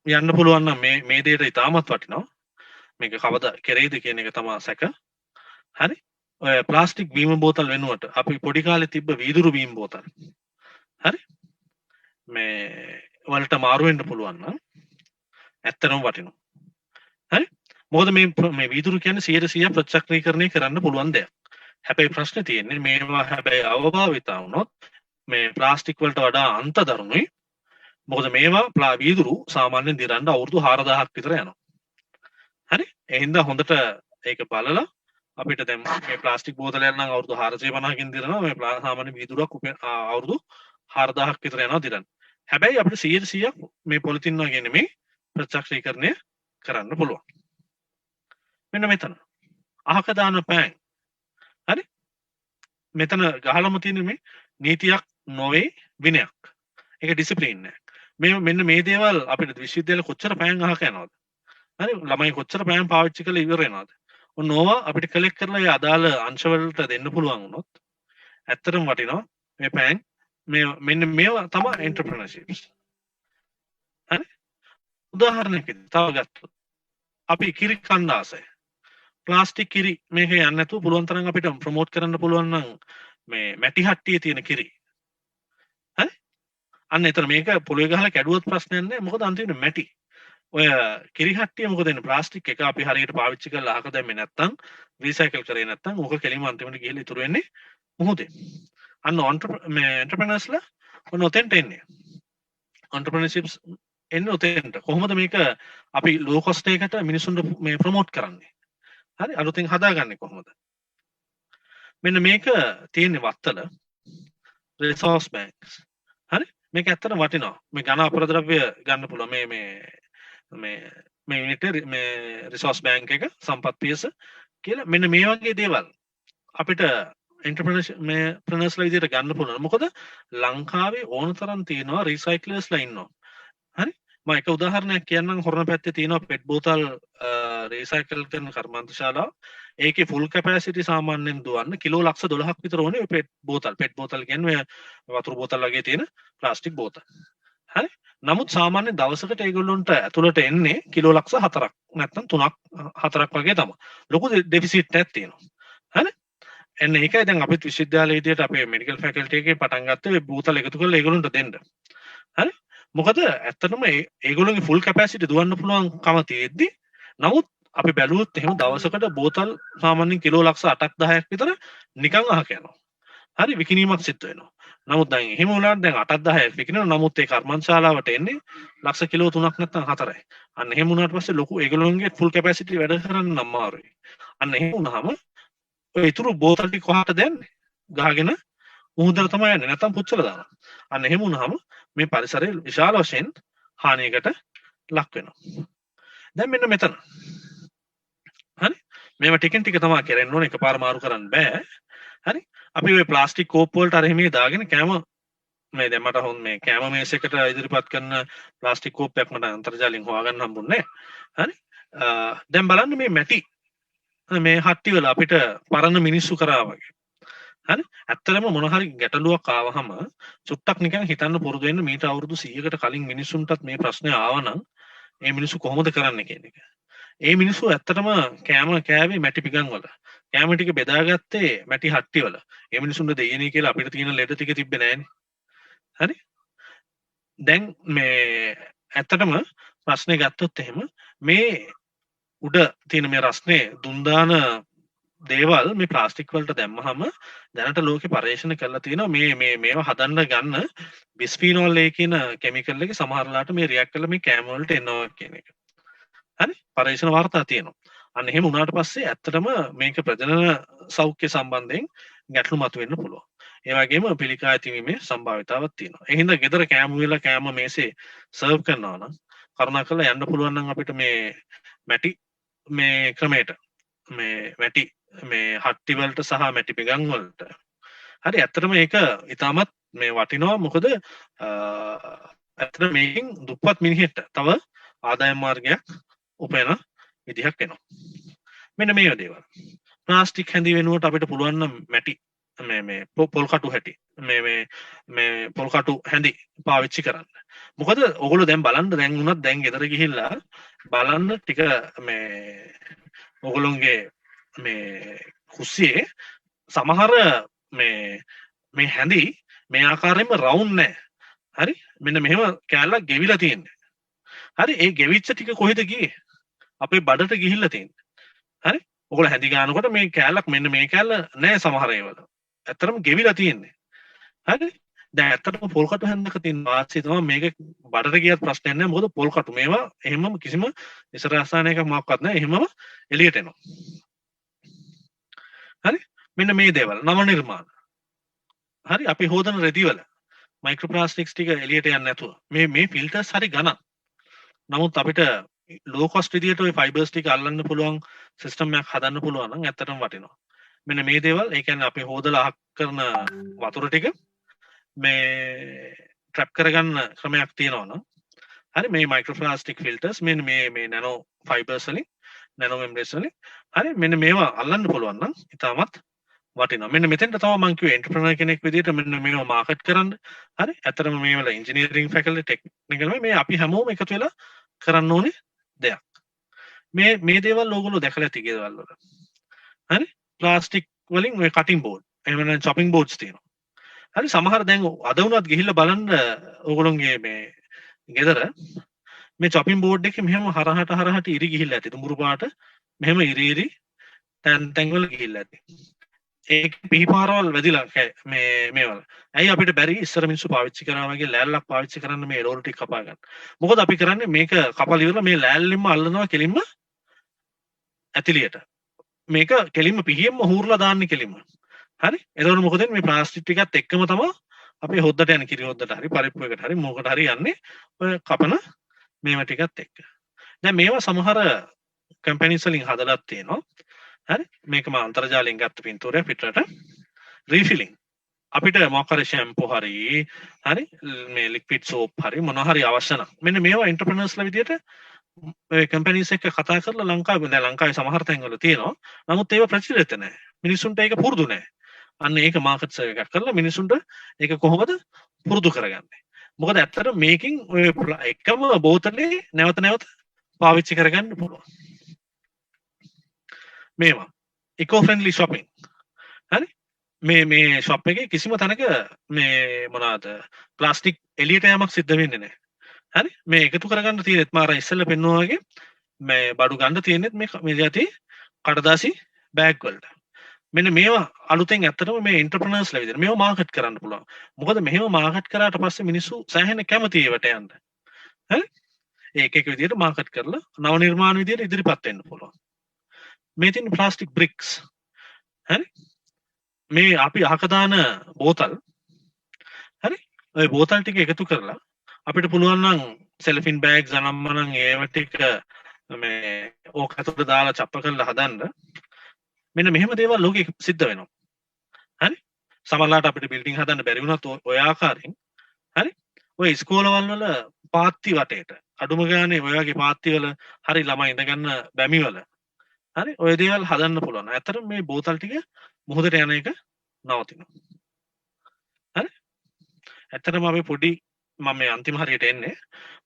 B: යන්න පුළුවන් නම් මේ දෙයට ඉතාමත් වටිනවා. මේක කවදා කෙරෙයිද කියන එක තමයි සැක. හරි? ඔය ප්ලාස්ටික් බීම බෝතල් වෙනුවට අපි පොඩි කාලේ තිබ්බ වීදුරු බීම බෝතල්. හරි? මේ වලට මාරු වෙන්න පුළුවන් නම් ඇත්තටම වටිනවා. හරි? මොකද මේ වීදුරු කියන්නේ 100% ප්‍රතිචක්‍රීකරණය කරන්න පුළුවන් දෙයක්. හැබැයි ප්‍රශ්නේ තියෙන්නේ මේවා හැබැයි අවභාවිතා වුණොත් මේ ප්ලාස්ටික් වලට වඩා අන්ත දරුණුයි. මොකද මේවා වීදුරු සාමාන්‍යයෙන් දිරන්න අවුරුදු 4000ක් විතර යනවා. හරි? ඒ හින්දා හොඳට ඒක බලලා අපිට දැන් මේ ප්ලාස්ටික් බෝතලයක් නම් අවුරුදු 450කින් දිරනවා. මේ සාමාන්‍ය වීදුරුවක් අවුරුදු 4000ක් විතර යනවා දිරන්න. හැබැයි අපිට 100% මේ පොලිතින් වගේ නෙමෙයි ප්‍රතිචක්‍රීකරණය කරන්න පුළුවන්. මෙන්න මෙතන අහක දාන පෑන්. හරි? මෙතන ගහලම තියෙන මේ නීතියක් නොවේ විනයක්. ඒක ඩිසිප්ලින් නෑ. මෙන්න මේ දේවල් අපිට විශ්වවිද්‍යාල කොච්චර පෑන් අහක යනවද? හරි? ළමයි කොච්චර පෑන් පාවිච්චි කරලා ඉවර වෙනවද? ඔන්න ඕවා අපිට කලෙක්ට් කරලා ඒ අදාළ අංශ වලට දෙන්න පුළුවන් වුණොත් ඇත්තටම වටිනවා මේ පෑන්. මෙන්න මේවා තමයි එන්ටර්ප්‍රෙනර්ෂිප්ස්. හරි? උදාහරණයක් තව ගත්තොත් අපි කිරි කන්න ආසයි. ප්ලාස්ටික් කිරි මේක යන්නේ නැතුව පුළුවන් තරම් අපිට ප්‍රොමෝට් කරන්න පුළුවන් නම් මේ මැටි හට්ටියේ තියෙන කිරි. හරි? අන්න එතන මේක පොළවේ ගහලා කැඩුවොත් ප්‍රශ්නයක් නැහැ. මොකද අන්තිමට මැටි. ඔය කිරි හට්ටිය මොකද වෙන්නේ? ප්ලාස්ටික් එක අපි හරියට පාවිච්චි කරලා අහක දැම්මේ නැත්නම් රීසයිකල් කරේ නැත්නම් ඕක කෙලින්ම අන්තිමට ගිහලා ඉතුරු වෙන්නේ මොහොතේ. අන්න එන්ටර්ප්‍රෙනර්ස්ලා ඔන්න ඔතෙන්ට එන්නේ. එන්ටර්ප්‍රෙනර්ෂිප්ස් එන්නේ ඔතෙන්ට. කොහොමද මේක අපි ලෝ කොස්ට් එකකට මිනිසුන්ට මේ ප්‍රොමෝට් කරන්නේ? හරි? අලුතෙන් හදාගන්නේ කොහොමද? මෙන්න මේක තියෙන්නේ වත්තල රිසෝස් බැංක්ස්. හරි? මේක ඇත්තට වටිනවා. මේ ඝන අපරද්‍රව්‍ය ගන්න පුළුවන්. මේ යුනිට් මේ රිසෝස් බැංක් එක සම්පත් පියස කියලා මෙන්න මේ වගේ දේවල් අපිට එන්ටර්ප්‍රෙනර්ස්ලා විදිහට ගන්න පුළුවන්. මොකද ලංකාවේ ඕන තරම් තියෙනවා රීසයික්ලර්ස්ලා ඉන්නවා. හරි? මම එක උදාහරණයක් කියන්නම්. හොරණ පැත්තේ තියෙනවා පෙට් බෝතල් රීසයිකල් කරන කර්මාන්තශාලාව. ඒකේ ෆුල් කැපැසිටි සාමාන්‍යයෙන් දුවන්න කිලෝ ලක්ෂ 12ක් විතර ඕනේ ඔය පෙට් බෝතල් කියන්නේ වතුර බෝතල් වගේ තියෙන ප්ලාස්ටික් බෝතල්. හරි? නමුත් සාමාන්‍ය දවසකට ඒගොල්ලොන්ට ඇතුළට එන්නේ කිලෝ ලක්ෂ 4ක් නැත්නම් 4ක් වගේ තමයි. ලොකු ඩෙෆිසිට් එකක් තියෙනවා. හරි? එන්න ඒකයි දැන් අපිත් විශ්වවිද්‍යාලයේ විදියට අපේ මෙඩිකල් ෆැකල්ටි එකේ පටන් ගත්තේ මේ බෝතල් එකතු කරලා ඒගොල්ලොන්ට දෙන්න. හරි? මොකද ඇත්තටම ඒගොල්ලෝගේ ෆුල් කැපැසිටි දුවන්න පුළුවන් කම තියෙද්දි නමුත් අපි බැලුවොත් එහෙම දවසකට බෝතල් සාමාන්‍යයෙන් කිලෝ ලක්ෂ 8ක් 10ක් විතර නිකන් අහක යනවා. හරි? විකිණීමක් සිද්ධ වෙනවා. නමුත් දැන් එහෙම වුණාට දැන් 8ක් 10ක් විකිණෙනවා. නමුත් ඒ කර්මාන්තශාලාවට එන්නේ ලක්ෂ කිලෝ 3ක් නැත්නම් 4යි. අන්න එහෙම වුණාට පස්සේ ලොකු ඒගොල්ලෝගේ ෆුල් කැපැසිටි වැඩ කරන්න අමාරුයි. අන්න එහෙම වුණාම ඔය ඉතුරු බෝතල් ටික කොහාට දැන්නේ? ගහගෙන මුහුදට තමයි යන්නේ. නැත්නම් පුච්චලා දානවා. අන්න එහෙම වුණාම මේ පරිසරය විශාල වශයෙන් හානියකට ලක් වෙනවා. දැන් මෙන්න මෙතන. හරි? මේවා ටිකෙන් ටික තමයි කරන්න ඕනේ. එකපාර මාරු කරන්න බෑ. හරි? අපි ওই ප්ලාස්ටික් කෝප් වලට අර එහෙම දාගෙන කැම මේ දැන් මට හොන් මේ කැම මේසයකට ඉදිරිපත් කරන ප්ලාස්ටික් කෝප්පයක් මට අන්තර්ජාලයෙන් හොයාගන්න හම්බුනේ නැහැ. හරි? දැන් බලන්න මේ මැටි මේ හට්ටි වල අපිට පරණ මිනිස්සු කරා වගේ. හරි? ඇත්තටම මොන හරි ගැටලුවක් ආවහම චුට්ටක් නිකන් හිතන්න පුරුදු වෙන්න මීට අවුරුදු 100කට කලින් මිනිස්සුන්ටත් මේ ප්‍රශ්නේ ආවනම් ඒ මිනිස්සු කොහොමද කරන්නේ කියන එක. ඒ මිනිස්සු ඇත්තටම කෑම කෑවේ මැටි පිගන් වල. කෑම ටික බෙදාගත්තේ මැටි හට්ටි වල. ඒ මිනිස්සුන්ට දෙයනේ කියලා අපිට තියෙන ලෙඩ ටික තිබ්බේ නෑනේ. හරි? දැන් මේ ඇත්තටම ප්‍රශ්නේ ගත්තොත් එහෙම මේ උඩ තියෙන මේ රස්නේ දුන්දාන දේවල් මේ ප්ලාස්ටික් වලට දැම්මහම දැනට ලෝකේ පරීක්ෂණ කරලා තියෙනවා මේවා හදන්න ගන්න බිස්ෆීනෝල් A කියන කිමිකල් එක සමහරලාට මේ රියැක්ට් කරලා මේ කෑම වලට එනවා කියන එක. හරි? පරීක්ෂණ වාර්තා තියෙනවා. අන්න එහෙම වුණාට පස්සේ ඇත්තටම මේක ප්‍රජනන සෞඛ්‍ය සම්බන්ධයෙන් ගැටලු මතුවෙන්න පුළුවන්. ඒ වගේම පිළිකා ඇතිවීමේ සම්භාවිතාවක් තියෙනවා. ඒ හින්දා ගෙදර කෑම වේලා කෑම මේසේ සර්ව් කරනවා නම් කරුණාකරලා යන්න පුළුවන් නම් අපිට මේ මැටි මේ ක්‍රමයට මේ මැටි මේ හට්ටි වලට සහ මැටි පිඟන් වලට හරි ඇත්තටම ඒක ඉතාමත් මේ වටිනවා මොකද ඇත්තට මේකෙන් දුප්පත් මිනිහෙක්ට තව ආදායම් මාර්ගයක් උපයන විදිහක් වෙනවා. මෙන්න මේ දේවල්. ප්ලාස්ටික් හැඳි වෙනුවට අපිට පුළුවන් නම් මැටි මේ පොල් කටු හැටි මේ පොල් කටු හැඳි පාවිච්චි කරන්න. මොකද ඔයගොල්ලෝ දැන් බලන්න දැන් උනත් දැන් ගෙදර ගිහිල්ලා බලන්න ටික මේ ඔයගොල්ලෝගේ මේ කුස්සියේ සමහර මේ හැඳි මේ ආකාරයෙන්ම රවුන්ඩ් නැහැ. හරි? මෙන්න මෙහෙම කෑල්ලක් ගෙවිලා තියෙන්නේ. හරි? ඒ ගෙවිච්ච ටික කොහෙද ගියේ? අපේ බඩට ගිහිල්ලා තියෙන්නේ. හරි? ඔයගොල්ලෝ හැඳි ගන්නකොට මේ කෑල්ලක් මෙන්න මේ කෑල්ල නැහැ සමහර ඒවල. ඇත්තටම ගෙවිලා තියෙන්නේ. හරි? දැන් ඇත්තටම පොල් කටු හැන්දක තියෙන වාසිය තමයි මේක බඩට ගියත් ප්‍රශ්නයක් නැහැ. මොකද පොල් කටු මේවා එහෙමම කිසිම ඉසර රසායනයක මොකක්වත් නැහැ. එහෙමම එළියට එනවා. හරි? මෙන්න මේ දේවල් නව නිර්මාණ. හරි? අපි හොදන රෙදිවල මයික්‍රෝප්ලාස්ටික්ස් ටික එළියට යන්නේ නැතුව මේ ෆිල්ටර්ස් හරි ගණන්. නමුත් අපිට ලෝ කොස්ට් විදියට ওই ෆයිබර්ස් ටික අල්ලන්න පුළුවන් සිස්ටම් එකක් හදන්න පුළුවන් නම් ඇත්තටම වටිනවා. මෙන්න මේ දේවල් ඒ කියන්නේ අපි හොදලා අහක් කරන වතුර ටික මේ ට්‍රැප් කරගන්න ක්‍රමයක් තියෙනවා නම් හරි මේ මයික්‍රෝප්ලාස්ටික් ෆිල්ටර්ස් මෙන්න මේ නැනෝ ෆයිබර්ස් වලින් නැනෝ මෙම්බ්‍රේන්ස් වලින් හරි මෙන්න මේවා අල්ලන්න පුළුවන් නම් ඉතාමත් වටිනවා. මෙන්න මෙතෙන්ට තමයි මම කිව්වේ එන්ටර්ප්‍රෙනර් කෙනෙක් විදිහට මෙන්න මේවා මාකට් කරන්න. හරි? ඇත්තටම මේ වල ඉංජිනේරින්ග් ෆැකල්ටි ටෙක්නිකල් මේ අපි හැමෝම එකතු වෙලා කරන්න ඕනේ දෙයක්. මේ දේවල් ඕගොල්ලෝ දැකලා ඇති ගෙදරවල. හරි? ප්ලාස්ටික් වලින් ඔය කටින් බෝඩ් එහෙම නැත්නම් චොපින් බෝඩ්ස් තියෙනවා. හරි සමහර දැන් අද වුණත් ගිහිල්ලා බලන්න ඕගොල්ලෝගේ මේ ගෙදර මේ චොපින් බෝඩ් එකේ මෙහෙම හරහට ඉරි ගිහිල්ලා ඇති. දුඹුරු පාට මෙහෙම ඉරි තැන් වල ගිහිල්ලා ඇති. ඒක පිහිපාරවල් වැදිලා මේවල. ඇයි අපිට බැරි ඉස්සර මිනිස්සු පාවිච්චි කරා වගේ ලෑල්ලක් පාවිච්චි කරන්න මේ එළවලු ටික කපා ගන්න. මොකද අපි කරන්නේ මේක කපලා ඉවරලා මේ ලෑල්ලෙන්ම අල්ලනවා කෙලින්ම ඇතිලියට. මේක කෙලින්ම පිහියෙන්ම හූර්ලා දාන්නේ කෙලින්ම. හරි? එතකොට මොකද මේ ප්ලාස්ටික් ටිකත් එක්කම තමයි අපේ හොද්දට යන කිරි හොද්දට හරි පරිප්පු එකට හරි මොකට හරි යන්නේ ඔය කපන මේව ටිකත් එක්ක. දැන් මේවා සමහර කම්පැනිස් වලින් හදලා තියෙනවා. හරි මේක මම අන්තර්ජාලයෙන් ගත්ත පින්තූරය පිටරට රීෆිලින් අපිට මොකක් හරි ෂැම්පූ හරි මේ ලික්විඩ් සෝප් හරි මොනවා හරි අවශ්‍ය නම් මෙන්න මේවා එන්ටර්ප්‍රෙනර්ස්ලා විදියට ඔය කම්පැනිස් එක්ක කතා කරලා ලංකාවේ සමහර තැන්වල තියෙනවා. නමුත් ඒව ප්‍රචලිත නැහැ. මිනිස්සුන්ට ඒක පුරුදු නැහැ. අන්න ඒක මාකට් සර්ව් එකක් කරලා මිනිස්සුන්ට ඒක කොහොමද පුරුදු කරගන්නේ. මොකද ඇත්තට මේකෙන් ඔය එකම බෝතලේ නැවත පාවිච්චි කරගන්න පුළුවන්. මේවා ඉකෝ ෆ්‍රෙන්ඩ්ලි shopping. හරි? මේ shop එකේ කිසිම තැනක මේ මොනවාද ප්ලාස්ටික් එළියට යamak සිද්ධ වෙන්නේ නැහැ. හරි? මේ එකතු කරගන්න තියෙනෙත් මාර ඉස්සෙල්ලා පෙන්නුවා වගේ මේ බඩු ගන්න තියෙනෙත් මේ යටි කඩදාසි බෑග් වලට. මෙන්න මේවා අලුතෙන් ඇත්තටම මේ එන්ටර්ප්‍රෙනර්ස්ලා විදිහට මේවා මාකට් කරන්න පුළුවන්. මොකද මෙහෙම මාකට් කරාට පස්සේ මිනිස්සු සෑහෙන කැමති ඒවට යන්න. හරි? ඒක එක විදිහට මාකට් කරලා නව නිර්මාණ විදිහට ඉදිරිපත් වෙන්න පුළුවන්. මේ තියෙන ප්ලාස්ටික් බ්‍රික්ස්. හරි? මේ අපි අහක දාන බෝතල්. හරි? ඔය බෝතල් ටික එකතු කරලා අපිට පුළුවන් නම් සෙලෆින් බෑග්ස් අනම්මනම් ඒව ටික මේ ඕක ඇතුළට දාලා චප්ප කරලා හදන්න. මෙන්න මෙහෙම දේවල් ලෝකෙ සිද්ධ වෙනවා. හරි? සමහරවිට අපිට බිල්ඩින් හදන්න බැරි වුණත් ඔය ආකාරයෙන් හරි? ඔය ඉස්කෝලවල් වල පාත්ති වටේට අඩුම ගානේ ඔය වගේ පාත්ති වල හරි ළමයි ඉඳගන්න බැමි වල හරි ඔය දේවල් හදන්න පුළුවන්. ඇත්තටම මේ බෝතල් ටික මොහොතට යන එක නවතිනවා. හරි? ඇත්තටම අපි මම මේ අන්තිම හරියට එන්නේ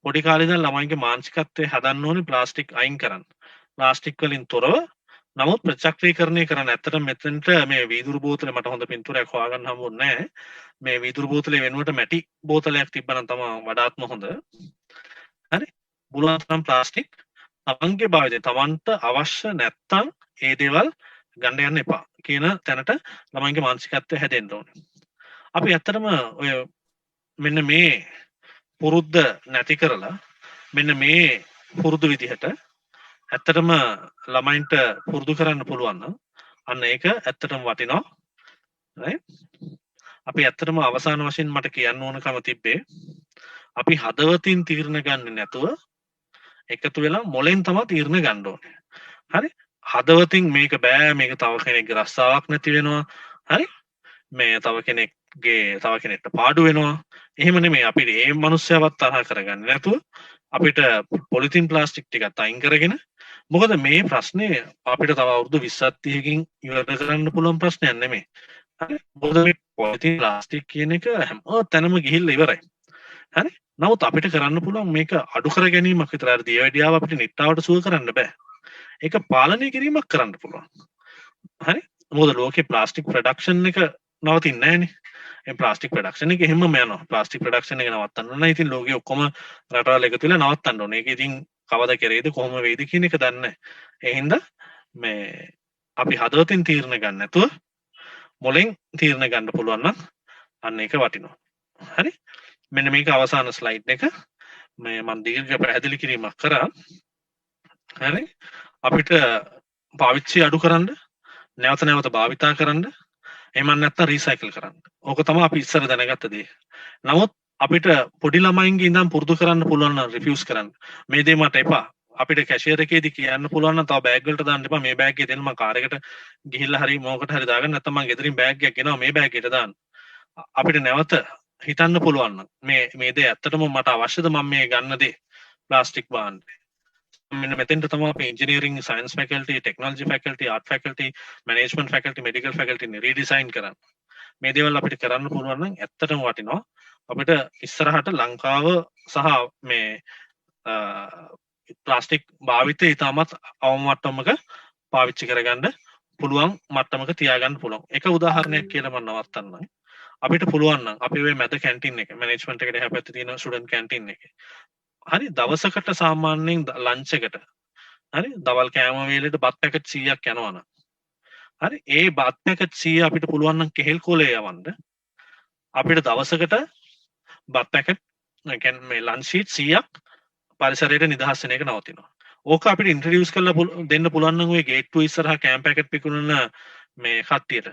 B: පොඩි කාලේ ඉඳන් ළමයින්ගේ මානසිකත්වය හදන්න ඕනේ ප්ලාස්ටික් අයින් කරන්න. ප්ලාස්ටික් වලින් තොරව නමුත් ප්‍රචක්‍රීකරණය කරන්න. ඇත්තටම මෙතනට මේ වීදුරු බෝතලේ මට හොඳ පින්තූරයක් හොයාගන්න හම්බුනේ නැහැ. මේ වීදුරු බෝතලේ වෙනුවට මැටි බෝතලයක් තිබ්බනම් තමයි වඩාත්ම හොඳ. හරි? බුලුවන් ප්ලාස්ටික් තමන්ගේ භාවිතය තමන්ට අවශ්‍ය නැත්තම් ඒ දේවල් ගන්න යන්න එපා කියන තැනට ළමයින්ගේ මානසිකත්වය හැදෙන්න ඕනේ. අපි ඇත්තටම ඔය මෙන්න මේ පුරුද්ද නැති කරලා මෙන්න මේ පුරුදු විදිහට ඇත්තටම ළමයින්ට පුරුදු කරන්න පුළුවන් නම් අන්න ඒක ඇත්තටම වටිනවා. right? අපි ඇත්තටම අවසාන වශයෙන් මට කියන්න ඕනකම තිබ්බේ අපි හදවතින් තීරණ ගන්න නැතුව එකතු වෙලා මොලෙන් තමයි තීරණ ගන්න ඕනේ. හරි? හදවතින් මේක බෑ මේක තව කෙනෙක්ගේ රස්සාවක් නැති වෙනවා. හරි? මේ තව කෙනෙක්ට පාඩු වෙනවා. එහෙම නෙමෙයි අපිට මේ මිනිස්සයවත් තරහ කරගන්න නැතුව අපිට පොලිතින් ප්ලාස්ටික් ටිකත් අයින් කරගෙන මොකද මේ ප්‍රශ්නේ අපිට තව අවුරුදු 20ක් 30කින් ඉවර කරන්න පුළුවන් ප්‍රශ්නයක් නෙමෙයි. හරි? මොකද මේ පොලිතින් ප්ලාස්ටික් කියන එක හැම තැනම ගිහිල්ලා ඉවරයි. හරි? නමුත් අපිට කරන්න පුළුවන් මේක අඩු කර ගැනීමක් විතරයි. අර දියවැඩියාව අපිට නිට්ටාවට සුව කරන්න බෑ. ඒක පාලනය කිරීමක් කරන්න පුළුවන්. හරි? මොකද ලෝකේ ප්ලාස්ටික් ප්‍රොඩක්ෂන් එක නවතින්නේ නැහනේ. ඒ ප්ලාස්ටික් ප්‍රොඩක්ෂන් එක එහෙමම යනවා. ප්ලාස්ටික් ප්‍රොඩක්ෂන් එක නවත්තන්න නම් ඉතින් ලෝකේ ඔක්කොම රටවල් එකතු වෙලා නවත්තන්න ඕනේ. ඒක ඉතින් කවදා කෙරේද කොහොම වෙයිද කියන එක දන්නේ නැහැ. ඒ හින්දා මේ අපි හදවතින් තීරණ ගන්න නැතුව මොලෙන් තීරණ ගන්න පුළුවන් නම් අන්න ඒක වටිනවා. හරි? මෙන්න මේක අවසාන ස්ලයිඩ් එක. මේ මම දීර්ඝ පැහැදිලි කිරීමක් කරා. හරි? අපිට පාවිච්චි අඩු කරන්න නැවත නැවත භාවිතා කරන්න එහෙම නැත්නම් රීසයිකල් කරන්න. ඕක තමයි අපි ඉස්සර දැනගත්ත දේ. නමුත් අපිට පොඩි ළමයින්ගේ ඉඳන් පුරුදු කරන්න පුළුවන් නම් රිෆියුස් කරන්න. මේ දේ මට එපා. අපිට කැෂියර් එකේදී කියන්න පුළුවන් නම් තව බෑග් වලට දාන්න එපා. මේ බෑග් එකේ දෙන්න මම කාර් එකට ගිහිල්ලා හරි මොකකට හරි දාගන්න නැත්නම් මම ගෙදරින් බෑග් එකක් ගෙනවා මේ බෑග් එකට දාන්න. අපිට නැවත හිතන්න පුළුවන් නම් මේ දේ ඇත්තටම මට අවශ්‍යද මම මේ ගන්න දේ ප්ලාස්ටික් භාණ්ඩ. මෙන්න මෙතෙන්ට තමයි අපි engineering science faculty technology faculty art faculty management faculty medical faculty redesign කරන්න. මේ දේවල් අපිට කරන්න පුළුවන් නම් ඇත්තටම වටිනවා. අපිට ඉස්සරහට ලංකාව සහ මේ ප්ලාස්ටික් භාවිතය ඉතාමත් අවම මට්ටමක පාවිච්චි කරගන්න පුළුවන් මට්ටමක තියාගන්න පුළුවන්. එක උදාහරණයක් කියලා මම නවත්තන්නම්. අපිට පුළුවන් නම් අපි මේ මැද කැන්ටින් එක මැනේජ්මන්ට් එකට එහා පැත්තේ තියෙන ස්ටුඩන්ට් කැන්ටින් එකේ හරි දවසකට සාමාන්‍යයෙන් ලන්ච් එකට හරි දවල් කෑම වේලෙට බත් පැකට් 100ක් යනවනම් හරි ඒ බත් පැකට් 100 අපිට පුළුවන් නම් කෙහෙල් කොලේ යවන්න අපිට දවසකට බත් පැකට් කියන්නේ මේ ලන්ච් ෂීට් 100ක් පරිසරයට නිදහස් වෙන එක නවතිනවා. ඕක අපිට ඉන්ට්‍රොඩියුස් කරලා දෙන්න පුළුවන් නම් ඔය ගේට්ටුව ඉස්සරහා කෑම පැකට් පිකුණන මේ කට්ටියට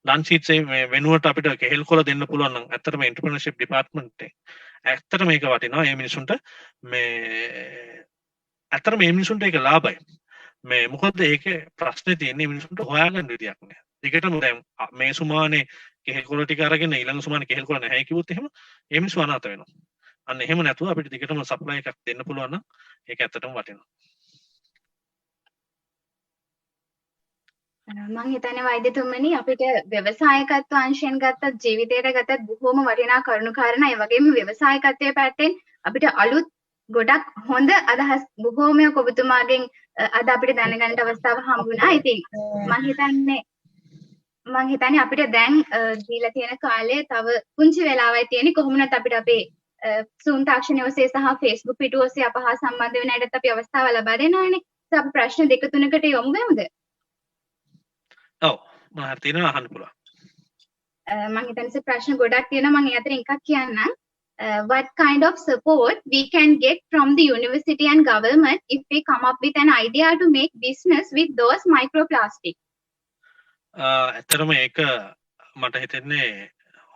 B: ලන්ච් ෂීට්ස් මේ වෙනුවට අපිට කෙහෙල් කොළ දෙන්න පුළුවන් නම් ඇත්තටම එන්ටර්ප්‍රෙනර්ෂිප් ඩිපාර්ට්මන්ට් එකේ ඇත්තට මේක වටිනවා. මේ මිනිසුන්ට මේ ඇත්තට මේ මිනිසුන්ට ඒක ලාභයි. මේ මොකද ඒකේ ප්‍රශ්නේ තියෙන්නේ මිනිසුන්ට හොයාගන්න විදියක් නෑ. දිගටම දැන් මේ සුමානේ කෙහෙල් කොළ ටික අරගෙන ඊළඟ සුමානේ කෙහෙල් කොළ නැහැ කිව්වොත් එහෙම ඒ මිනිස්සු අනාථ වෙනවා. අන්න එහෙම නැතුව අපිට දිගටම සප්ලයි එකක් දෙන්න පුළුවන් නම් ඒක ඇත්තටම වටිනවා.
A: මම හිතන්නේ වෛද්‍යතුමනි අපිට ව්‍යවසායකත්ව අංශයෙන් ගත්තත් ජීවිතයට ගත්තත් බොහෝම වටිනා කරුණු කාරණා ඒ වගේම ව්‍යවසායකත්වයේ පැත්තෙන් අපිට අලුත් ගොඩක් හොඳ අදහස් බොහෝමයක් ඔබතුමාගෙන් අද අපිට දැනගන්න අවස්ථාව හම්බුණා. ඉතින් මම හිතන්නේ අපිට දැන් දීලා තියෙන කාලය තව පුංචි වෙලාවයි තියෙන්නේ. කොහොමුණත් අපිට අපේ Zoom තාක්ෂණය ඔස්සේ සහ Facebook පිටුව ඔස්සේ අප හා සම්බන්ධ වෙන අයටත් අපි අවස්ථාව ලබා දෙනවානේ. ඉතින් අපි ප්‍රශ්න දෙක තුනකට යමු වෙමුද?
B: ඔව් මම හරි තියෙනවා අහන්න පුළුවන්.
A: මම හිතන්නේ ප්‍රශ්න ගොඩක් තියෙනවා. මම ඒ අතරින් එකක් කියන්නම්. What kind of support we can get from the university and government if we come up with an idea to make business with those microplastics?
B: ඇත්තටම ඒක මට හිතෙන්නේ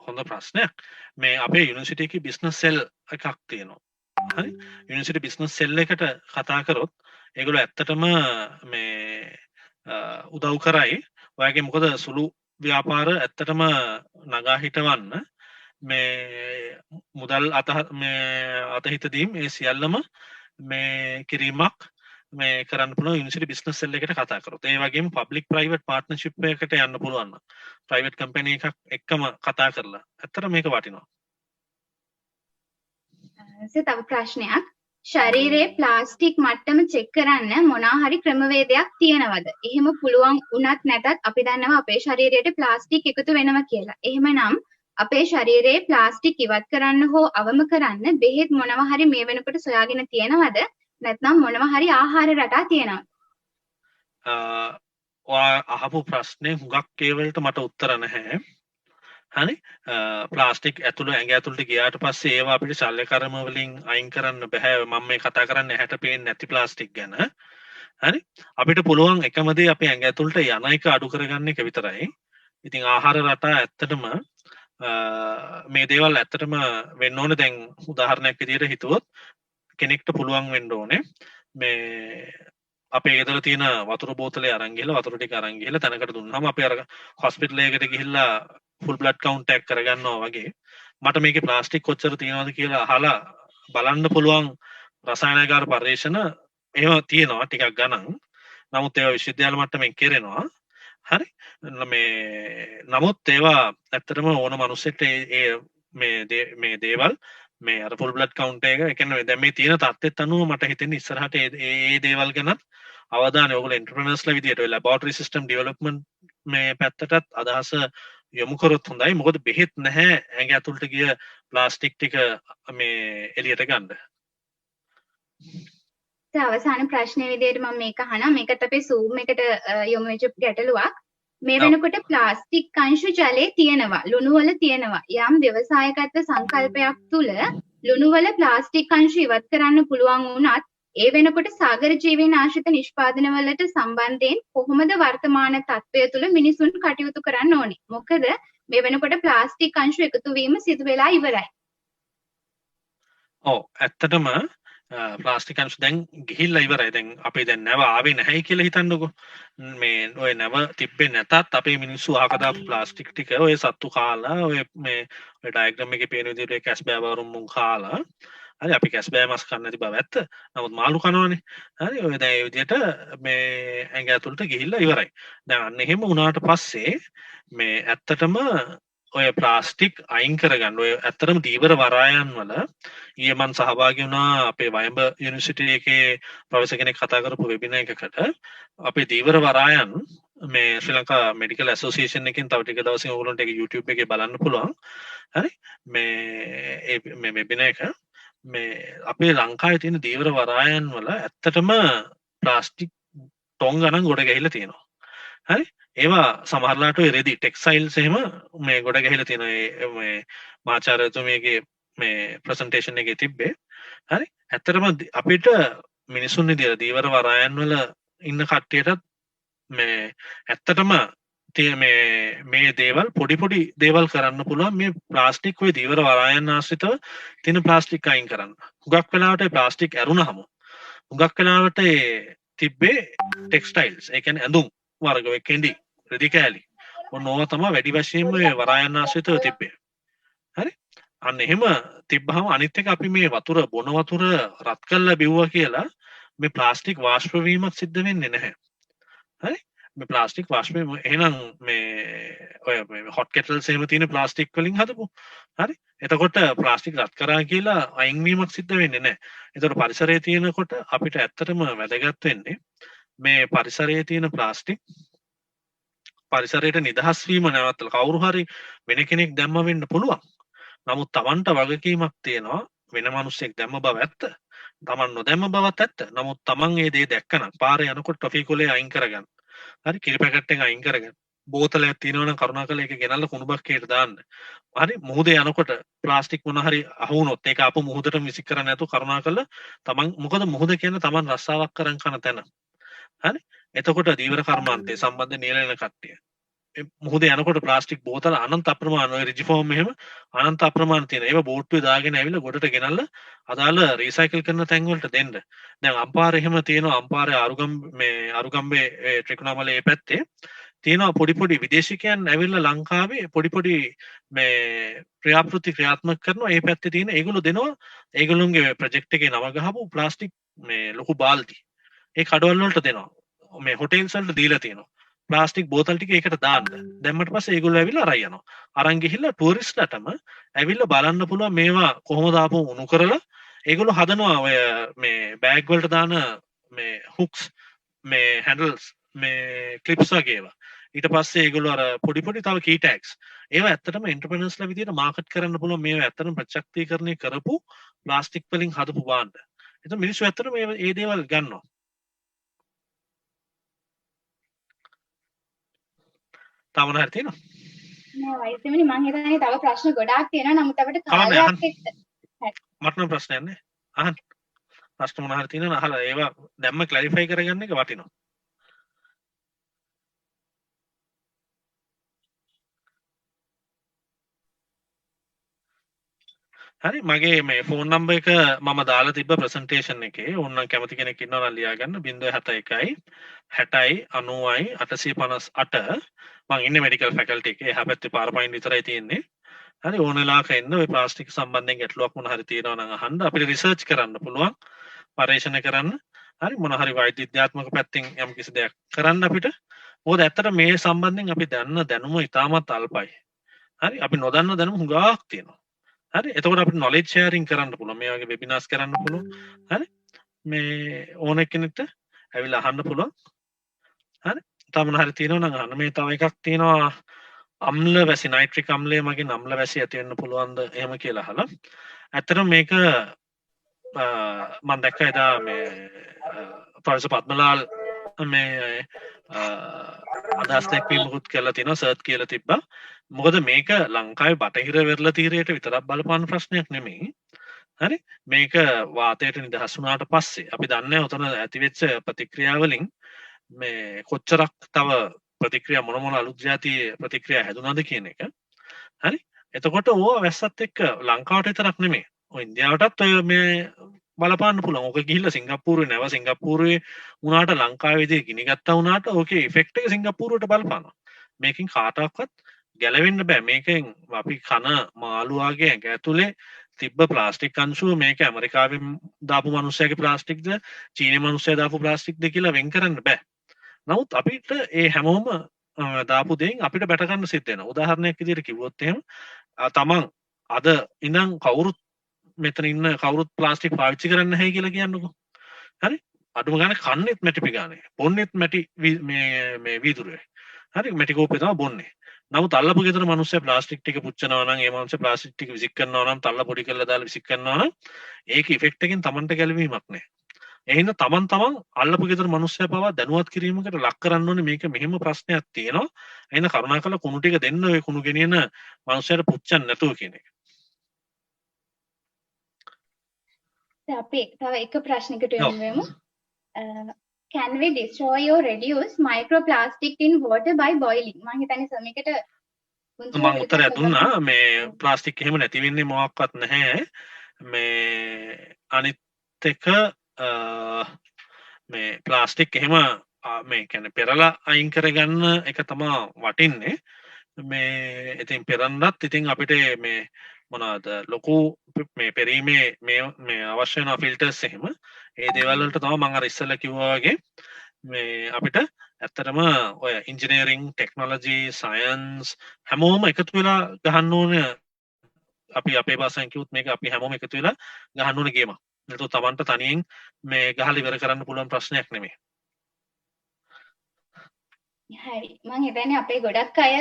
B: හොඳ ප්‍රශ්නයක්. මේ අපේ යුනිවර්සිටි එකේ බිස්නස් සෙල් එකක් තියෙනවා. හරි? යුනිවර්සිටි බිස්නස් සෙල් එකට කතා කරොත් ඒගොල්ලෝ ඇත්තටම මේ උදව් කරයි. ඔයගේ මොකද සුළු ව්‍යාපාර ඇත්තටම නගා හිටවන්න මේ මුදල් අතහිත දීම් ඒ සියල්ලම මේ කිරීමක් මේ කරන්න පුළුවන් යුනිවර්සිටි බිස්නස් සෙල් එකට කතා කරොත්. ඒ වගේම පබ්ලික් ප්‍රයිවට් පාර්ට්නර්ෂිප් එකකට යන්න පුළුවන් නම් ප්‍රයිවට් කම්පැනි එකක් එක්කම කතා කරලා ඇත්තට මේක වටිනවා.
A: තව ප්‍රශ්නයක්. ශරීරයේ ප්ලාස්ටික් මට්ටම චෙක් කරන්න මොනවා හරි ක්‍රමවේදයක් තියෙනවද? එහෙම පුළුවන් වුණත් නැතත් අපි දන්නවා අපේ ශරීරයට ප්ලාස්ටික් එකතු වෙනවා කියලා. එහෙමනම් අපේ ශරීරයේ ප්ලාස්ටික් ඉවත් කරන්න හෝ අවම කරන්න බෙහෙත් මොනවා හරි මේ වෙනකොට සොයාගෙන තියෙනවද? නැත්නම් මොනවා හරි ආහාර රටා තියෙනවද?
B: ඔයා අහපු ප්‍රශ්නේ හුඟක් ඒ වලට මට උත්තර නැහැ. හරි ප්ලාස්ටික් ඇතුළේ ඇඟ ඇතුළට ගියාට පස්සේ ඒවා අපිට ශල්‍ය කර්ම වලින් අයින් කරන්න බෑ. මම මේ කතා කරන්නේ ඇහැට පේන්නේ නැති ප්ලාස්ටික් ගැන. හරි අපිට පුළුවන් එකම දේ අපේ ඇඟ ඇතුළට යන එක අඩු කරගන්න එක විතරයි. ඉතින් ආහාර රටා ඇත්තටම මේ දේවල් ඇත්තටම වෙන්න ඕනේ. දැන් උදාහරණයක් විදිහට හිතුවොත් කෙනෙක්ට පුළුවන් වෙන්න ඕනේ මේ අපේ ගෙදර තියෙන වතුර බෝතලේ අරන් ගිහලා වතුර ටික අරන් ගිහලා තැනකට දුන්නාම අපි අර හොස්පිටල් එකකට ගිහිල්ලා ෆුල් බ්ලඩ් කවුන්ට් එකක් කරගන්නවා වගේ මට මේකේ ප්ලාස්ටික් කොච්චර තියෙනවද කියලා අහලා බලන්න පුළුවන් රසායනිකාර පරීක්ෂණ එහෙම තියෙනවා ටිකක් ගණන්. නමුත් ඒවා විශ්වවිද්‍යාල මට්ටමින් කෙරෙනවා. හරි මේ නමුත් ඒවා ඇත්තටම ඕන මිනිස්සෙක්ට මේ දේවල් මේ අර ෆුල් බ්ලඩ් කවුන්ට් එක ඒ කියන්නේ දැන් මේ තියෙන තත්ත්වෙත් අනුව මට හිතෙන්නේ ඉස්සරහට ඒ දේවල් ගැන අවධානය ඔයගොල්ලෝ එන්ටර්ප්‍රෙනර්ස්ලා විදියට ඔය ලැබොරටරි සිස්ටම් ඩෙවලොප්මන්ට් මේ පැත්තටත් අදහස යොමු කරොත් හොඳයි. මොකද බෙහෙත් නැහැ ඇඟ ඇතුළට ගිය ප්ලාස්ටික් ටික මේ එළියට ගන්න.
A: අවසාන ප්‍රශ්නය විදිහට මම මේක අහනවා. මේකත් අපේ Zoom එකට යොමු වෙච්ච ගැටලුවක්. මේ වෙනකොට ප්ලාස්ටික් අංශු ජලයේ තියෙනවා, ලුණු වල තියෙනවා. යම් ව්‍යවසායකත්ව සංකල්පයක් තුල ලුණු වල ප්ලාස්ටික් අංශු ඉවත් කරන්න පුළුවන් වුණත් ඒ වෙනකොට සාගර ජීවීන් ආශ්‍රිත නිෂ්පාදන වලට සම්බන්ධයෙන් කොහොමද වර්තමාන තත්ත්වය තුල මිනිසුන් කටයුතු කරන්න ඕනේ? මොකද මේ වෙනකොට ප්ලාස්ටික් අංශු එකතු වීම සිදු වෙලා ඉවරයි.
B: ඔව් ඇත්තටම ප්ලාස්ටික් අංශු දැන් ගිහිල්ලා ඉවරයි. දැන් අපේ දැන් නැව ආවේ නැහැයි කියලා හිතන්නකෝ. මේ ඔය නැව තිබ්බේ නැතත් අපේ මිනිස්සු අහක දාපු ප්ලාස්ටික් ටික ඔය සත්තු කාලා ඔය මේ ඔය ඩයග්‍රෑම් එකේ පේන විදිහට ඒ කැස් බෑවරුම් මුන් කාලා. හරි අපි කැස් බෑ මස් කන්න නැති බව ඇත්ත. නමුත් මාළු කනවනේ. හරි ඔය දැන් ඒ විදිහට මේ ඇඟ ඇතුළට ගිහිල්ලා ඉවරයි. දැන් අන්න එහෙම වුණාට පස්සේ මේ ඇත්තටම ඔය ප්ලාස්ටික් අයින් කරගන්න ඔය ඇත්තටම දීවර වරායන් වල ඊයේ මම සහභාගී වුණා අපේ වයඹ යුනිවර්සිටි එකේ ප්‍රොෆෙසර් කෙනෙක් කතා කරපු වෙබිනාර් එකකට අපේ දීවර වරායන් මේ ශ්‍රී ලංකා මෙඩිකල් ඇසෝසියේෂන් එකෙන් තව ටික දවසකින් ඕගොල්ලන්ට ඒක YouTube එකේ බලන්න පුළුවන්. හරි මේ වෙබිනාර් එක මේ අපේ ලංකාවේ තියෙන දීවර වරායන් වල ඇත්තටම ප්ලාස්ටික් ටොං ගණන් ගොඩ ගැහිලා තියෙනවා. හරි ඒවා සමහරලාට ඔය රෙදි ටෙක්ස්ටයිල්ස් එහෙම මේ ගොඩ ගැහිලා තියෙනවා. මේ මාචාර්යතුමියගේ මේ ප්‍රසන්ටේෂන් එකේ තිබ්බේ. හරි ඇත්තටම අපිට මිනිසුන් විදියට දීවර වරායන් වල ඉන්න කට්ටියටත් මේ ඇත්තටම මේ දේවල් පොඩි දේවල් කරන්න පුළුවන්. මේ ප්ලාස්ටික් ඔය දීවර වරායන් ආශ්‍රිතව තියෙන ප්ලාස්ටික් අයින් කරන්න. හුඟක් වෙලාවට ප්ලාස්ටික් ඇරුණාම හුඟක් වෙලාවට තිබ්බේ ටෙක්ස්ටයිල්ස් ඒ කියන්නේ ඇඳුම් වර්ග ඔය කෙඳි රෙදි කෑලි ඔන්න ඕවා තමයි වැඩි වශයෙන්ම මේ වරායන් ආශ්‍රිතව තිබ්බේ. හරි අන්න එහෙම තිබ්බහම අනිත් එක අපි මේ වතුර බොන වතුර රත් කරලා බිව්වා කියලා මේ ප්ලාස්ටික් වාෂ්ප වීමක් සිද්ධ වෙන්නේ නැහැ. හරි මේ ප්ලාස්ටික් වාෂ්ප වීම එහෙනම් මේ ඔය හොට් කෙටල්ස් එහෙම තියෙන ප්ලාස්ටික් වලින් හදපු. හරි එතකොට ප්ලාස්ටික් රත් කරා කියලා අයින් වීමක් සිද්ධ වෙන්නේ නැහැ. එතකොට පරිසරයේ තියෙනකොට අපිට ඇත්තටම වැදගත් වෙන්නේ මේ පරිසරයේ තියෙන ප්ලාස්ටික් පරිසරයට නිදහස් වීම නැවත්තලා කවුරු හරි වෙන කෙනෙක් දැම්ම වෙන්න පුළුවන්. නමුත් Tamanට වගකීමක් තියෙනවා වෙන මිනිස්සෙක් දැම්ම බව ඇත්ත. Taman නොදැම්ම බවත් ඇත්ත. නමුත් Taman මේ දේ දැක්කනම් පාරේ යනකොට ටොෆි කොලේ අයින් කරගන්න. හරි කිරි පැකට් එක අයින් කරගන්න. බෝතලයක් තියෙනවා නම් කරුණාකරලා ඒක ගෙනල්ලා කුණු බක්කේට දාන්න. හරි මුහුදේ යනකොට ප්ලාස්ටික් මොන හරි අහු වුණොත් ඒක ආපහු මුහුදටම විසි කරන්න නැතුව කරුණාකරලා Taman මොකද මුහුද කියන්නේ Taman රස්සාවක් කරන් කන තැන. හරි එතකොට දීවර කර්මාන්තයේ සම්බන්ධ නියැලෙන කට්ටිය මුහුදේ යනකොට ප්ලාස්ටික් බෝතල අනන්ත අප්‍රමාණ ඔය රිජිෆෝම් එහෙම අනන්ත අප්‍රමාණ තියෙන ඒවා බෝට්ටුවේ දාගෙන ඇවිල්ලා ගොඩට ගෙනල්ලා අදාළ රීසයිකල් කරන තැන් වලට දෙන්න. දැන් අම්පාරේ එහෙම තියෙනවා අම්පාරේ අරුගම්බේ ත්‍රිකුණාමලේ මේ පැත්තේ තියෙනවා පොඩි විදේශිකයන් ඇවිල්ලා ලංකාවේ පොඩි මේ ක්‍රියාත්මක කරනවා. ඒ පැත්තේ තියෙන ඒගොල්ලෝ දෙනවා ඒගොල්ලොන්ගේ ප්‍රොජෙක්ට් එකේ නම ගහපු ප්ලාස්ටික් මේ ලොකු බාල්දි ඒ කඩවල වලට දෙනවා. මේ හොටෙල්ස් වලට දීලා තියෙනවා. ප්ලාස්ටික් බෝතල් ටික ඒකට දාන්න. දැම්මට පස්සේ ඒගොල්ලෝ ඇවිල්ලා අරන් යනවා. අරන් ගිහිල්ලා ටූරිස්ට්ලටම ඇවිල්ලා බලන්න පුළුවන් මේවා කොහොමද ආපහු උණු කරලා ඒගොල්ලෝ හදනවා ඔය මේ බෑග් වලට දාන මේ හුක්ස් මේ හැන්ඩල්ස් මේ ක්ලිප්ස් වගේ ඒවා. ඊට පස්සේ ඒගොල්ලෝ අර පොඩි තව කී ටැග්ස් ඒවා ඇත්තටම එන්ටර්ප්‍රෙනර්ස්ලා විදියට මාකට් කරන්න පුළුවන් මේවා ඇත්තටම ප්‍රත්‍යක්ෂීකරණය කරපු ප්ලාස්ටික් වලින් හදපු භාණ්ඩ. එතන මිනිස්සු ඇත්තටම මේ දේවල් ගන්නවා. තාම හරි තියෙනවා.
A: නෑ වෛද්‍යමනි මම හිතන්නේ තව ප්‍රශ්න ගොඩාක් තියෙනවා. නමුත් අපිට කාලයක් එක්ක
B: මට නම් ප්‍රශ්නයක් නෑ. අහන්න. ප්‍රශ්න මොන හරි තියෙනවා අහලා ඒවා දැම්ම ක්ලැරිෆයි කරගන්න එක වටිනවා. හරි මගේ මේ ෆෝන් නම්බර් එක මම දාලා තිබ්බ ප්‍රසන්ටේෂන් එකේ ඕනනම් කැමති කෙනෙක් ඉන්නවා නම් ලියා ගන්න 071 60 90 858 මම ඉන්නේ මෙඩිකල් ෆැකල්ටි එකේ එහා පැත්තේ පාර පයින් විතරයි තියෙන්නේ හරි ඕන වෙලාවක එන්න ඔය ප්ලාස්ටික් සම්බන්ධයෙන් ගැටලුවක් මොන හරි තියෙනවා නම් අහන්න අපිට රිසර්ච් කරන්න පුළුවන් පරීක්ෂණ කරන්න හරි මොන හරි වෛද්‍ය විද්‍යාත්මක පැත්තෙන් යම් කිසි දෙයක් කරන්න අපිට මොකද ඇත්තට මේ සම්බන්ධයෙන් අපි දන්න දැනුම ඉතාමත් අල්පයි හරි අපි නොදන්න දැනුම හුඟක් තියෙනවා හරි එතකොට අපිට නොලෙජ් ෂෙයාරින් කරන්න පුළුවන් මේ වගේ වෙබිනාර්ස් කරන්න පුළුවන් හරි මේ ඕන කෙනෙක්ට ඇවිල්ලා අහන්න පුළුවන් හරි තව මොන හරි තියෙනවා නම් අහන්න මේ තව එකක් තියෙනවා අම්ල වැසි නයිට්‍රික් අම්ලය මගින් අම්ල වැසි ඇති වෙන්න පුළුවන්ද එහෙම කියලා අහලා ඇත්තටම මේක මම දැක්කා එදා මේ ප්‍රොෆෙසර් පද්මලාල් මේ අදහස් දැක්වීමකුත් කරලා තිනවා සර්ච් කියලා තිබ්බා මොකද මේක ලංකාවේ බටහිර වෙරළ තීරයට විතරක් බලපාන ප්‍රශ්නයක් නෙමෙයි හරි මේක වාතයට නිදහස් වුණාට පස්සේ අපි දන්නේ උතන ඇතිවෙච්ච ප්‍රතික්‍රියාවලින් මේ කොච්චරක් තව ප්‍රතික්‍රියා මොන මොන අලුත් જાති ප්‍රතික්‍රියා හැදුනද කියන එක හරි එතකොට ඕවා වැස්සත් එක්ක ලංකාවට විතරක් නෙමෙයි ඔය ඉන්දියාවටත් ඔය මේ බලපාන්න පුළුවන් ඕක ගිහිල්ලා සිංගප්පූරුවේ නැව සිංගප්පූරුවේ වුණාට ලංකාවේදී ගිනි ගත්තා වුණාට ඕකේ ඉෆෙක්ට් එක සිංගප්පූරුවට බලපානවා මේකෙන් කාටවත් ගැලවෙන්න බෑ මේකෙන් අපි කන මාළු වගේ ඇඟ ඇතුලේ තිබ්බ ප්ලාස්ටික් අංශුව මේක ඇමරිකාවෙන් දාපු මිනිස්සයාගේ ප්ලාස්ටික්ද චීනේ මිනිස්සයා දාපු ප්ලාස්ටික්ද කියලා වෙන් කරන්න බෑ නමුත් අපිට ඒ හැමෝම දාපු දෙයින් අපිට බැට ගන්න සිද්ධ වෙනවා උදාහරණයක් විදිහට කිව්වොත් එහෙම තමන් අද ඉඳන් කවුරුත් මෙතන ඉන්න කවුරුත් ප්ලාස්ටික් පාවිච්චි කරන්නේ නැහැ කියලා කියන්නකෝ හරි අඩුම ගානේ කන්නෙත් මැටි පිගානේ බොන්නෙත් මැටි මේ වීදුරුවේ හරි මැටි කෝප්පේ තමයි බොන්නේ නමුත් අල්ලපු ගෙදර මිනිස්සයා ප්ලාස්ටික් ටික පුච්චනවා නම් ඒ මිනිස්සයා ප්ලාස්ටික් ටික විසික් කරනවා නම් තල්ල පොඩි කරලා දාලා විසික් කරනවා නම් ඒක ඉෆෙක්ට් එකෙන් Tamanට ගැලවීමක් නැහැ ඒ හින්දා තමන් අල්ලපු ගෙදර මිනිස්සයා පවා දැනුවත් කිරීමකට ලක් කරන්න ඕනේ මේක මෙහෙම ප්‍රශ්නයක් තියෙනවා එහෙනම් කරුණාකරලා කුණු ටික දෙන්න ඔය කුණු ගෙනියන මිනිස්සයාට පුච්චන්න නැතුව කියන එක
A: අපි තව එක ප්‍රශ්නයකට යමු වෙමු. Can we destroy or reduce microplastic in water by boiling? මම හිතන්නේ සමයකට
B: මම උත්තරයක් දුන්නා මේ ප්ලාස්ටික් එහෙම නැති වෙන්නේ මොකක්වත් නැහැ මේ අනිත් එක මේ ප්ලාස්ටික් එහෙම මේ කියන්නේ පෙරලා අයින් කරගන්න එක තමයි වටින්නේ මේ ඉතින් පෙරන්නත් ඉතින් අපිට මේ මොනවාද ලොකු මේ පෙරීමේ මේ අවශ්‍ය වෙන ෆිල්ටර්ස් එහෙම ඒ දේවල් වලට තමයි මම අර ඉස්සෙල්ලා කිව්වා වගේ මේ අපිට ඇත්තටම ඔය ඉන්ජිනියරින් ටෙක්නොලොජි සයන්ස් හැමෝම එකතු වෙලා ගහන්න ඕනේ අපි අපේ භාෂාවෙන් කිව්වොත් මේක අපි හැමෝම එකතු වෙලා ගහන්න ඕනේ ගේමක්. නැත්නම් තමන්ට තනියෙන් මේ ගහලා ඉවර කරන්න පුළුවන් ප්‍රශ්නයක් නෙමෙයි.
A: හරි මම හිතන්නේ අපේ ගොඩක් අය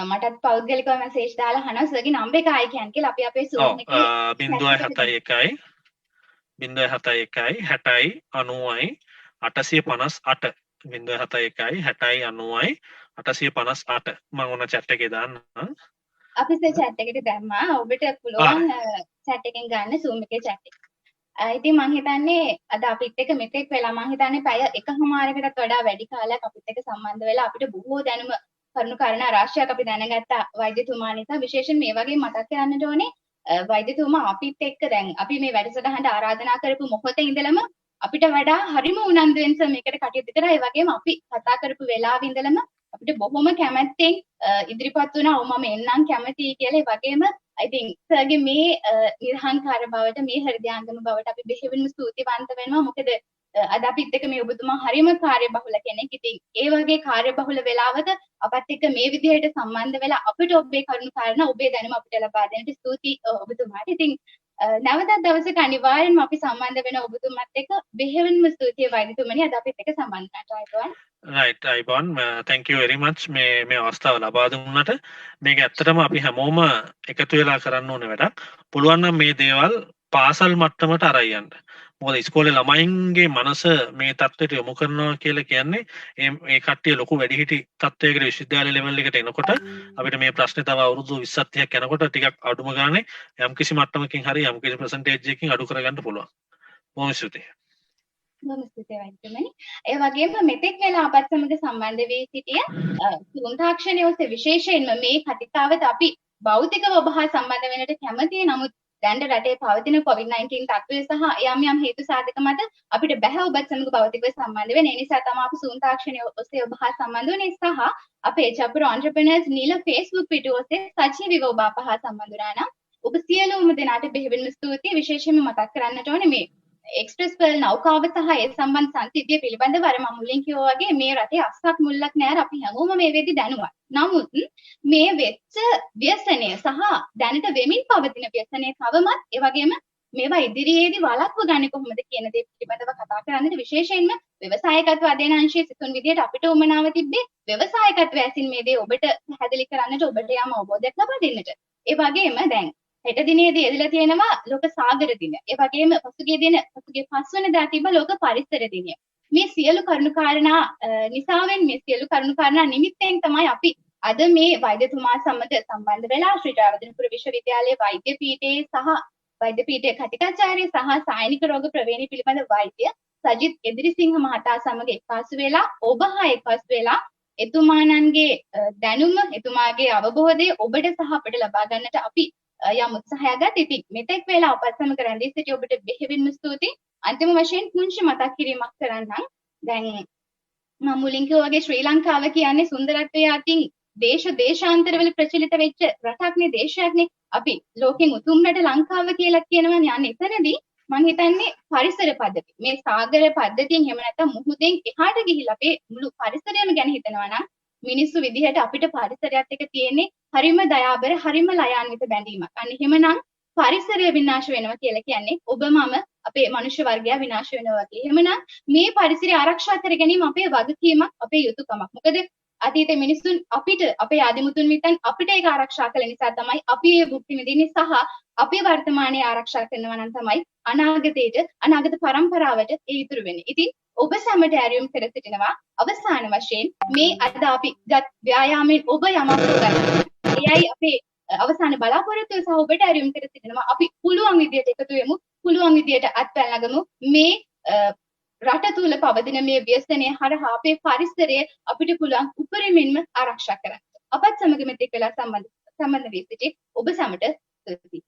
A: මටත් පෞද්ගලිකව මැසේජ් දාලා අහනවා සර්ගේ නම්බර් එක ආයි කියන්න කියලා අපි අපේ Zoom එකේ
B: 071 071 60 90 858 071 60 90 858 මම ඔන්න chat එකේ දාන්නම්
A: අපි chat එකට දැම්මා ඔබට පුළුවන් chat එකෙන් ගන්න Zoom එකේ chat එක. ඉතින් මම හිතන්නේ අද අපිත් එක්ක මෙතෙක් වෙලා මම හිතන්නේ පැය එකමාරකටත් වඩා වැඩි කාලයක් අපිත් එක්ක සම්බන්ධ වෙලා අපිට බොහෝ දැනුම කරුණු කාරණා රාශියක් අපි දැනගත්තා වෛද්‍යතුමා නිසා විශේෂයෙන් මේ වගේ මතක් කරන්නට ඕනේ වෛද්‍යතුමා අපිත් එක්ක දැන් අපි මේ වැඩසටහනට ආරාධනා කරපු මොහොතේ ඉඳලම අපිට වඩා හරිම උනන්දුවෙන් මේකට කටයුතු කරා ඒ වගේම අපි කතා කරපු වෙලාවේ ඉඳලම අපිට බොහොම කැමැත්තෙන් ඉදිරිපත් වුණා මම එන්නම් කැමතියි කියලා ඒ වගේම I think සර්ගේ මේ නිර්හංකාර බවට මේ හෘදයාංගම බවට අපි බෙහෙවින්ම ස්තුතිවන්ත වෙනවා මොකද අද අපිත් එක්ක මේ ඔබතුමා හරිම කාර්යබහුල කෙනෙක්. ඉතින් ඒ වගේ කාර්යබහුල වෙලාවක අපත් එක්ක මේ විදිහට සම්බන්ධ වෙලා අපිට ඔබේ කරුණු කාරණා ඔබේ දැනුම අපිට ලබා දෙන්නට ස්තුතියි ඔබතුමාට. ඉතින් නැවතත් දවසක අනිවාර්යෙන්ම අපි සම්බන්ධ වෙන ඔබතුමාත් එක්ක බෙහෙවින්ම ස්තුතියි වෛද්‍යතුමනි අද අපිත් එක්ක සම්බන්ධ වුණාට.
B: right Ivan thank you very much මේ අවස්ථාව ලබා දුන්නාට මේක ඇත්තටම අපි හැමෝම එකතු වෙලා කරන්න ඕනේ වැඩක්. පුළුවන් නම් මේ දේවල් පාසල් මට්ටමට අරයි යන්න. මොකද ඉස්කෝලේ ළමයින්ගේ මනස මේ තත්ත්වයට යොමු කරනවා කියලා කියන්නේ ඒ කට්ටිය ලොකු වැඩිහිටි තත්ත්වයකට විශ්වවිද්‍යාල ලෙවල් එකට එනකොට අපිට මේ ප්‍රශ්නේ තව අවුරුදු 20ක් 30ක් යනකොට ටිකක් අඩුම ගානේ යම්කිසි මට්ටමකින් හරි යම්කිසි percentage එකකින් අඩු කරගන්න පුළුවන්. බොහොම ස්තුතියි.
A: බොහොම ස්තුතියි වෛද්‍යතුමනි. ඒ වගේම මෙතෙක් වෙලා අපත් සමග සම්බන්ධ වී සිටිය සූම් තාක්ෂණයේ ඔස්සේ විශේෂයෙන්ම මේ කතිකාවත අපි භෞතිකව ඔබ හා සම්බන්ධ වෙන්නට කැමතියි. නමුත් දැන් රටේ පවතින COVID-19 තත්ත්වය සහ යම් හේතු සාධක මත අපිට බෑ ඔබත් සමග භෞතිකව සම්බන්ධ වෙන්න. ඒ නිසා තමයි අපි සූම් තාක්ෂණය ඔස්සේ ඔබ හා සම්බන්ධ වුණේ සහ අපේ චපුර entrepreneurs නිල Facebook පිටුව ඔස්සේ සජීවීව ඔබ අප හා සම්බන්ධ වුණා නම් ඔබ සියලුම දෙනාට බෙහෙවින්ම ස්තුතියි. විශේෂයෙන්ම මතක් කරන්නට ඕනේ මේ එක්ස්ප්‍රස් පර්ල් නෞකාව සහ ඒ සම්බන්ධ සංසිද්ධිය පිළිබඳව අර මම මුලින් කිව්වා වගේ මේ රටේ අස්සක් මුල්ලක් නෑර අපි හැමෝම මේ වෙද්දි දැනුවත්. නමුත් මේ වෙච්ච ව්‍යසනය සහ දැනට වෙමින් පවතින ව්‍යසනය තවමත් ඒ වගේම මේවා ඉදිරියේදී වළක්ව ගන්නේ කොහොමද කියන දේ පිළිබඳව කතා කරන්නට විශේෂයෙන්ම ව්‍යවසායකත්ව අධ්‍යයනාංශයේ සිතුන් විදියට අපිට උමනාව තිබ්බේ ව්‍යවසායකත්වය ඇසින් මේ දේ ඔබට පැහැදිලි කරන්නට ඔබට යම් අවබෝධයක් ලබා දෙන්නට. ඒ වගේම දැන් හෙට දිනේදී එදිලා තියෙනවා ලෝක සාගර දින. ඒ වගේම පසුගිය පස්වනදා තිබ්බ ලෝක පරිසර දිනය. මේ සියලු කරුණු කාරණා නිසාවෙන් මේ සියලු කරුණු කාරණා නිමිත්තෙන් තමයි අපි අද මේ වෛද්‍යතුමා සමග සම්බන්ධ වෙලා ශ්‍රී ජයවර්ධනපුර විශ්වවිද්‍යාලයේ වෛද්‍ය පීඨයේ සහ වෛද්‍ය පීඨයේ කතිකාචාර්ය සහ සායනික රෝග ප්‍රවේණි පිළිබඳ වෛද්‍ය සජිත් එදිරිසිංහ මහතා සමග එක්කාසු වෙලා ඔබ හා එක්කාසු වෙලා එතුමාණන්ගේ දැනුම එතුමාගේ අවබෝධය ඔබට සහ අපට ලබා ගන්නට අපි යම් උත්සාහයක් ගත. ඉතින් මෙතෙක් වෙලා අපත් සමග රැඳී සිටි ඔබට බෙහෙවින්ම ස්තුතියි. අන්තිම වශයෙන් පුංචි මතක් කිරීමක් කරන්නම්. දැන් මම මුලින් කිව්වා වගේ ශ්‍රී ලංකාව කියන්නේ සුන්දරත්වය අතින් දේශාන්තරවල ප්‍රචලිත වෙච්ච රටක්නේ දේශයක්නේ. අපි ලෝකෙන් උතුම් රට ලංකාව කියලා කියනවනේ. අන්න එතනදී මම හිතන්නේ පරිසර පද්ධති මේ සාගර පද්ධතියෙන් එහෙම නැත්නම් මුහුදෙන් එහාට ගිහිල්ලා අපේ මුළු පරිසරයම ගැන හිතනවා නම් මිනිස්සු විදිහට අපිට පරිසරයත් එක්ක තියෙන්නේ හරිම දයාබර හරිම ලයාන්විත බැඳීමක්. අන්න එහෙමනම් පරිසරය විනාශ වෙනවා කියලා කියන්නේ ඔබ මම අපේ මනුෂ්‍ය වර්ගය විනාශ වෙනවා වගේ. එහෙමනම් මේ පරිසරය ආරක්ෂා කර ගැනීම අපේ වගකීමක්, අපේ යුතුයකමක්. මොකද අතීතේ මිනිස්සුන් අපිට අපේ ආදිමුතුන් මිතන් අපිට ඒක ආරක්ෂා කළ නිසා තමයි අපි ඒ භුක්ති විඳින්නේ සහ අපේ වර්තමානයේ ආරක්ෂා කරනවා නම් තමයි අනාගත පරම්පරාවට ඒ ඉතුරු වෙන්නේ. ඉතින් ඔබ සැමට ඇරියුම් කර සිටිනවා අවසාන වශයෙන් මේ අද අපි ගත් ව්‍යායාමයෙන් ඔබ යමක් කරගන්න. එයයි අපේ අවසාන බලාපොරොත්තුව සහ ඔබට ඇරියුම් කර සිටිනවා අපි පුළුවන් විදියට එකතු වෙමු, පුළුවන් විදියට අත්පැල් නගමු. මේ රට තුල පවතින මේ ව්‍යසනය හරහා අපේ පරිසරය අපිට පුළුවන් උපරිමයෙන්ම ආරක්ෂා කරගන්න. අපත් සමග මෙතෙක් වෙලා සම්බන්ධ වී සිටි ඔබ සැමට ස්තුතියි.